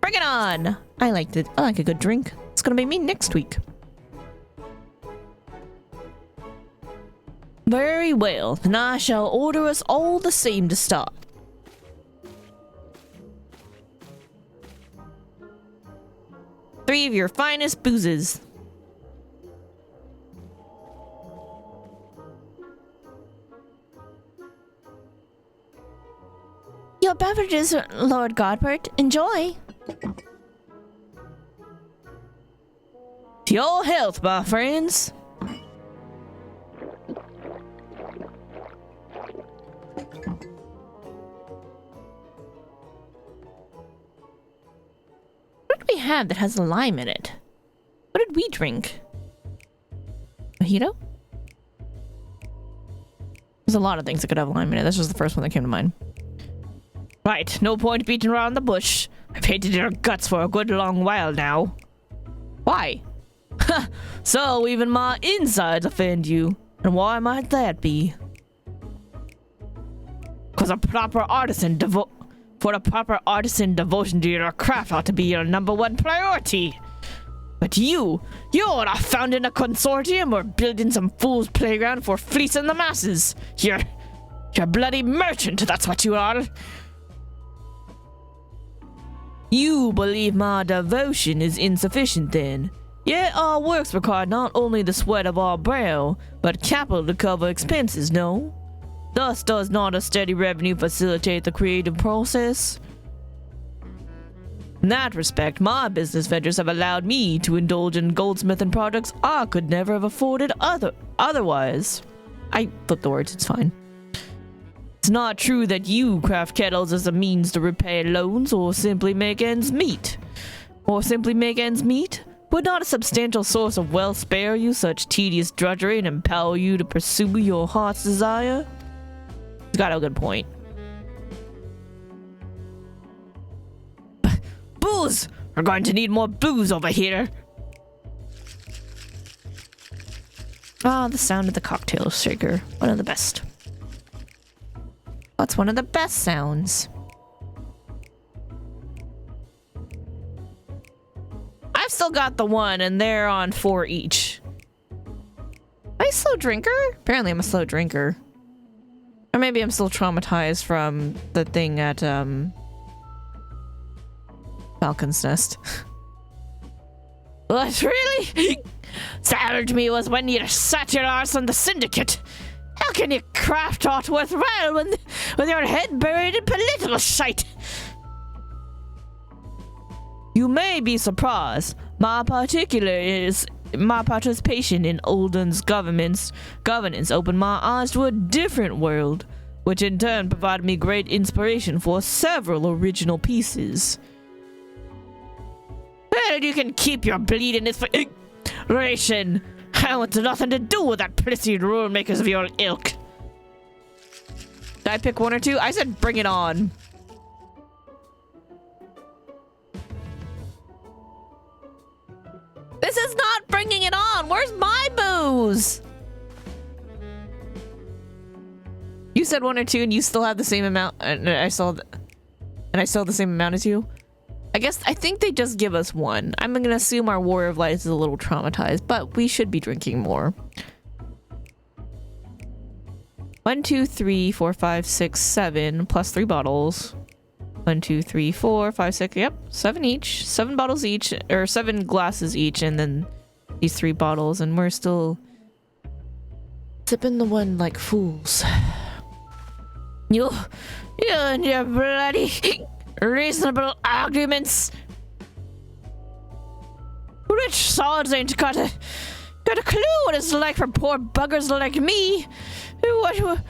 [SPEAKER 3] Bring it on! I like a good drink. It's gonna be me next week. Very well, then I shall order us all the same to start. Three of your finest boozes. Your beverages, Lord Godbert. Enjoy. To your health, my friends. What did we have that has a lime in it? What did we drink? A
[SPEAKER 1] mojito? There's a lot of things that could have lime in it. This was the first one that came to mind.
[SPEAKER 3] Right, no point beating around the bush. I've hated your guts for a good long while now.
[SPEAKER 1] Why?
[SPEAKER 3] So even my insides offend you. And why might that be? For the proper artisan devotion to your craft ought to be your #1 priority. But you're not founding a consortium or building some fool's playground for fleecing the masses. You're a bloody merchant, that's what you are. You believe my devotion is insufficient then. Yet our works require not only the sweat of our brow, but capital to cover expenses, no? Thus does not a steady revenue facilitate the creative process? In that respect, my business ventures have allowed me to indulge in goldsmithing products I could never have afforded otherwise.
[SPEAKER 1] I flipped the words, it's fine.
[SPEAKER 3] It's not true that you craft kettles as a means to repay loans or simply make ends meet. Would not a substantial source of wealth spare you such tedious drudgery and empower you to pursue your heart's desire?
[SPEAKER 1] He's got a good point.
[SPEAKER 3] Booze! We're going to need more booze over here.
[SPEAKER 1] Ah, the sound of the cocktail shaker. One of the best. That's one of the best sounds.
[SPEAKER 3] I've still got the one, and they're on 4 each.
[SPEAKER 1] Am I a slow drinker? Apparently I'm a slow drinker. Or maybe I'm still traumatized from the thing at, Falcon's Nest.
[SPEAKER 3] What, really? Savaged me was when you sat your arse on the syndicate. How can you craft aught worthwhile with your head buried in political shite? You may be surprised. My participation in Olden's governance opened my eyes to a different world, which in turn provided me great inspiration for several original pieces. Well, you can keep your bleeding inspiration. I want nothing to do with that prissy rule makers of your ilk.
[SPEAKER 1] Did I pick one or two? I said bring it on. This is not bringing it on. Where's my booze? You said one or two, and you still have the same amount. And I saw the same amount as you. I think they just give us one. I'm gonna assume our Warrior of Lights is a little traumatized, but we should be drinking more. 1, 2, 3, 4, 5, 6, 7 plus 3 bottles. 1, 2, 3, 4, 5, 6. Yep, 7 each. 7 bottles each, or 7 glasses each, and then these 3 bottles, and we're still sipping the one like fools.
[SPEAKER 3] You and your bloody reasonable arguments. Rich sods ain't got a clue what it's like for poor buggers like me. What have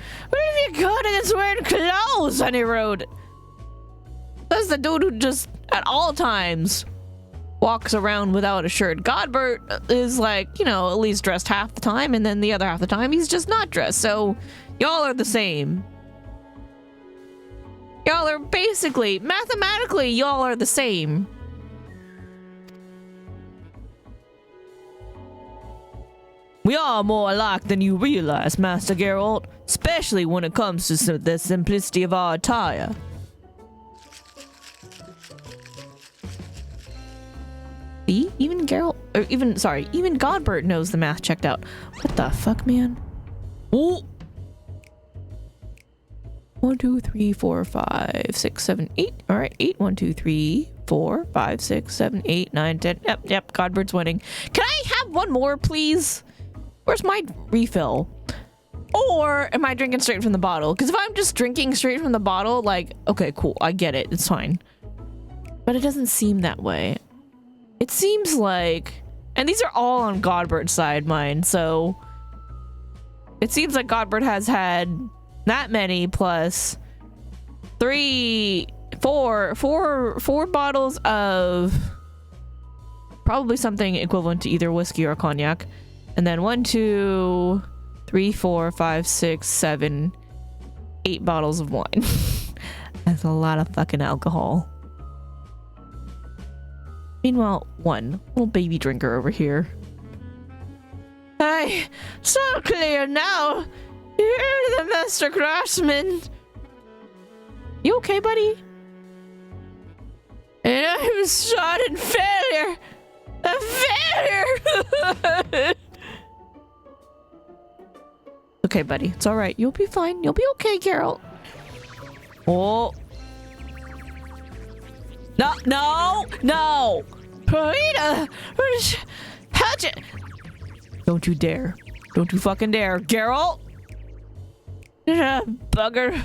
[SPEAKER 3] you got against wearing clothes on your road?
[SPEAKER 1] That's the dude who just at all times walks around without a shirt. Godbert is like, you know, at least dressed half the time, and then the other half the time he's just not dressed. So y'all are the same. Y'all are basically, mathematically, y'all are the same.
[SPEAKER 3] We are more alike than you realize, Master Geralt, especially when it comes to the simplicity of our attire.
[SPEAKER 1] See? Even Godbert knows the math checked out. What the fuck, man?
[SPEAKER 3] Ooh.
[SPEAKER 1] 1, 2, 3, 4, 5, 6, 7, 8. All right, 8. 1, 2, 3, 4, 5, 6, 7, 8, 9, 10. Yep, Godbert's winning. Can I have one more, please? Where's my refill? Or am I drinking straight from the bottle? Because if I'm just drinking straight from the bottle, like, okay, cool, I get it, it's fine. But it doesn't seem that way. It seems like, and these are all on Godbert's side, mine, so it seems like Godbert has had that many plus 4 bottles of probably something equivalent to either whiskey or cognac, And then 1, 2, 3, 4, 5, 6, 7, 8 bottles of wine. That's a lot of fucking alcohol. Meanwhile, one little baby drinker over here. Hey, it's all clear now. You're the master craftsman. You okay, buddy? And I was shot in failure. A failure. Okay, buddy. It's all right. You'll be fine. You'll be okay, Carol. Oh. No, no, no. Rita, how'd you? Don't you dare. Don't you fucking dare. Carol. Bugger.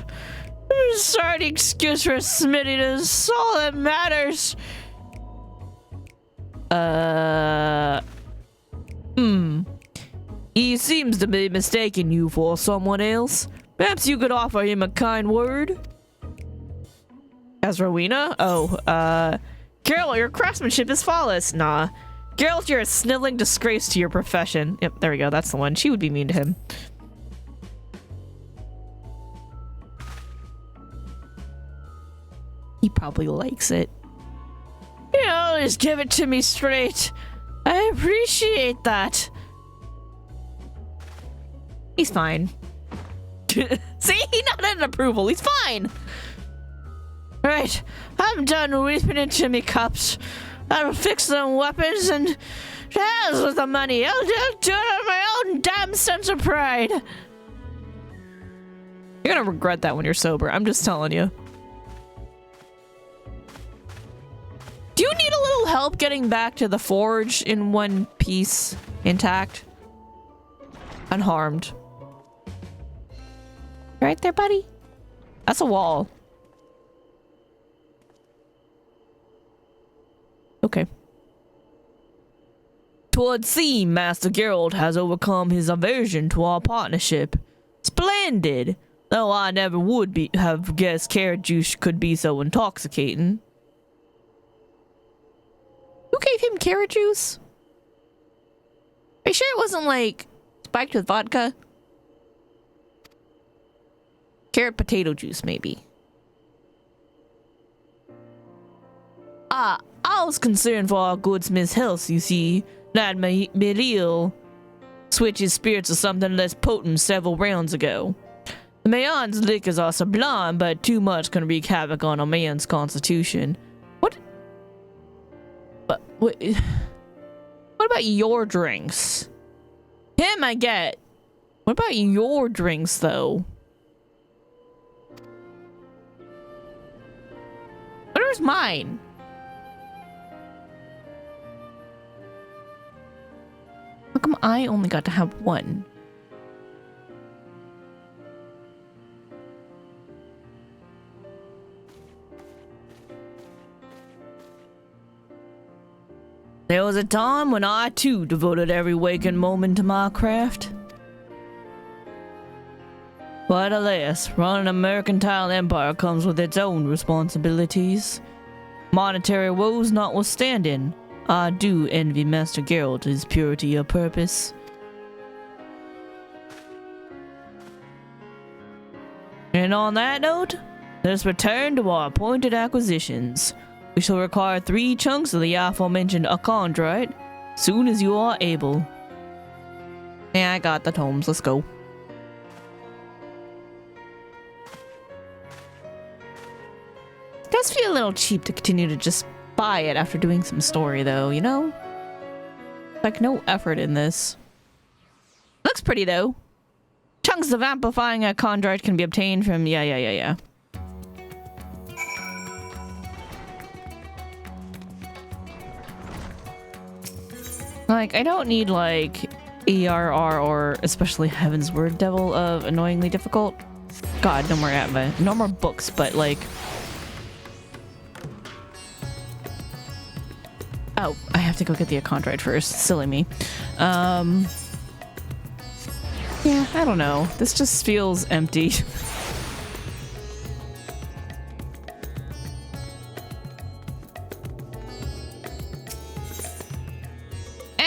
[SPEAKER 1] Sorry, excuse for Smitty. That's all that matters. He seems to be mistaking you for someone else. Perhaps you could offer him a kind word? As Rowena? Oh, Carol, your craftsmanship is flawless. Nah. Geralt, you're a sniveling disgrace to your profession. Yep, there we go. That's the one. She would be mean to him. He probably likes it. You always give it to me straight. I appreciate that. He's fine. See? He nodded in approval. He's fine. Right. I'm done weeping into me cups. I'll fix them weapons and to hell with the money. I'll do it on my own damn sense of pride. You're gonna regret that when you're sober. I'm just telling you. Do you need a little help getting back to the forge in one piece, intact? Unharmed. Right there, buddy? That's a wall. Okay. Twould seem Master Geralt has overcome his aversion to our partnership. Splendid! Though I never would have guessed carrot juice could be so intoxicating. Who gave him carrot juice? Are you sure it wasn't like spiked with vodka? Carrot potato juice, maybe. I was concerned for our goodsmith's health, you see. That Miriel switched his spirits to something less potent several rounds ago. The Mayon's liquors are sublime, but too much can wreak havoc on a man's constitution. What about your drinks? Him I get. What about your drinks, though? Where's mine? How come I only got to have one? There was a time when I too devoted every waking moment to my craft. But alas, running a mercantile empire comes with its own responsibilities. Monetary woes notwithstanding, I do envy Master Geralt his purity of purpose. And on that note, let's return to our appointed acquisitions. We shall require 3 chunks of the aforementioned achondrite, soon as you are able. Yeah, I got the tomes. Let's go. It does feel a little cheap to continue to just buy it after doing some story, though, you know? Like, no effort in this. Looks pretty, though. Chunks of amplifying achondrite can be obtained from... Yeah. Like, I don't need, like, ERR or especially Heaven's Word Devil of annoyingly difficult. God, no more books, but, like... Oh, I have to go get the achondrite first. Silly me. Yeah, I don't know. This just feels empty.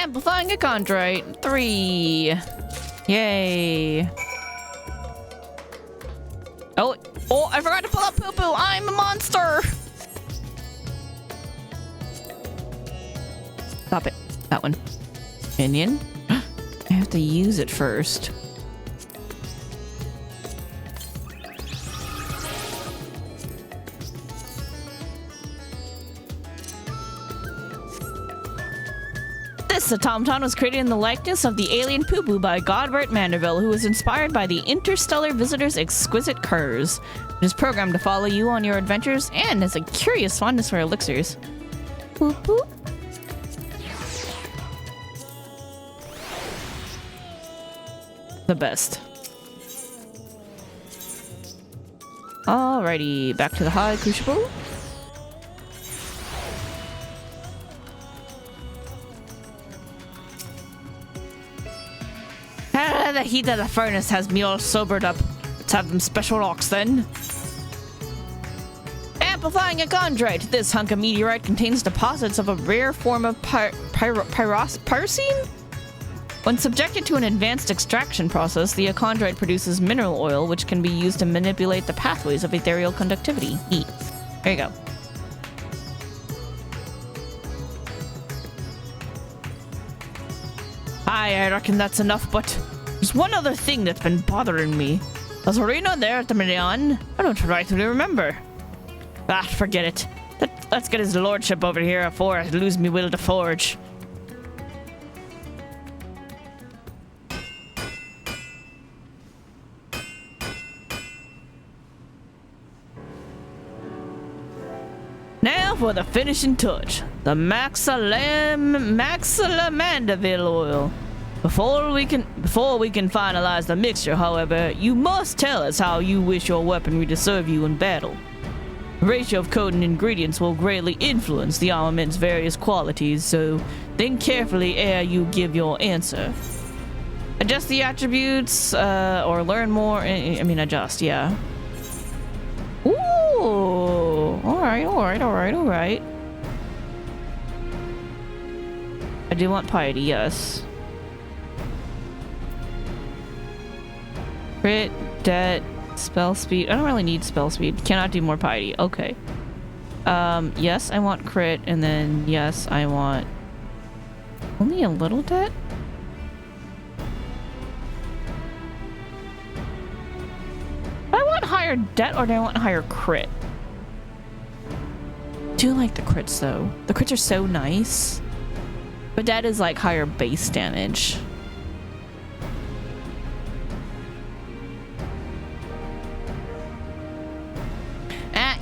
[SPEAKER 1] Amplifying a chondrite. 3. Yay. Oh, I forgot to pull up Poo Poo. I'm a monster. Stop it. That one. Minion. I have to use it first. This automaton was created in the likeness of the alien Poo Poo by Godbert Manderville, who was inspired by the interstellar visitor's exquisite curves. It is programmed to follow you on your adventures and has a curious fondness for elixirs. Poo Poo. The best. Alrighty, back to the high crucible. The heat of the furnace has me all sobered up. Let's have them special rocks then. Amplifying a chondrite. This hunk of meteorite contains deposits of a rare form of pyrocene? When subjected to an advanced extraction process, the chondrite produces mineral oil, which can be used to manipulate the pathways of ethereal conductivity. Eat. There you go. I reckon that's enough, but there's one other thing that's been bothering me. Was Reno there at the Meridian? I don't rightly remember. Ah, forget it. Let's get his lordship over here before I lose me will to forge. Now for the finishing touch. The Maxilamandaville oil. Before we can finalize the mixture, however, you must tell us how you wish your weaponry to serve you in battle. The ratio of code and ingredients will greatly influence the armament's various qualities, so think carefully ere you give your answer. Adjust the attributes, or learn more. Adjust, yeah. Ooh! Alright. I do want piety, yes. Crit, debt, spell speed. I don't really need spell speed. Cannot do more piety. Okay. Yes, I want crit, and then yes, I want only a little debt? Do I want higher debt or do I want higher crit? I do like the crits though. The crits are so nice. But debt is like higher base damage.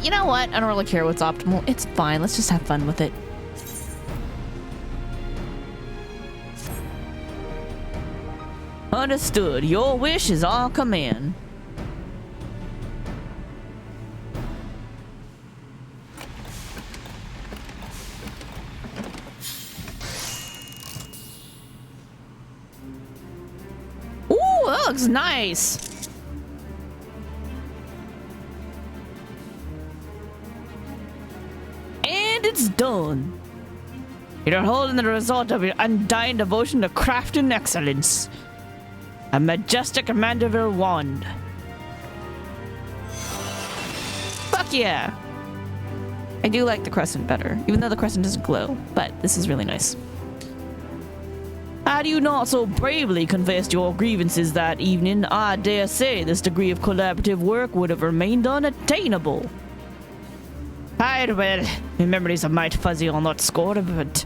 [SPEAKER 1] You know what? I don't really care what's optimal. It's fine. Let's just have fun with it. Understood. Your wish is our command. Ooh, that looks nice. It's done. You're holding the result of your undying devotion to craft and excellence. A majestic Mandeville wand. Fuck yeah. I do like the crescent better, even though the crescent doesn't glow, but this is really nice. Had you not so bravely confessed your grievances that evening, I dare say this degree of collaborative work would have remained unattainable. Well, my memories are mighty fuzzy on that score, but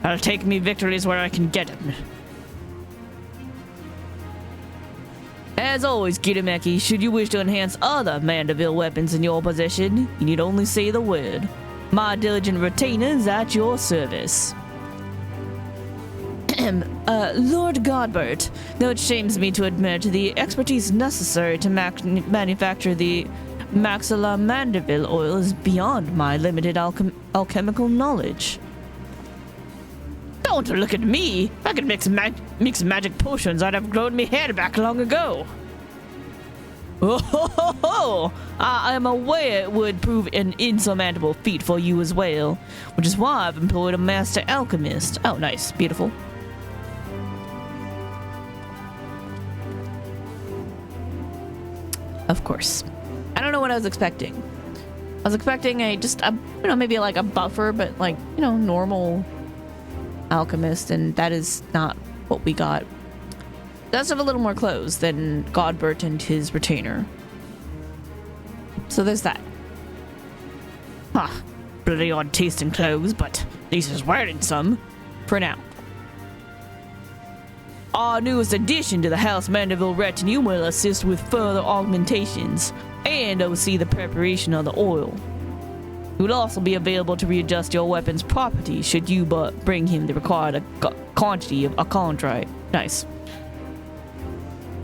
[SPEAKER 1] I'll take me victories where I can get them. As always, Kitameki, should you wish to enhance other Mandeville weapons in your possession, you need only say the word. My diligent retainer is at your service. Lord Godbert, though it shames me to admit, the expertise necessary to manufacture the Maxilla Mandeville oil is beyond my limited alchemical knowledge. Don't look at me! If I could mix magic potions, I'd have grown me hair back long ago. Oh, I am aware it would prove an insurmountable feat for you as well, which is why I've employed a master alchemist. Oh, nice. Beautiful. Of course. I don't know what I was expecting. I was expecting maybe like a buffer, but like, normal alchemist, and that is not what we got. Does have a little more clothes than Godbert and his retainer. So there's that.
[SPEAKER 2] Huh. Pretty odd taste in clothes, but at least he's wearing some.
[SPEAKER 1] For now.
[SPEAKER 2] Our newest addition to the House Mandeville retinue will assist with further augmentations and oversee the preparation of the oil. He will also be available to readjust your weapon's properties should you but bring him the required quantity of acontrite.
[SPEAKER 1] Nice.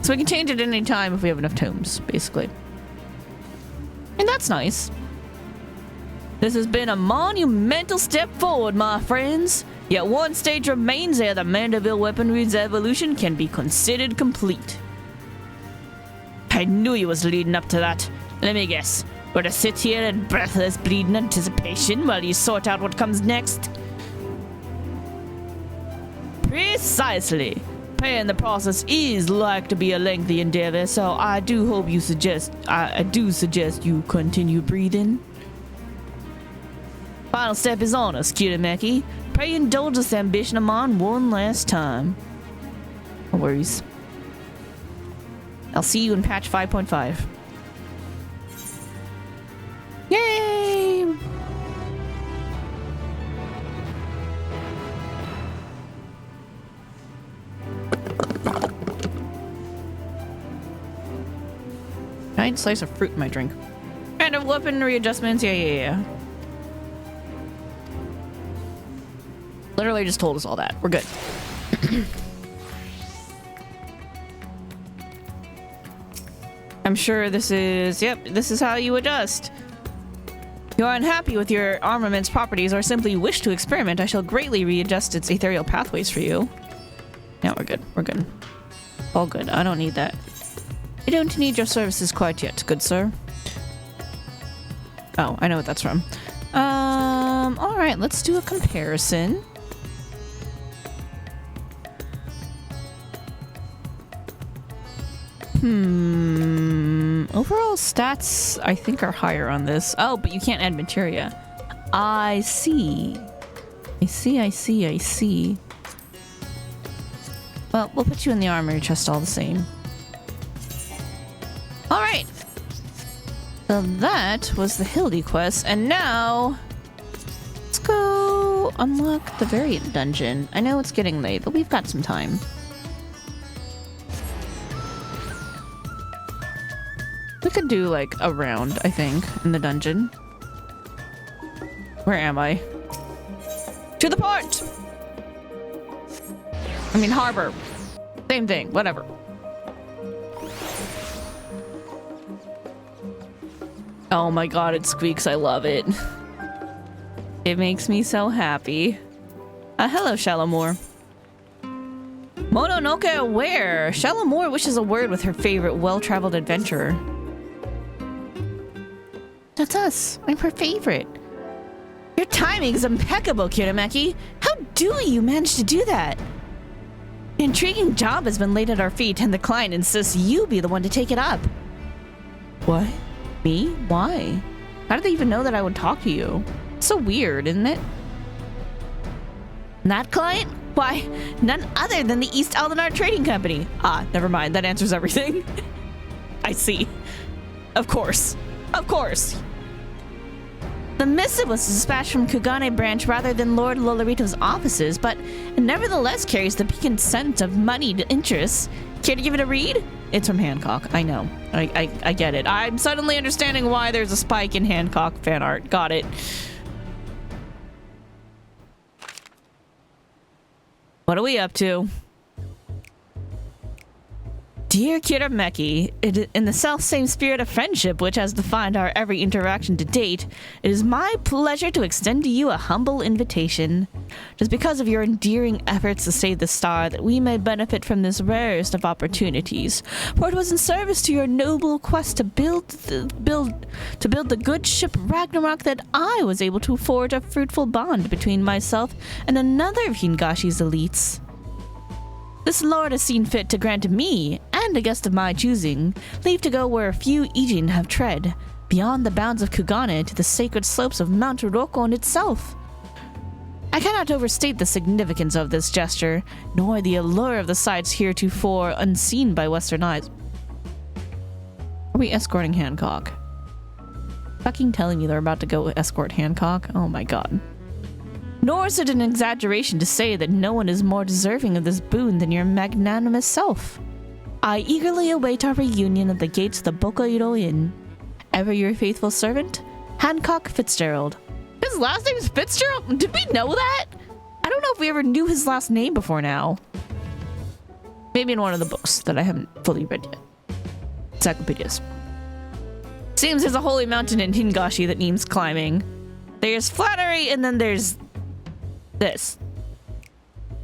[SPEAKER 1] So we can change it at any time if we have enough tomes, basically. And that's nice.
[SPEAKER 2] This has been a monumental step forward, my friends. Yet one stage remains ere the Mandeville weaponry's evolution can be considered complete. I knew you was leading up to that. Let me guess. We're to sit here in breathless, bleeding anticipation while you sort out what comes next? Precisely. And the process is like to be a lengthy endeavor, so I do suggest you continue breathing. Final step is on us, Kirameki. Pray indulge this ambition of mine one last time.
[SPEAKER 1] No worries. I'll see you in patch 5.5. Yay! Giant slice of fruit in my drink. Kind of weapon readjustments, yeah. Literally just told us all that. We're good. I'm sure this is how you adjust. If you are unhappy with your armament's properties or simply wish to experiment, I shall greatly readjust its ethereal pathways for you. Yeah, we're good. We're good. All good. I don't need that. I don't need your services quite yet, good sir. Oh, I know what that's from. Alright, let's do a comparison. Overall stats, I think, are higher on this. Oh, but you can't add materia. I see. I see. Well, we'll put you in the armory chest all the same. Alright. So that was the Hildy quest, and now let's go unlock the variant dungeon. I know it's getting late, but we've got some time. We could do like a round, I think, in the dungeon. Where am I? To the port! I mean, harbor. Same thing, whatever. Oh my god, it squeaks. I love it. It makes me so happy. Hello, Shalamore. Mononoke aware. Shalamore wishes a word with her favorite well-traveled adventurer. That's us. I'm her favorite. Your timing is impeccable, Kirameki. How do you manage to do that? An intriguing job has been laid at our feet, and the client insists you be the one to take it up. What? Me? Why? How did they even know that I would talk to you? So weird, isn't it? That client? Why, none other than the East Aldenar Trading Company. Ah, never mind. That answers everything. I see. Of course. Of course. The missive was dispatched from Kugane branch rather than Lord Lolorito's offices, but it nevertheless carries the piquant scent of moneyed interests. Care to give it a read? It's from Hancock. I know. I get it. I'm suddenly understanding why there's a spike in Hancock fan art. Got it. What are we up to? Dear Kirameki, in the self-same spirit of friendship which has defined our every interaction to date, it is my pleasure to extend to you a humble invitation. Just because of your endearing efforts to save the star, that we may benefit from this rarest of opportunities, for it was in service to your noble quest to build the good ship Ragnarok that I was able to forge a fruitful bond between myself and another of Hingashi's elites. This lord has seen fit to grant me
[SPEAKER 3] and a guest of my choosing, leave to go where few Ijin have tread, beyond the bounds of Kugane to the sacred slopes of Mount Rokon itself. I cannot overstate the significance of this gesture, nor the allure of the sights heretofore unseen by Western eyes. Are we escorting Hancock? Fucking telling me they're about to go escort Hancock? Oh my god. Nor is it an exaggeration to say that no one is more deserving of this boon than your magnanimous self. I eagerly await our reunion at the gates of the Bokairo Inn. Ever your faithful servant, Hancock Fitzgerald. His last name is Fitzgerald? Did we know that? I don't know if we ever knew his last name before now. Maybe in one of the books that I haven't fully read yet. Encyclopedias. Seems there's a holy mountain in Hingashi that needs climbing. There's flattery and then there's this.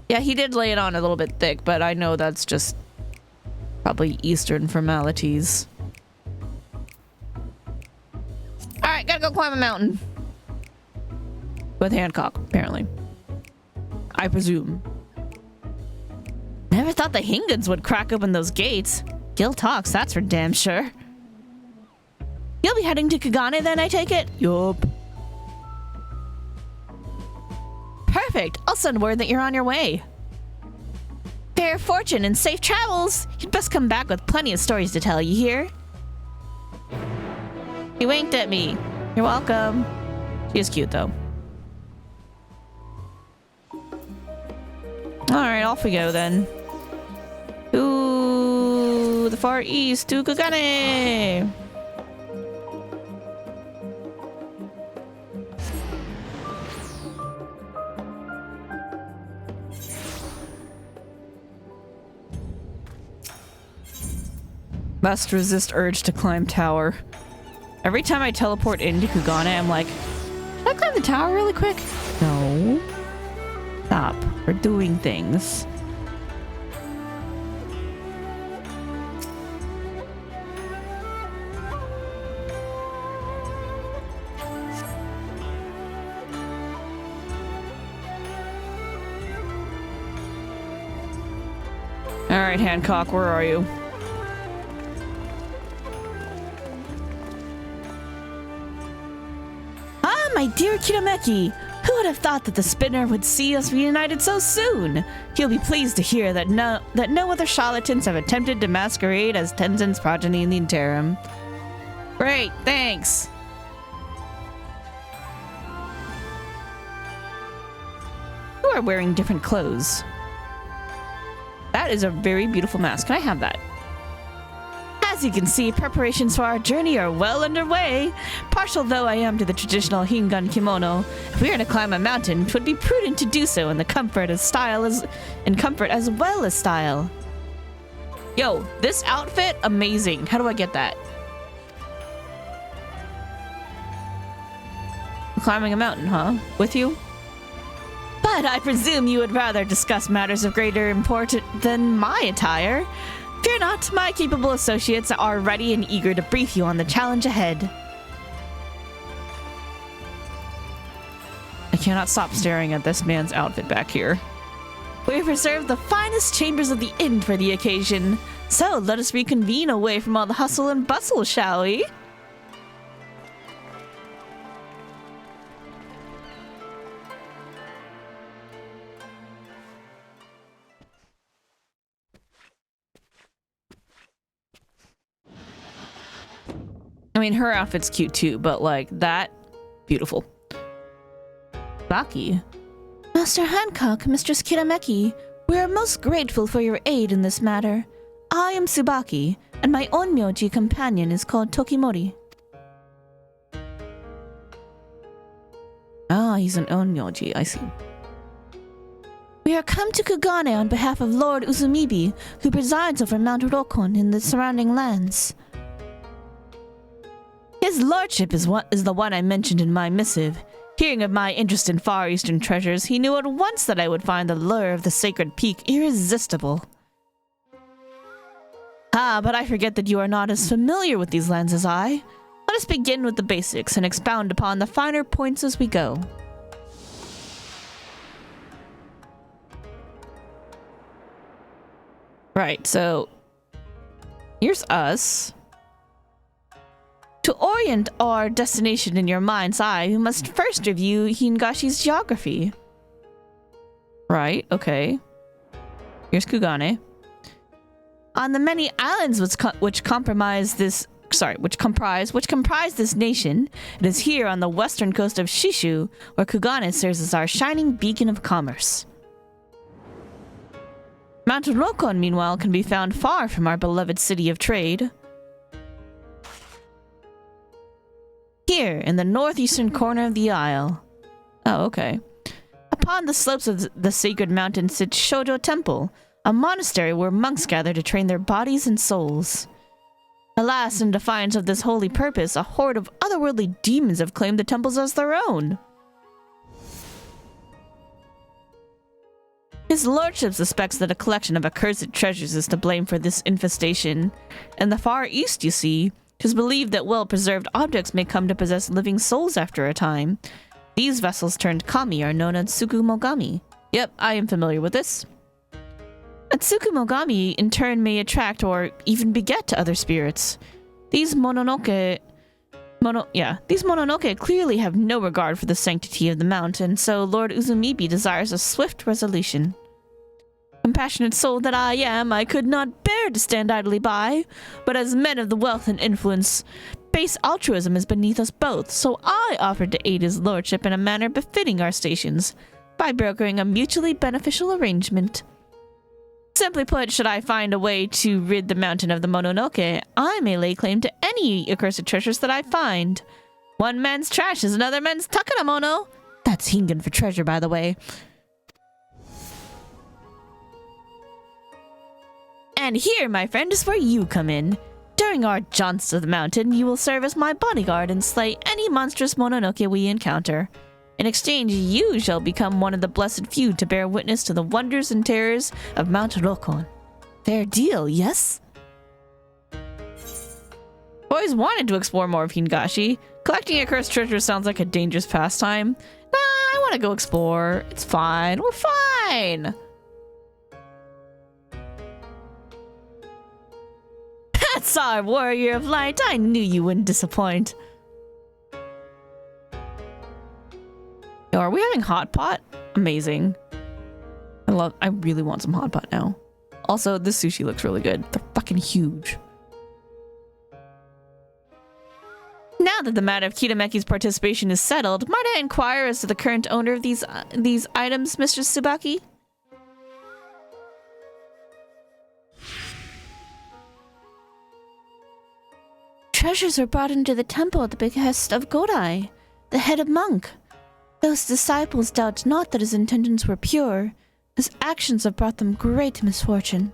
[SPEAKER 3] Yeah, he did lay it on a little bit thick, but I know that's just probably Eastern formalities. Alright, gotta go climb a mountain. With Hancock, apparently. I presume. Never thought the Hingans would crack open those gates. Gil talks, that's for damn sure. You'll be heading to Kugane then, I take it? Yup. Perfect. I'll send word that you're on your way. Fair fortune and safe travels. You'd best come back with plenty of stories to tell, you hear? He winked at me. You're welcome. She is cute, though. Alright, off we go then. To the far east, to Kugane! Must resist urge to climb tower. Every time I teleport into Kugane, I'm like, should I climb the tower really quick? No. Stop. We're doing things. Alright, Hancock, where are you? Ah, my dear Kirameki! Who would have thought that the spinner would see us reunited so soon? He'll be pleased to hear that no other charlatans have attempted to masquerade as Tenzin's progeny in the interim. Great, thanks! You are wearing different clothes. That is a very beautiful mask. Can I have that? As you can see, preparations for our journey are well underway. Partial though I am to the traditional Hingan kimono, if we are to climb a mountain, it would be prudent to do so in comfort as well as style. Yo, this outfit, amazing. How do I get that? Climbing a mountain, huh? With you? But I presume you would rather discuss matters of greater importance than my attire. Fear not, my capable associates are ready and eager to brief you on the challenge ahead. I cannot stop staring at this man's outfit back here. We have reserved the finest chambers of the inn for the occasion, so let us reconvene away from all the hustle and bustle, shall we? I mean, her outfit's cute too, but like that, beautiful. Baki.
[SPEAKER 4] Master Hancock, Mistress Kirameki, we are most grateful for your aid in this matter. I am Tsubaki, and my onmyoji companion is called Tokimori.
[SPEAKER 3] Ah, he's an onmyoji, I see.
[SPEAKER 4] We are come to Kugane on behalf of Lord Uzumibi, who presides over Mount Rokon in the surrounding lands.
[SPEAKER 3] His lordship is the one I mentioned in my missive. Hearing of my interest in Far Eastern treasures, he knew at once that I would find the lure of the sacred peak irresistible. Ah, but I forget that you are not as familiar with these lands as I. Let us begin with the basics and expound upon the finer points as we go. Right, so
[SPEAKER 1] Here's us. To orient our destination in your mind's eye, we must first review Hingashi's geography. Right, okay. Here's Kugane. On the many islands which comprise this nation, it is here on the western coast of Shishu where Kugane serves as our shining beacon of commerce. Mount Rokon, meanwhile, can be found far from our beloved city of trade. Here, in the northeastern corner of the isle. Oh, okay. Upon the slopes of the sacred mountain sits Shoujo Temple, a monastery where monks gather to train their bodies and souls. Alas, in defiance of this holy purpose, a horde of otherworldly demons have claimed the temples as their own. His lordship suspects that a collection of accursed treasures is to blame for this infestation. In the far east, you see, it is believed that well-preserved objects may come to possess living souls after a time. These vessels turned kami are known as tsukumogami. Yep, I am familiar with this. A tsukumogami in turn may attract or even beget other spirits. These mononoke clearly have no regard for the sanctity of the mountain, so Lord Uzumibi desires a swift resolution. Compassionate soul that I am, I could not bear to stand idly by, but as men of the wealth and influence, base altruism is beneath us both, so I offered to aid his lordship in a manner befitting our stations, by brokering a mutually beneficial arrangement. Simply put, should I find a way to rid the mountain of the Mononoke, I may lay claim to any accursed treasures that I find. One man's trash is another man's takaramono. That's Hingan for treasure, by the way. And here, my friend, is where you come in. During our jaunts to the mountain, you will serve as my bodyguard and slay any monstrous Mononoke we encounter. In exchange, you shall become one of the blessed few to bear witness to the wonders and terrors of Mount Rokon. Fair deal, yes? Always wanted to explore more of Hingashi. Collecting accursed treasure sounds like a dangerous pastime. Nah, I want to go explore. It's fine. We're fine. That's our warrior of light. I knew you wouldn't disappoint. Yo, are we having hot pot? Amazing. I really want some hot pot now. Also, this sushi looks really good. They're fucking huge. Now that the matter of Kitameki's participation is settled, might I inquire as to the current owner of these items, Mistress Tsubaki?
[SPEAKER 4] Treasures were brought into the temple at the behest of Godai, the head of monk. Those disciples doubt not that his intentions were pure. His actions have brought them great misfortune.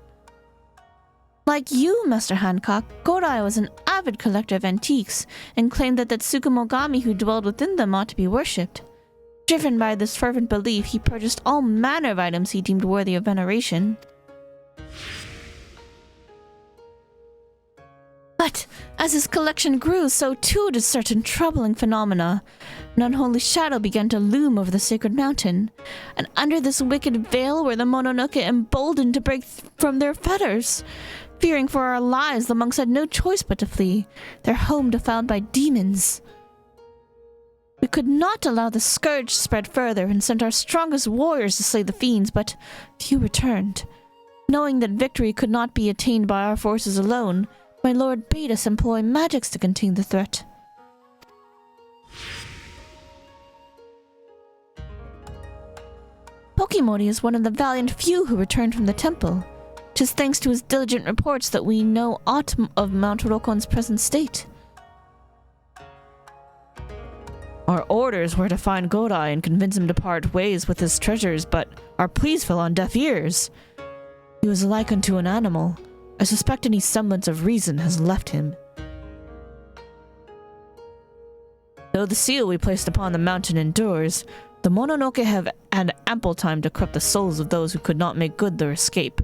[SPEAKER 4] Like you, Master Hancock, Godai was an avid collector of antiques and claimed that the Tsukumogami who dwelled within them ought to be worshipped. Driven by this fervent belief, he purchased all manner of items he deemed worthy of veneration. But as his collection grew, so too did certain troubling phenomena. An unholy shadow began to loom over the sacred mountain, and under this wicked veil were the Mononoke emboldened to break from their fetters. Fearing for our lives, the monks had no choice but to flee, their home defiled by demons. We could not allow the scourge to spread further and sent our strongest warriors to slay the fiends, but few returned. Knowing that victory could not be attained by our forces alone, my lord bade us employ magics to contain the threat. Pokemori is one of the valiant few who returned from the temple. 'Tis thanks to his diligent reports that we know aught of Mount Rokon's present state.
[SPEAKER 1] Our orders were to find Godai and convince him to part ways with his treasures, but our pleas fell on deaf ears. He was like unto an animal. I suspect any semblance of reason has left him. Though the seal we placed upon the mountain endures, the Mononoke have had ample time to corrupt the souls of those who could not make good their escape.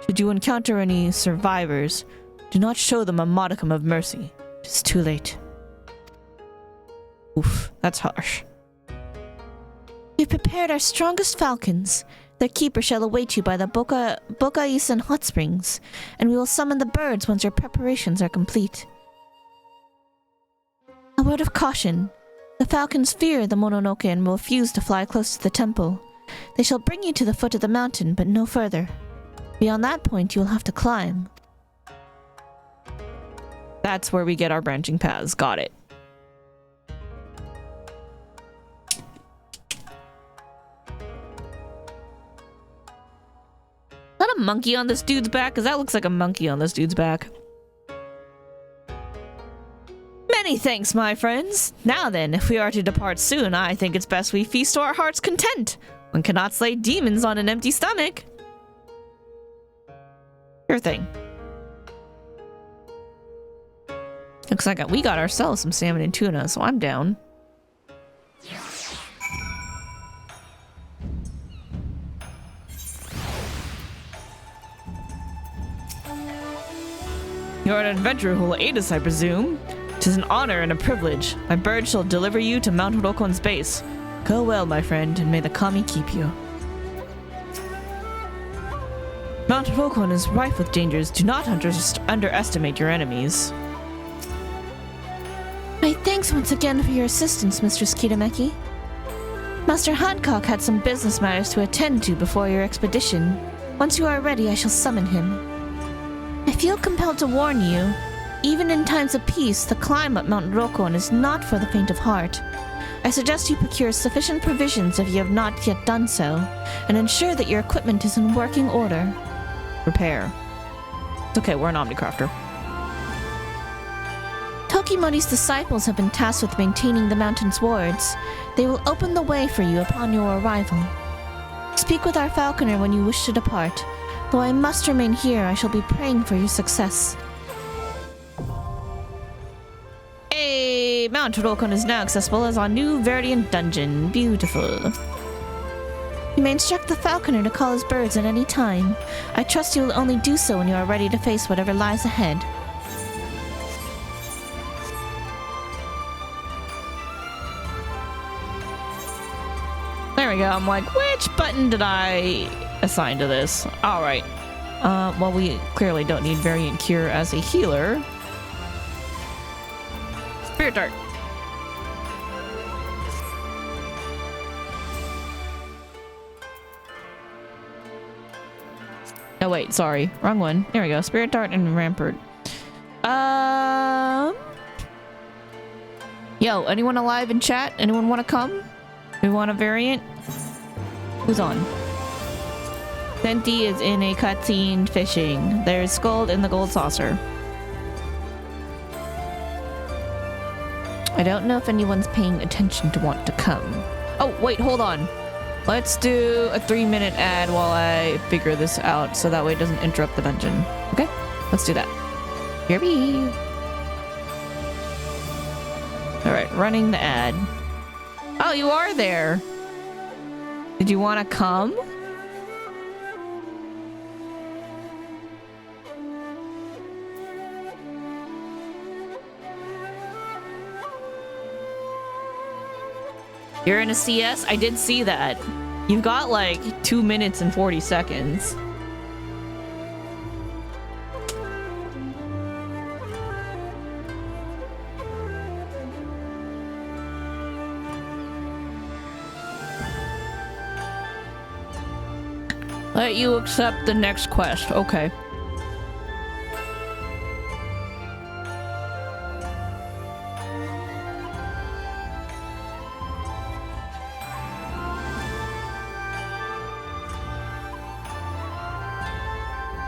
[SPEAKER 1] Should you encounter any survivors, do not show them a modicum of mercy. It is too late. Oof, that's harsh.
[SPEAKER 4] We've prepared our strongest falcons, Their keeper shall await you by the Boka-Isan hot springs, and we will summon the birds once your preparations are complete. A word of caution. The falcons fear the Mononoke and will refuse to fly close to the temple. They shall bring you to the foot of the mountain, but no further. Beyond that point, you will have to climb.
[SPEAKER 1] That's where we get our branching paths. Got it. Is that a monkey on this dude's back? Because that looks like a monkey on this dude's back.
[SPEAKER 3] Many thanks, my friends. Now then, if we are to depart soon, I think it's best we feast to our heart's content. One cannot slay demons on an empty stomach.
[SPEAKER 1] Sure thing. Looks like we got ourselves some salmon and tuna, so I'm down.
[SPEAKER 3] You're an adventurer who will aid us, I presume. 'Tis an honor and a privilege. My bird shall deliver you to Mount Rokon's base. Go well, my friend, and may the Kami keep you. Mount Rokon is rife with dangers. Do not underestimate your enemies.
[SPEAKER 4] My thanks once again for your assistance, Mistress Kitameki. Master Hancock had some business matters to attend to before your expedition. Once you are ready, I shall summon him. I feel compelled to warn you, even in times of peace, the climb up Mount Rokon is not for the faint of heart. I suggest you procure sufficient provisions if you have not yet done so, and ensure that your equipment is in working order.
[SPEAKER 1] Repair. It's okay, we're an Omnicrafter.
[SPEAKER 4] Tokimori's disciples have been tasked with maintaining the mountain's wards. They will open the way for you upon your arrival. Speak with our falconer when you wish to depart. Though I must remain here, I shall be praying for your success.
[SPEAKER 3] Hey, Mount Rokon is now accessible as our new Verdian dungeon. Beautiful.
[SPEAKER 4] You may instruct the falconer to call his birds at any time. I trust you will only do so when you are ready to face whatever lies ahead.
[SPEAKER 1] There we go. I'm like, which button did I assign to this? All right. Well, we clearly don't need Variant Cure as a healer. Spirit Dart. Oh wait, sorry. Wrong one. There we go. Spirit Dart and Rampart. Yo, anyone alive in chat? Anyone want to come? We want a variant? Who's on? Senti is in a cutscene fishing. There's Scold in the gold saucer. I don't know if anyone's paying attention to want to come. Oh, wait, hold on. Let's do a 3-minute ad while I figure this out so that way it doesn't interrupt the dungeon. Okay, let's do that. Here we. Alright, running the ad. Oh, you are there. Did you want to come? You're in a CS? I did see that. You've got like 2 minutes and 40 seconds. Let you accept the next quest. Okay.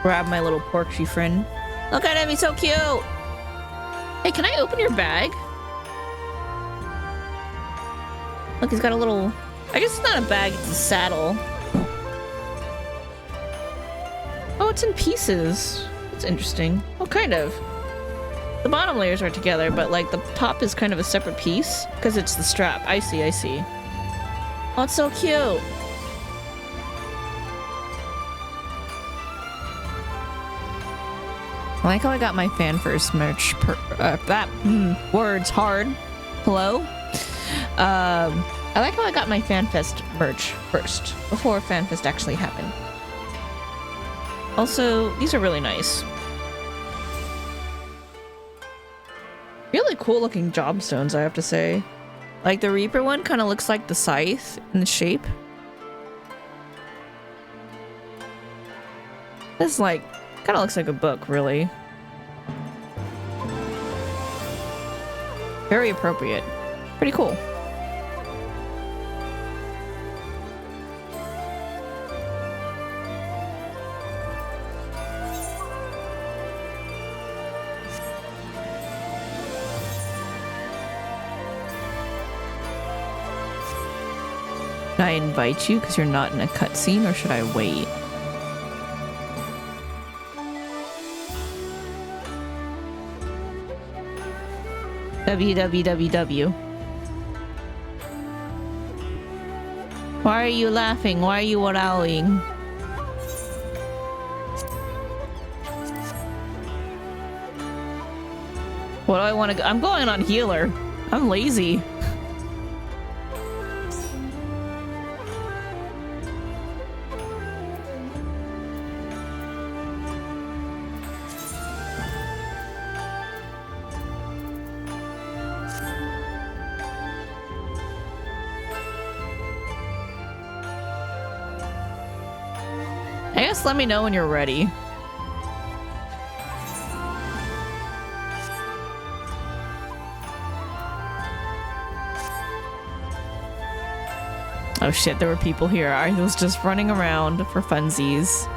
[SPEAKER 1] Grab my little porchy friend. Look at him, he's so cute. Hey, can I open your bag? Look, he's got a little... I guess it's not a bag, it's a saddle. Oh, it's in pieces. That's interesting. Oh, kind of. The bottom layers are together, but like the top is kind of a separate piece because it's the strap. I see, I see. Oh, it's so cute. I like how I got my FanFest merch. Words hard. Hello. I like how I got my FanFest merch first, before FanFest actually happened. Also, these are really nice. Really cool looking jobstones, I have to say. Like the Reaper one kind of looks like the scythe in the shape. This like kind of looks like a book, really. Very appropriate. Pretty cool. Should I invite you because you're not in a cutscene, or should I wait? www. Why are you laughing? Why are you allowing? What do I want to go? I'm going on healer. I'm lazy. I guess let me know when you're ready. Oh shit, there were people here. I was just running around for funsies.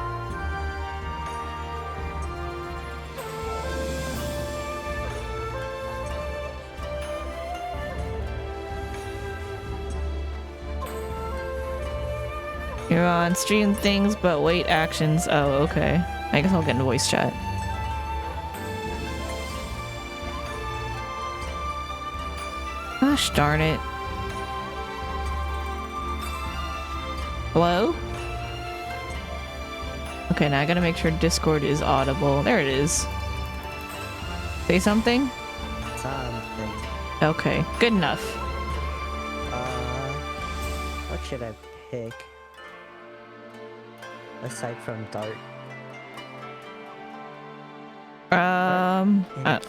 [SPEAKER 1] You're on stream things, but wait actions. Oh, okay. I guess I'll get into voice chat. Gosh darn it. Hello? Okay, now I gotta make sure Discord is audible. There it is. Say something?
[SPEAKER 8] Something.
[SPEAKER 1] Okay, good enough.
[SPEAKER 8] What should I pick? Aside from Dart.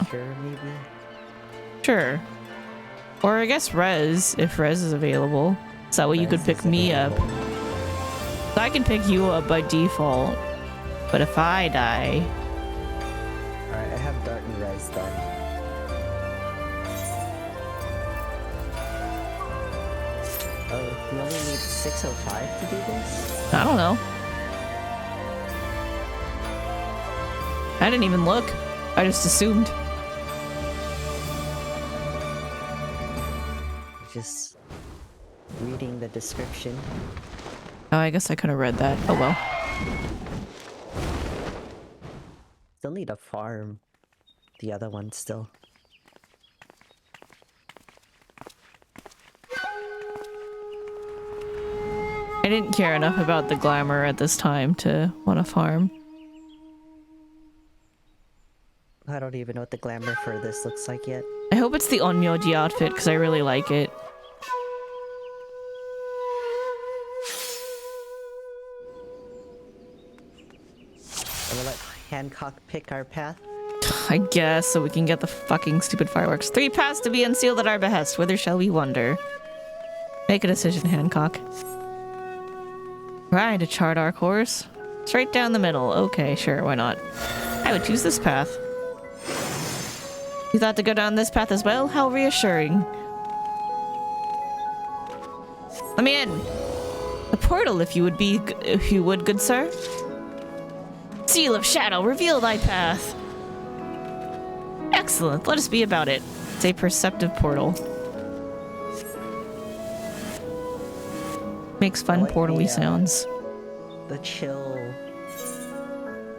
[SPEAKER 8] Sure, maybe?
[SPEAKER 1] Sure. Or I guess Rez, if Rez is available. So that way you could pick me up. So I can pick you up by default. But if I die...
[SPEAKER 8] Alright, I have Dart and Rez then. Oh, you only need 605 to do this?
[SPEAKER 1] I don't know. I didn't even look. I just assumed.
[SPEAKER 8] Just reading the description.
[SPEAKER 1] Oh, I guess I could have read that. Oh well.
[SPEAKER 8] Still need a farm. The other one still.
[SPEAKER 1] I didn't care enough about the glamour at this time to want to farm.
[SPEAKER 8] I don't even know what the glamour for this looks like yet.
[SPEAKER 1] I hope it's the Onmyoji outfit because I really like it.
[SPEAKER 8] I will let Hancock pick our path.
[SPEAKER 1] I guess, so we can get the fucking stupid fireworks. 3 paths to be unsealed at our behest. Whither shall we wander? Make a decision, Hancock. Right, to chart our course. Straight down the middle. Okay, sure, why not? I would choose this path. You thought to go down this path as well? How reassuring. Let me in. The portal, if you would, good sir. Seal of shadow, reveal thy path. Excellent, let us be about it. It's a perceptive portal. Makes fun
[SPEAKER 8] like
[SPEAKER 1] portal-y
[SPEAKER 8] the,
[SPEAKER 1] sounds.
[SPEAKER 8] The chill...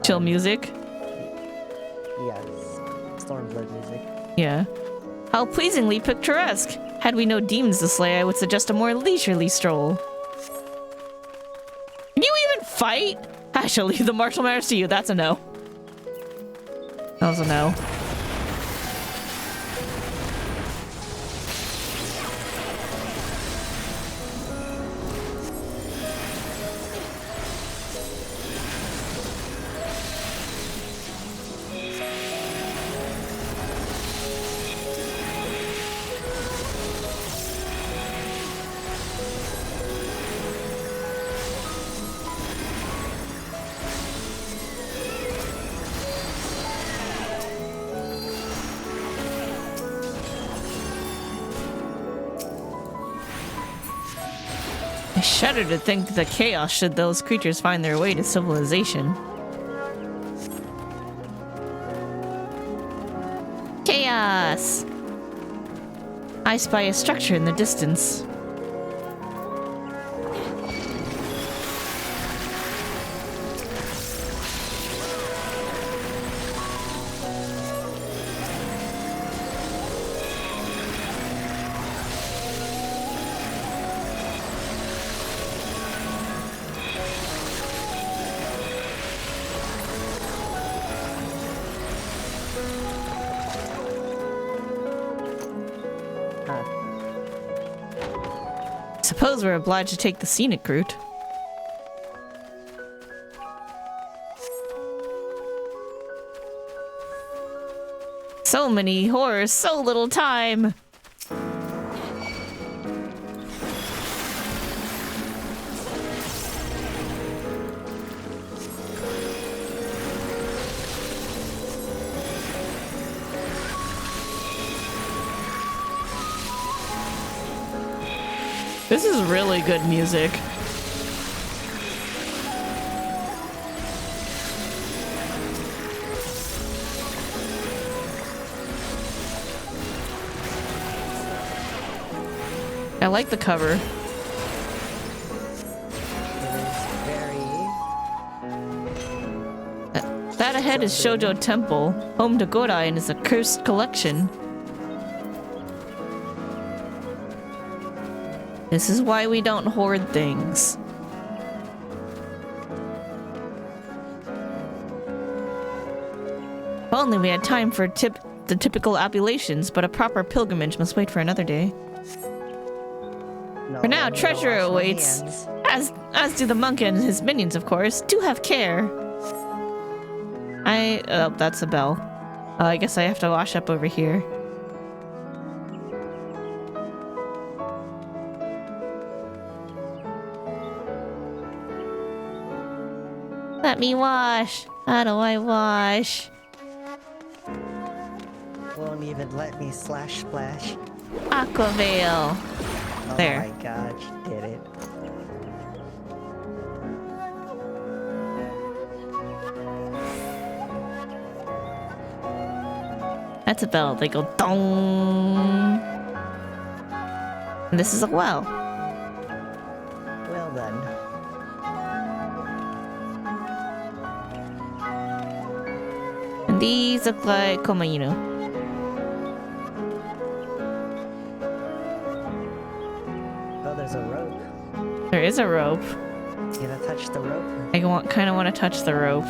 [SPEAKER 1] Chill music?
[SPEAKER 8] Yes. Stormblood music.
[SPEAKER 1] Yeah. How pleasingly picturesque! Had we no demons to slay, I would suggest a more leisurely stroll. Can you even fight? I shall leave the martial matters to you. That's a no. That was a no. I shudder to think the chaos should those creatures find their way to civilization.
[SPEAKER 3] Chaos!
[SPEAKER 1] I spy a structure in the distance. Suppose we're obliged to take the scenic route. So many horrors, so little time! This is really good music. I like the cover. That ahead is Shoujo Temple, home to Godai and his accursed collection. This is why we don't hoard things. If only we had time for the typical oblations, but a proper pilgrimage must wait for another day. For now, treasure awaits. As do the monk and his minions, of course. Do have care. Oh, that's a bell. I guess I have to wash up over here. Let me wash. How do I wash?
[SPEAKER 8] Won't even let me slash splash.
[SPEAKER 1] Aquavale.
[SPEAKER 8] Oh
[SPEAKER 1] There.
[SPEAKER 8] my god, she did it.
[SPEAKER 1] That's a bell. They go dong. And this is a well.
[SPEAKER 8] Well done.
[SPEAKER 1] And these look like komainu.
[SPEAKER 8] Oh, there's a rope.
[SPEAKER 1] There is a rope.
[SPEAKER 8] You gonna touch the rope?
[SPEAKER 1] I kind of want to touch the rope.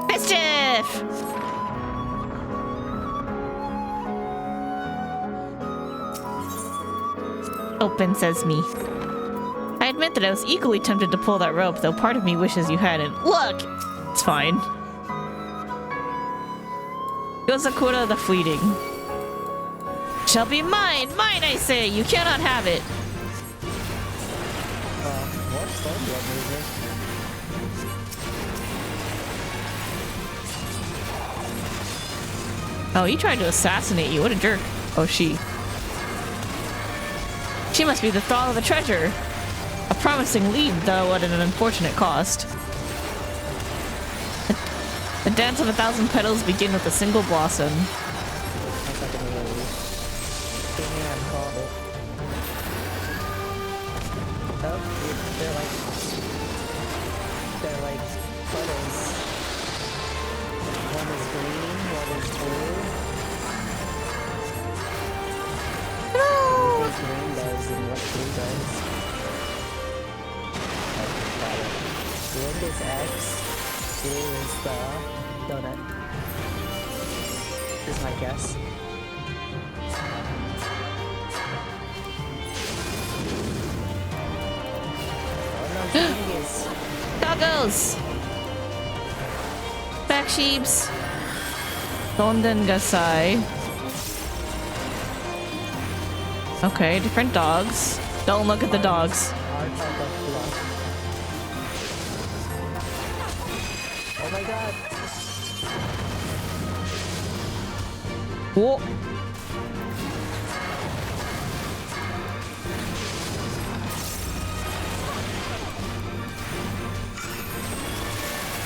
[SPEAKER 1] Mischief! Open sesame. I admit that I was equally tempted to pull that rope, though part of me wishes you hadn't. Look! It's fine. Yozakura the Fleeting. Shall be mine! Mine, I say! You cannot have it!
[SPEAKER 8] More Stormblood music.
[SPEAKER 1] Oh, he tried to assassinate you. What a jerk. Oh, she. She must be the thrall of the treasure. A promising lead, though at an unfortunate cost. The dance of 1,000 petals begin with a single blossom.
[SPEAKER 8] They're like puddles. One is green, one is blue. What green does and what blue does. Wind is X, blue is the donut. Is my guess.
[SPEAKER 1] Doggos! Back sheeps! Donden Gasai. Okay, different dogs. Don't look at the dogs.
[SPEAKER 8] Oh my god!
[SPEAKER 1] Whoa!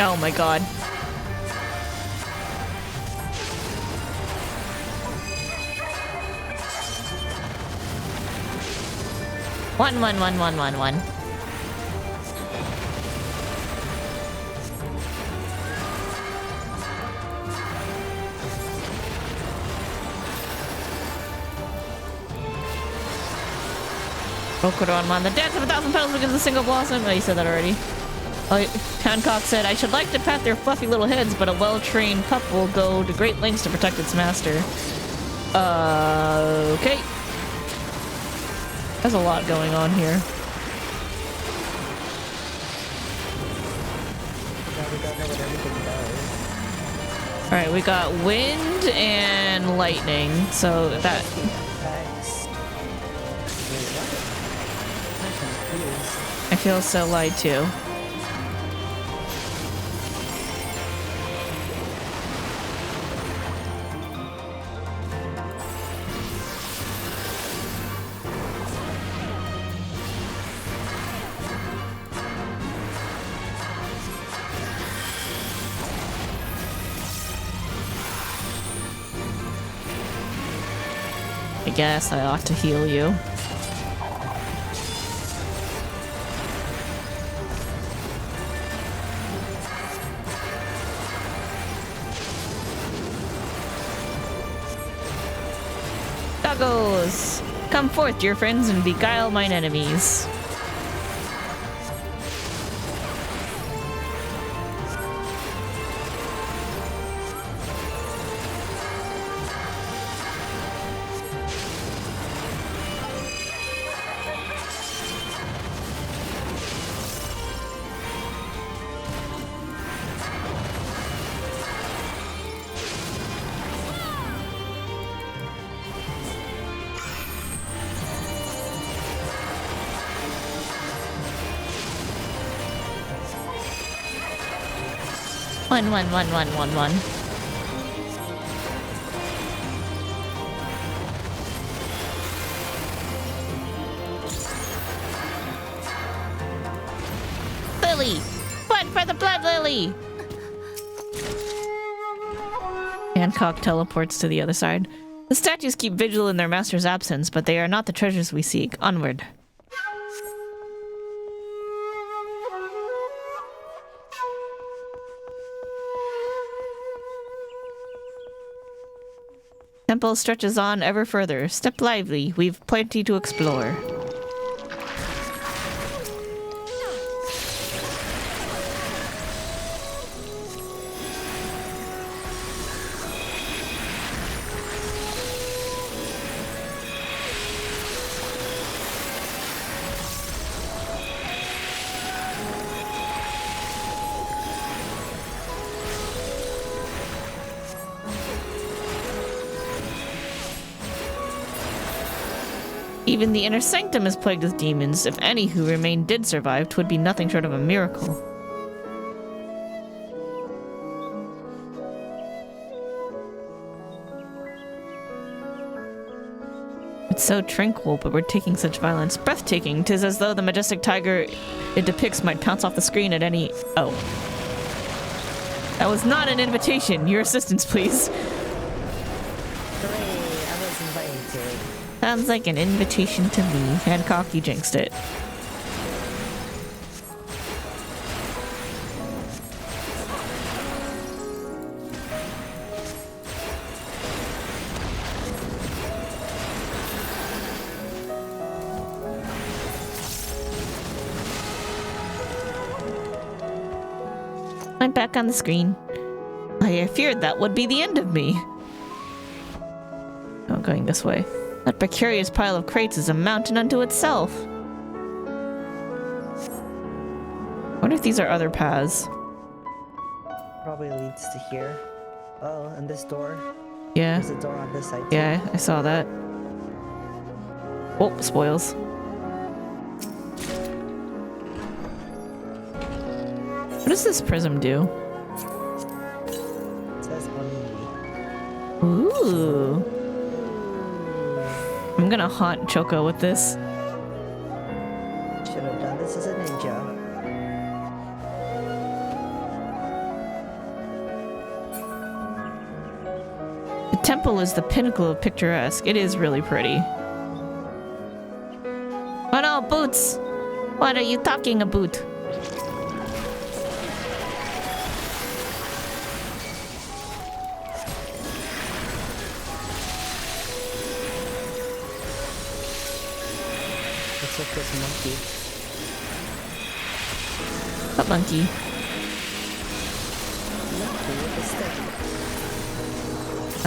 [SPEAKER 1] Oh my god.
[SPEAKER 3] One.
[SPEAKER 1] Rokuron, the dance of 1,000 petals begins a single blossom. Oh, you said that already. Oh, Hancock said, I should like to pat their fluffy little heads, but a well-trained pup will go to great lengths to protect its master. Okay. There's a lot going on here.
[SPEAKER 8] Now we don't know what everything does.
[SPEAKER 1] Alright, we got wind and lightning, so that...
[SPEAKER 8] Thanks. Wait, what? I'm confused.
[SPEAKER 1] I feel so lied to. I guess I ought to heal you. Doggos! Come forth, dear friends, and beguile mine enemies. One.
[SPEAKER 3] Lily! Fight for the blood lily!
[SPEAKER 1] Hancock teleports to the other side. The statues keep vigil in their master's absence, but they are not the treasures we seek. Onward. Temple stretches on ever further. Step lively. We've plenty to explore. Even the inner sanctum is plagued with demons. If any who remain did survive, 'twould be nothing short of a miracle. It's so tranquil, but we're taking such violence. Breathtaking. 'Tis as though the majestic tiger it depicts might pounce off the screen at any... Oh. That was not an invitation. Your assistance, please.
[SPEAKER 8] Hooray, I was invited.
[SPEAKER 1] Sounds like an invitation to me. Hancock, you jinxed it. I'm back on the screen. I feared that would be the end of me. Oh, going this way. That precarious pile of crates is a mountain unto itself. I wonder if these are other paths.
[SPEAKER 8] Probably leads to here. Oh, and this door.
[SPEAKER 1] Yeah.
[SPEAKER 8] There's a door on this side too.
[SPEAKER 1] Yeah, I saw that. Oh, spoils. What does this prism do?
[SPEAKER 8] It says only.
[SPEAKER 1] Ooh. I'm gonna haunt Choco with this.
[SPEAKER 8] Should have done this as a ninja.
[SPEAKER 1] Temple is the pinnacle of picturesque. It is really pretty.
[SPEAKER 3] Oh no, Boots! What are you talking about?
[SPEAKER 8] What's with this monkey?
[SPEAKER 1] What monkey?
[SPEAKER 8] Monkey with a stick.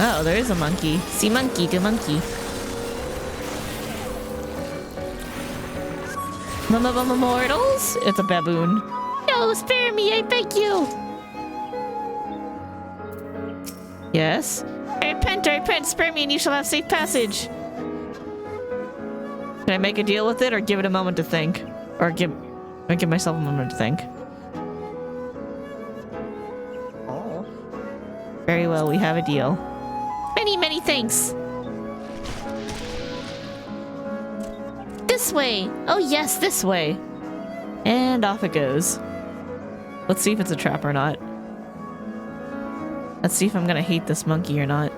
[SPEAKER 1] Oh, there is a monkey. See monkey, do monkey. Mortals? It's a baboon.
[SPEAKER 3] No, spare me, I beg you!
[SPEAKER 1] Yes?
[SPEAKER 3] I repent, spare me and you shall have safe passage.
[SPEAKER 1] Can I make a deal with it or give it a moment to think? Or give myself a moment to think?
[SPEAKER 8] Oh.
[SPEAKER 1] Very well, we have a deal.
[SPEAKER 3] Many, many thanks. This way. Oh yes, this way.
[SPEAKER 1] And off it goes. Let's see if it's a trap or not. Let's see if I'm gonna hate this monkey or not.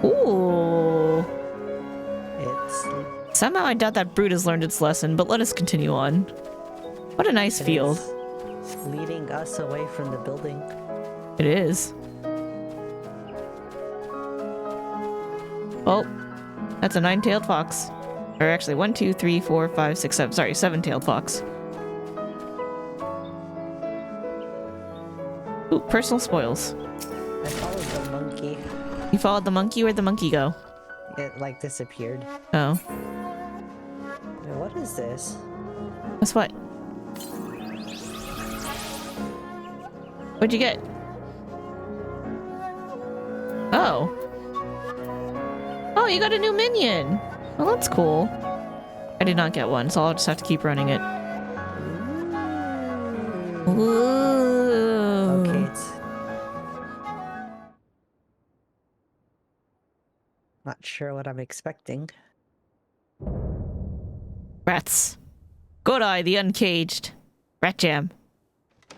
[SPEAKER 1] Ooh.
[SPEAKER 8] It's
[SPEAKER 1] Somehow I doubt that brute has learned its lesson, but let us continue on. What a nice field.
[SPEAKER 8] leading us away from the building.
[SPEAKER 1] It is. Oh, that's a 9-tailed fox. Or actually, 1, 2, 3, 4, 5, 6, 7. Sorry, 7-tailed fox. Ooh, personal spoils.
[SPEAKER 8] I followed the monkey.
[SPEAKER 1] You followed the monkey? Where'd the monkey go?
[SPEAKER 8] It like disappeared.
[SPEAKER 1] Oh.
[SPEAKER 8] Wait, what is this?
[SPEAKER 1] That's what? What'd you get? Oh. Oh, you got a new minion. Well, that's cool. I did not get one, so I'll just have to keep running it. Ooh.
[SPEAKER 8] Okay, it's not sure what I'm expecting.
[SPEAKER 1] Rats. Godai, the uncaged. Rat jam.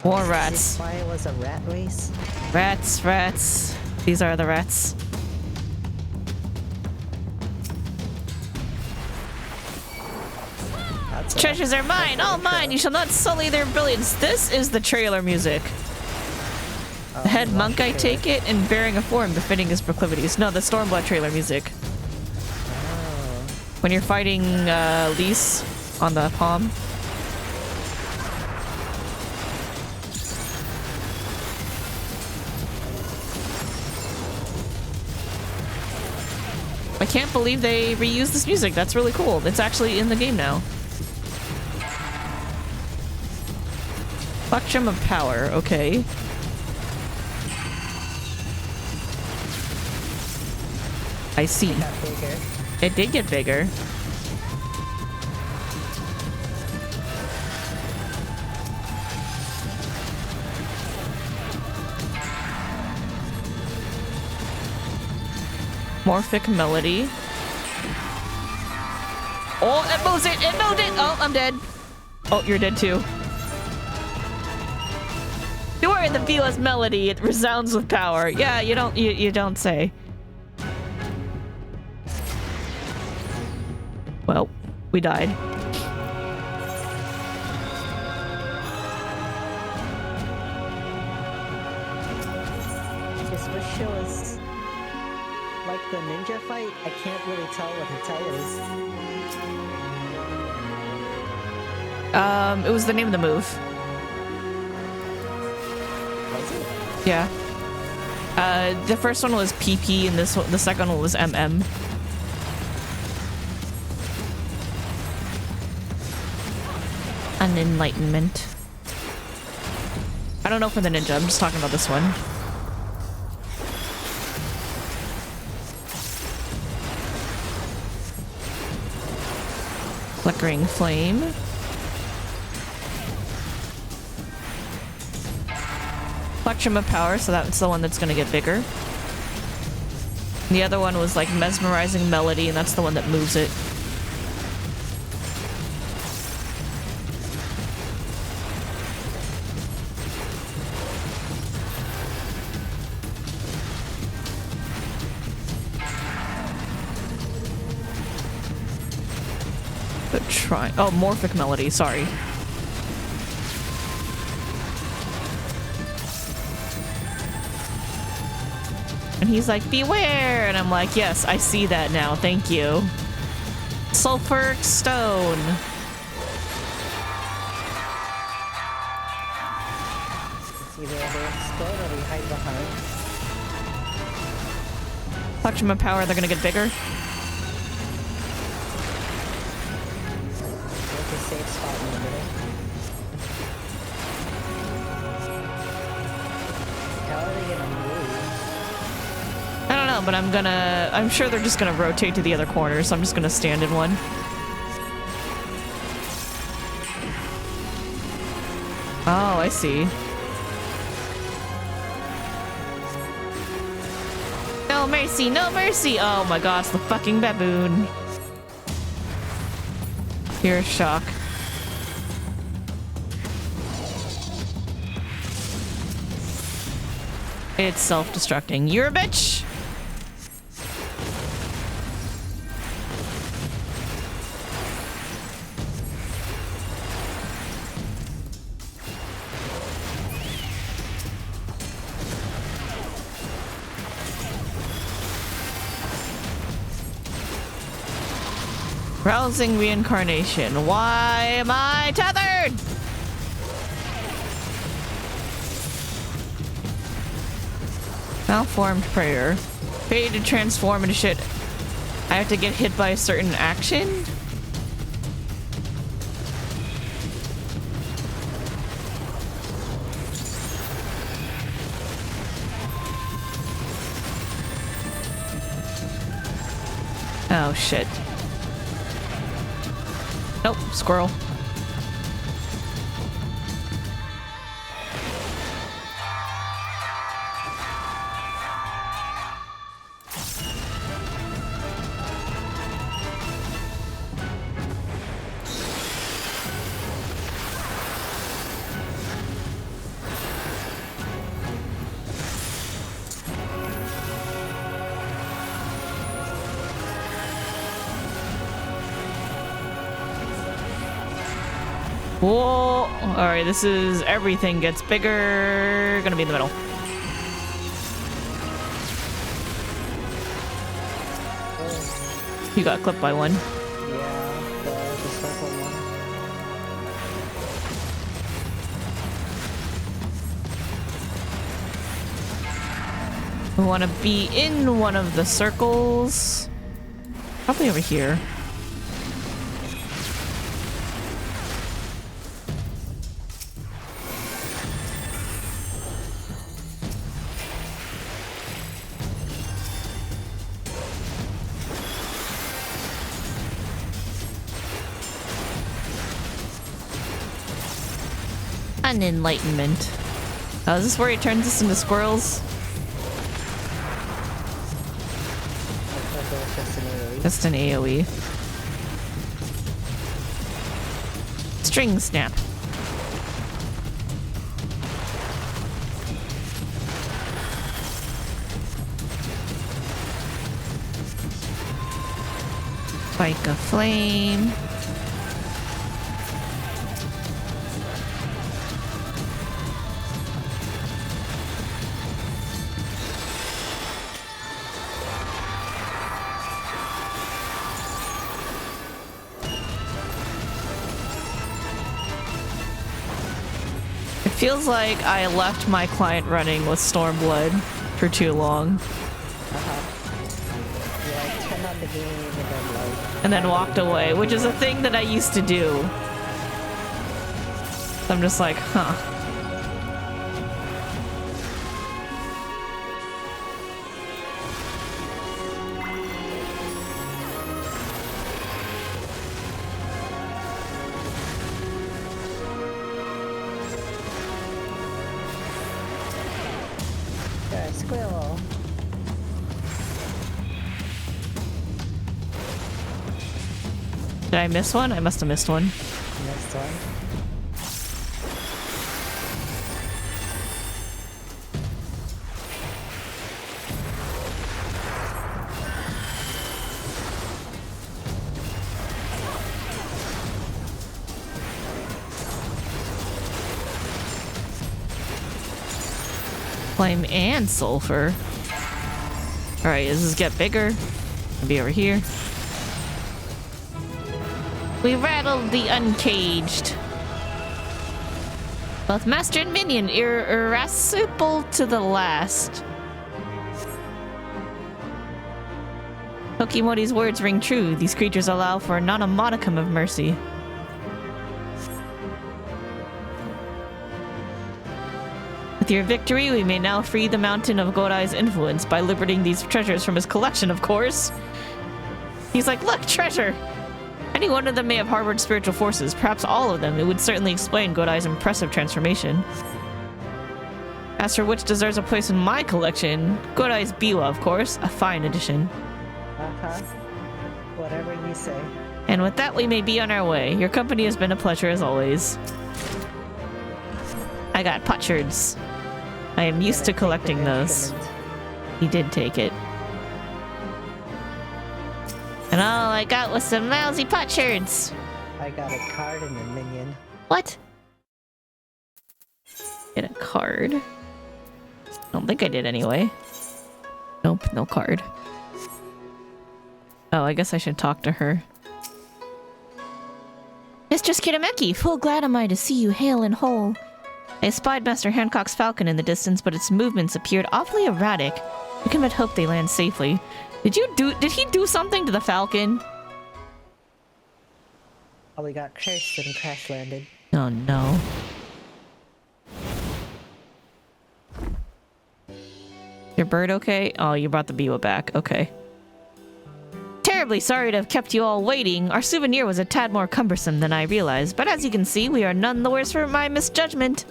[SPEAKER 1] More rats.
[SPEAKER 8] Why it was a rat race?
[SPEAKER 1] Rats, rats. These are the rats. Treasures are mine, all mine. You shall not sully their brilliance. This is the trailer music. The head monk, I take it, and bearing a form befitting his proclivities. No, the Stormblood trailer music. When you're fighting Lise on the palm. I can't believe they reused this music. That's really cool. It's actually in the game now. Spectrum of power, okay. I see.
[SPEAKER 8] It got bigger.
[SPEAKER 1] It did get bigger. Morphic melody. Oh, it moves it! It moved it! Oh, I'm dead. Oh, you're dead too. You are in the Vila's melody. It resounds with power. Yeah, you don't say. Well, we died.
[SPEAKER 8] This wish show is like the ninja fight. I can't really tell what the tell is.
[SPEAKER 1] It was the name of the move.
[SPEAKER 8] Was it?
[SPEAKER 1] Yeah. The first one was PP, and the second one was MM. An enlightenment. I don't know for the ninja. I'm just talking about this one. Flickering flame. Spectrum of power, so that's the one that's gonna get bigger. The other one was like mesmerizing melody, and that's the one that moves it. trying. Oh, Morphic Melody, sorry. And he's like, beware! And I'm like, yes, I see that now, thank you. Sulfuric Stone.
[SPEAKER 8] It's either they explode or we hide behind.
[SPEAKER 1] Touch them of power, they're gonna get bigger.
[SPEAKER 8] There's a safe spot in the middle. How are they gonna move?
[SPEAKER 1] I don't know, but I'm sure they're just gonna rotate to the other corner, so I'm just gonna stand in one. Oh, I see. No mercy, no mercy! Oh my gosh, the fucking baboon. Pure shock. It's self-destructing. You're a bitch! Rousing reincarnation. Why am I tethered? Malformed prayer. Paid to transform into shit. I have to get hit by a certain action? Oh shit. Nope, squirrel. Whoa! Alright, this is everything gets bigger. Gonna be in the middle. You got clipped by one.
[SPEAKER 8] Yeah, the circle one.
[SPEAKER 1] We want to be in one of the circles. Probably over here. An enlightenment. Oh, is this where he turns us into squirrels? Just an AoE. String snap. Spike of flame. Feels like I left my client running with Stormblood for too long.
[SPEAKER 8] Yeah, I turned on the game and then like...
[SPEAKER 1] And then walked away, which is a thing that I used to do. So I'm just like, huh.
[SPEAKER 8] Squirrel.
[SPEAKER 1] Did I miss one? I must have missed one.
[SPEAKER 8] Next one.
[SPEAKER 3] Flame and sulfur. Alright, does this get bigger? Maybe over here. We rattled the uncaged. Both master and minion irascible to the last. Tokimori's words ring true. These creatures allow for not a modicum of mercy. With your victory, we may now free the mountain of Godai's influence by liberating these treasures from his collection, of course. He's like, look, treasure! Any one of them may have harbored spiritual forces, perhaps all of them. It would certainly explain Godai's impressive transformation. As for which deserves a place in my collection, Godai's Biwa, of course, a fine addition.
[SPEAKER 8] Uh-huh. Whatever you say.
[SPEAKER 3] And with that, we may be on our way. Your company has been a pleasure as always. I got potsherds. I am used to collecting those. He did take it. And all I got was some lousy potsherds.
[SPEAKER 8] I got a card and a minion.
[SPEAKER 3] What? Get a card. I don't think I did anyway. Nope, no card. Oh, I guess I should talk to her.
[SPEAKER 4] Mistress Kitameki, full glad am I to see you hale and whole.
[SPEAKER 3] I espied Master Hancock's falcon in the distance, but its movements appeared awfully erratic. We can but hope they land safely. Did he do something to the falcon?
[SPEAKER 8] Oh, we got cursed and crash landed.
[SPEAKER 3] Oh no. Your bird okay? Oh, you brought the Biwa back. Okay. Terribly sorry to have kept you all waiting. Our souvenir was a tad more cumbersome than I realized, but as you can see, we are none the worse for my misjudgment.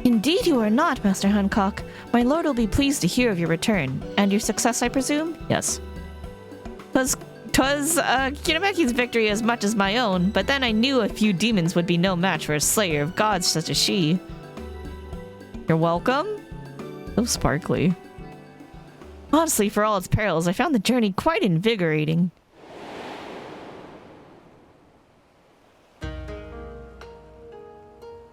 [SPEAKER 4] Indeed you are not, Master Hancock.
[SPEAKER 3] My lord will be pleased to hear of your return. And your success, I presume? Yes. Twas Kitameki's victory as much as my own, but then I knew a few demons would be no match for a slayer of gods such as she. You're welcome? So sparkly. Honestly, for all its perils, I found the journey quite invigorating.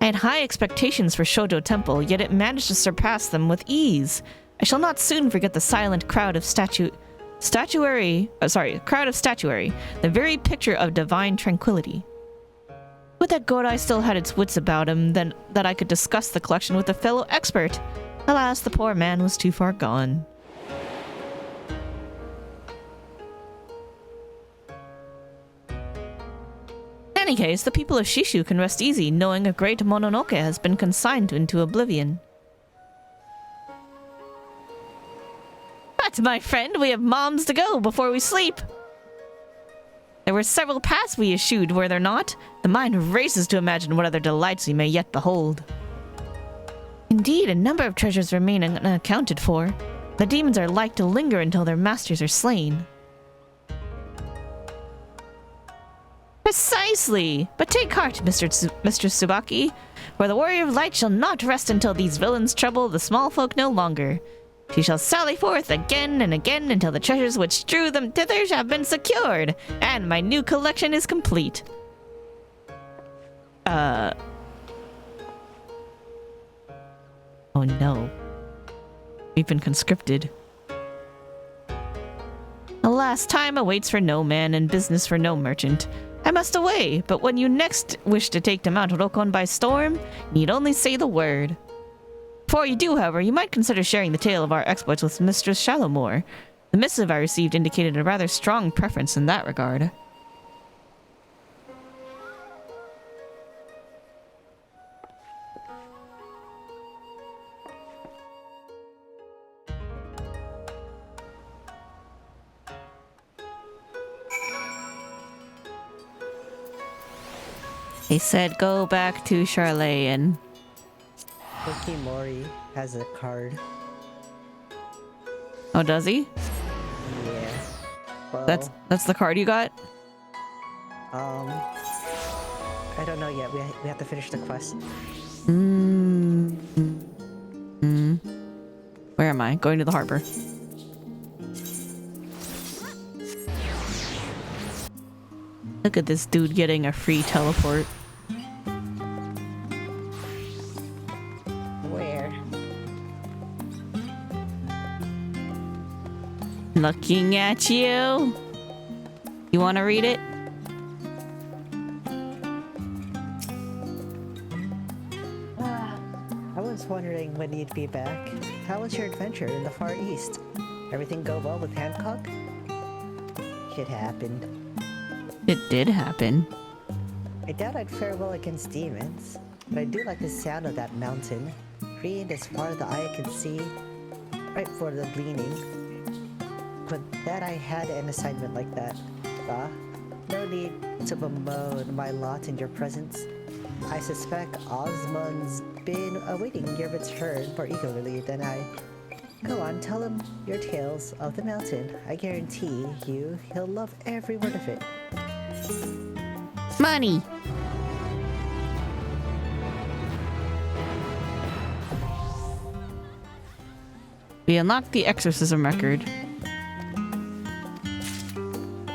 [SPEAKER 3] I had high expectations for Shoujo Temple, yet it managed to surpass them with ease. I shall not soon forget the silent crowd of statuary, the very picture of divine tranquility. Would that Godai still had its wits about him, then that I could discuss the collection with a fellow expert. Alas, the poor man was too far gone. In any case, the people of Shishu can rest easy, knowing a great Mononoke has been consigned into oblivion. But, my friend, we have moms to go before we sleep. There were several paths we eschewed, were there not? The mind races to imagine what other delights we may yet behold. Indeed, a number of treasures remain unaccounted for. The demons are like to linger until their masters are slain. Precisely! But take heart, Mr. Tsubaki, for the warrior of light shall not rest until these villains trouble the small folk no longer. She shall sally forth again and again until the treasures which drew them thither have been secured, and my new collection is complete. Oh no. We've been conscripted. Alas, time awaits for no man and business for no merchant. I must away, but when you next wish to take to Mount Rokon by storm, need only say the word. Before you do, however, you might consider sharing the tale of our exploits with Mistress Shallowmore. The missive I received indicated a rather strong preference in that regard. They said go back to Charlayan.
[SPEAKER 8] Tokimori has a card.
[SPEAKER 3] Oh, does he?
[SPEAKER 8] Yeah. Well,
[SPEAKER 3] That's the card you got?
[SPEAKER 8] I don't know yet. We have to finish the quest.
[SPEAKER 3] Where am I? Going to the harbor. Look at this dude getting a free teleport.
[SPEAKER 8] Where?
[SPEAKER 3] Looking at you. You want to read it?
[SPEAKER 8] I was wondering when you'd be back. How was your adventure in the Far East? Everything go well with Hancock? It happened.
[SPEAKER 3] It did happen.
[SPEAKER 8] I doubt I'd fare well against demons, but I do like the sound of that mountain, free as far as the eye can see, right for the gleaning. But that I had an assignment like that. No need to bemoan my lot in your presence. I suspect Osmond's been awaiting your return more eagerly than I. Go on, tell him your tales of the mountain. I guarantee you he'll love every word of it.
[SPEAKER 3] Money. We unlocked the exorcism record.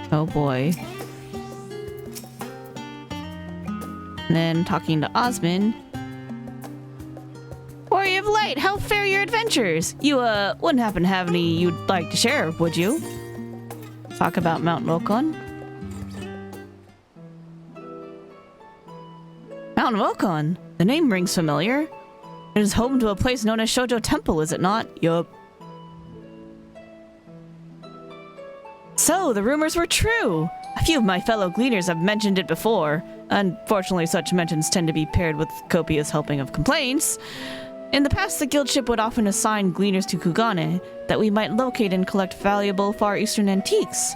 [SPEAKER 3] Oh boy. And then talking to Osmond. Warrior of Light, how fare your adventures? You, wouldn't happen to have any you'd like to share, would you? Talk about Mount Wilcon. Mount Wilcon? The name rings familiar. It is home to a place known as Shoujo Temple, is it not? Yup. So, the rumors were true! A few of my fellow gleaners have mentioned it before. Unfortunately, such mentions tend to be paired with copious helping of complaints. In the past, the guild ship would often assign gleaners to Kugane that we might locate and collect valuable Far Eastern antiques.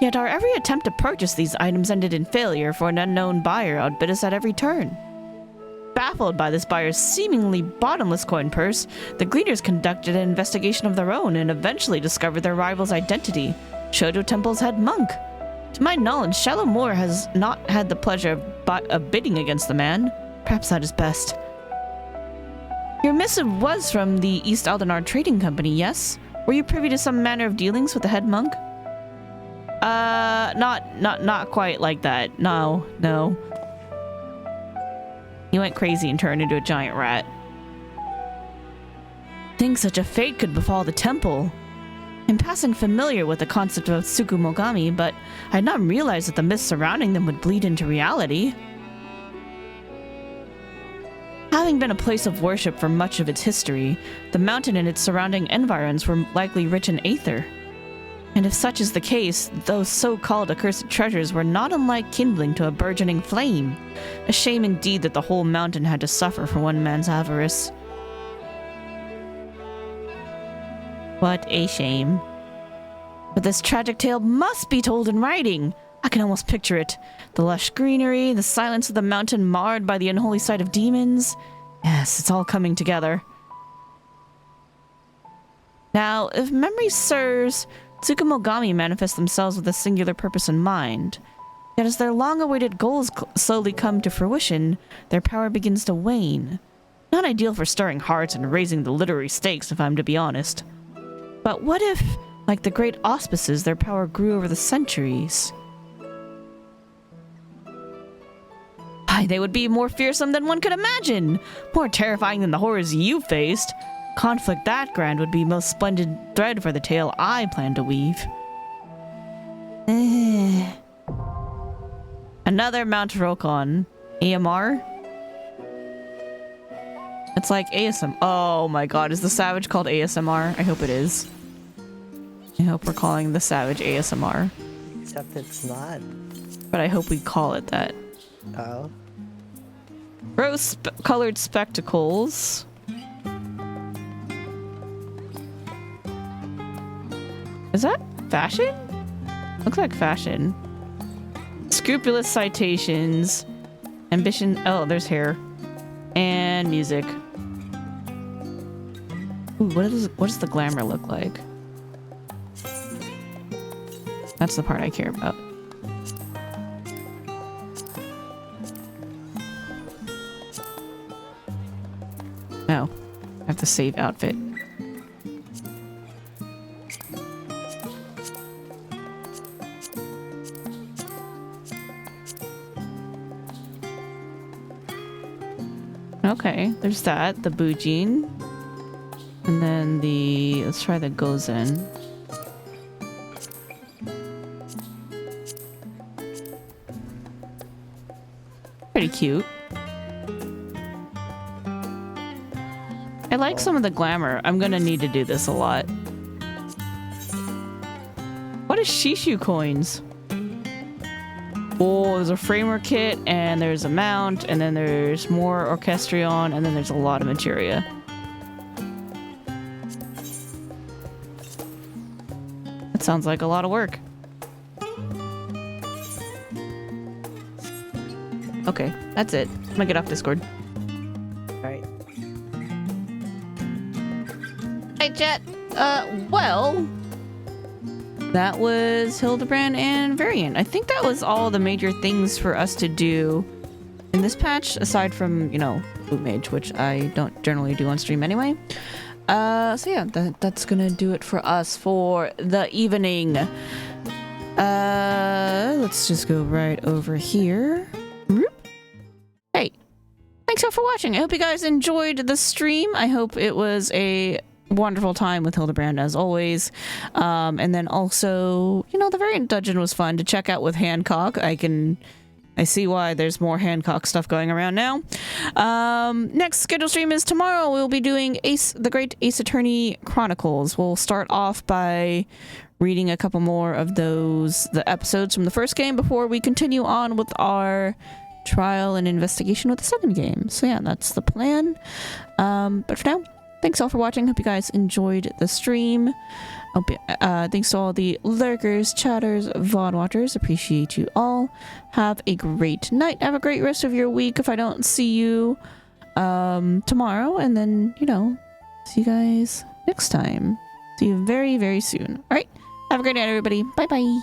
[SPEAKER 3] Yet our every attempt to purchase these items ended in failure, for an unknown buyer outbid us at every turn. Baffled by this buyer's seemingly bottomless coin purse, the gleaners conducted an investigation of their own and eventually discovered their rival's identity, Shoujo Temple's head monk. To my knowledge, Shallow Moore has not had the pleasure of bidding against the man. Perhaps that is best. Your missive was from the East Aldenar Trading Company, yes? Were you privy to some manner of dealings with the head monk? Not quite like that. No. He went crazy and turned into a giant rat. Think such a fate could befall the temple. I'm passing familiar with the concept of Tsukumogami, but I had not realized that the myths surrounding them would bleed into reality. Having been a place of worship for much of its history, the mountain and its surrounding environs were likely rich in aether. And if such is the case, those so-called accursed treasures were not unlike kindling to a burgeoning flame. A shame indeed that the whole mountain had to suffer for one man's avarice. What a shame. But this tragic tale must be told in writing. I can almost picture it. The lush greenery, the silence of the mountain marred by the unholy sight of demons. Yes, it's all coming together. Now, if memory serves, Tsukumogami manifest themselves with a singular purpose in mind. Yet as their long-awaited goals slowly come to fruition, their power begins to wane. Not ideal for stirring hearts and raising the literary stakes, if I'm to be honest. But what if, like the great auspices, their power grew over the centuries? They would be more fearsome than one could imagine! More terrifying than the horrors you faced! Conflict that grand would be most splendid thread for the tale I plan to weave. Another Mount Rokon. AMR? It's like ASM. Oh my god, is the Savage called ASMR? I hope it is. I hope we're calling the Savage ASMR.
[SPEAKER 8] Except it's not.
[SPEAKER 1] But I hope we call it that.
[SPEAKER 8] Oh.
[SPEAKER 1] Rose-colored spectacles. Is that fashion? Looks like fashion. Scrupulous citations. Ambition. Oh, there's hair. And music. Ooh, what does the glamour look like? That's the part I care about. No. I have to save outfit. Okay, there's that. The Bujin. And then the... Let's try the Gozen. Pretty cute. I like some of the glamour. I'm gonna need to do this a lot. What is Shishu coins? Oh, there's a framer kit, and there's a mount, and then there's more orchestrion, and then there's a lot of materia. That sounds like a lot of work. Okay, that's it. I'm gonna get off Discord.
[SPEAKER 8] Alright.
[SPEAKER 1] Hey, chat. Well, that was Hildibrand and Variant. I think that was all the major things for us to do in this patch, aside from, you know, Boot Mage, which I don't generally do on stream anyway. So yeah, that's gonna do it for us for the evening. Let's just go right over here. Hey, thanks all for watching. I hope you guys enjoyed the stream. I hope it was a wonderful time with Hildibrand as always. And then also, you know, the Variant Dungeon was fun to check out with Hancock. I see why there's more Hancock stuff going around now. Next scheduled stream is tomorrow. We'll be doing the Great Ace Attorney Chronicles. We'll start off by reading a couple more of the episodes from the first game before we continue on with our trial and investigation with the second game. So yeah, that's the plan. But for now, thanks all for watching. Hope you guys enjoyed the stream. Thanks to all the lurkers, chatters, VoD watchers. Appreciate you all. Have a great night. Have a great rest of your week if I don't see you tomorrow. And then, you know, see you guys next time. See you very, very soon. All right. Have a great night, everybody. Bye-bye.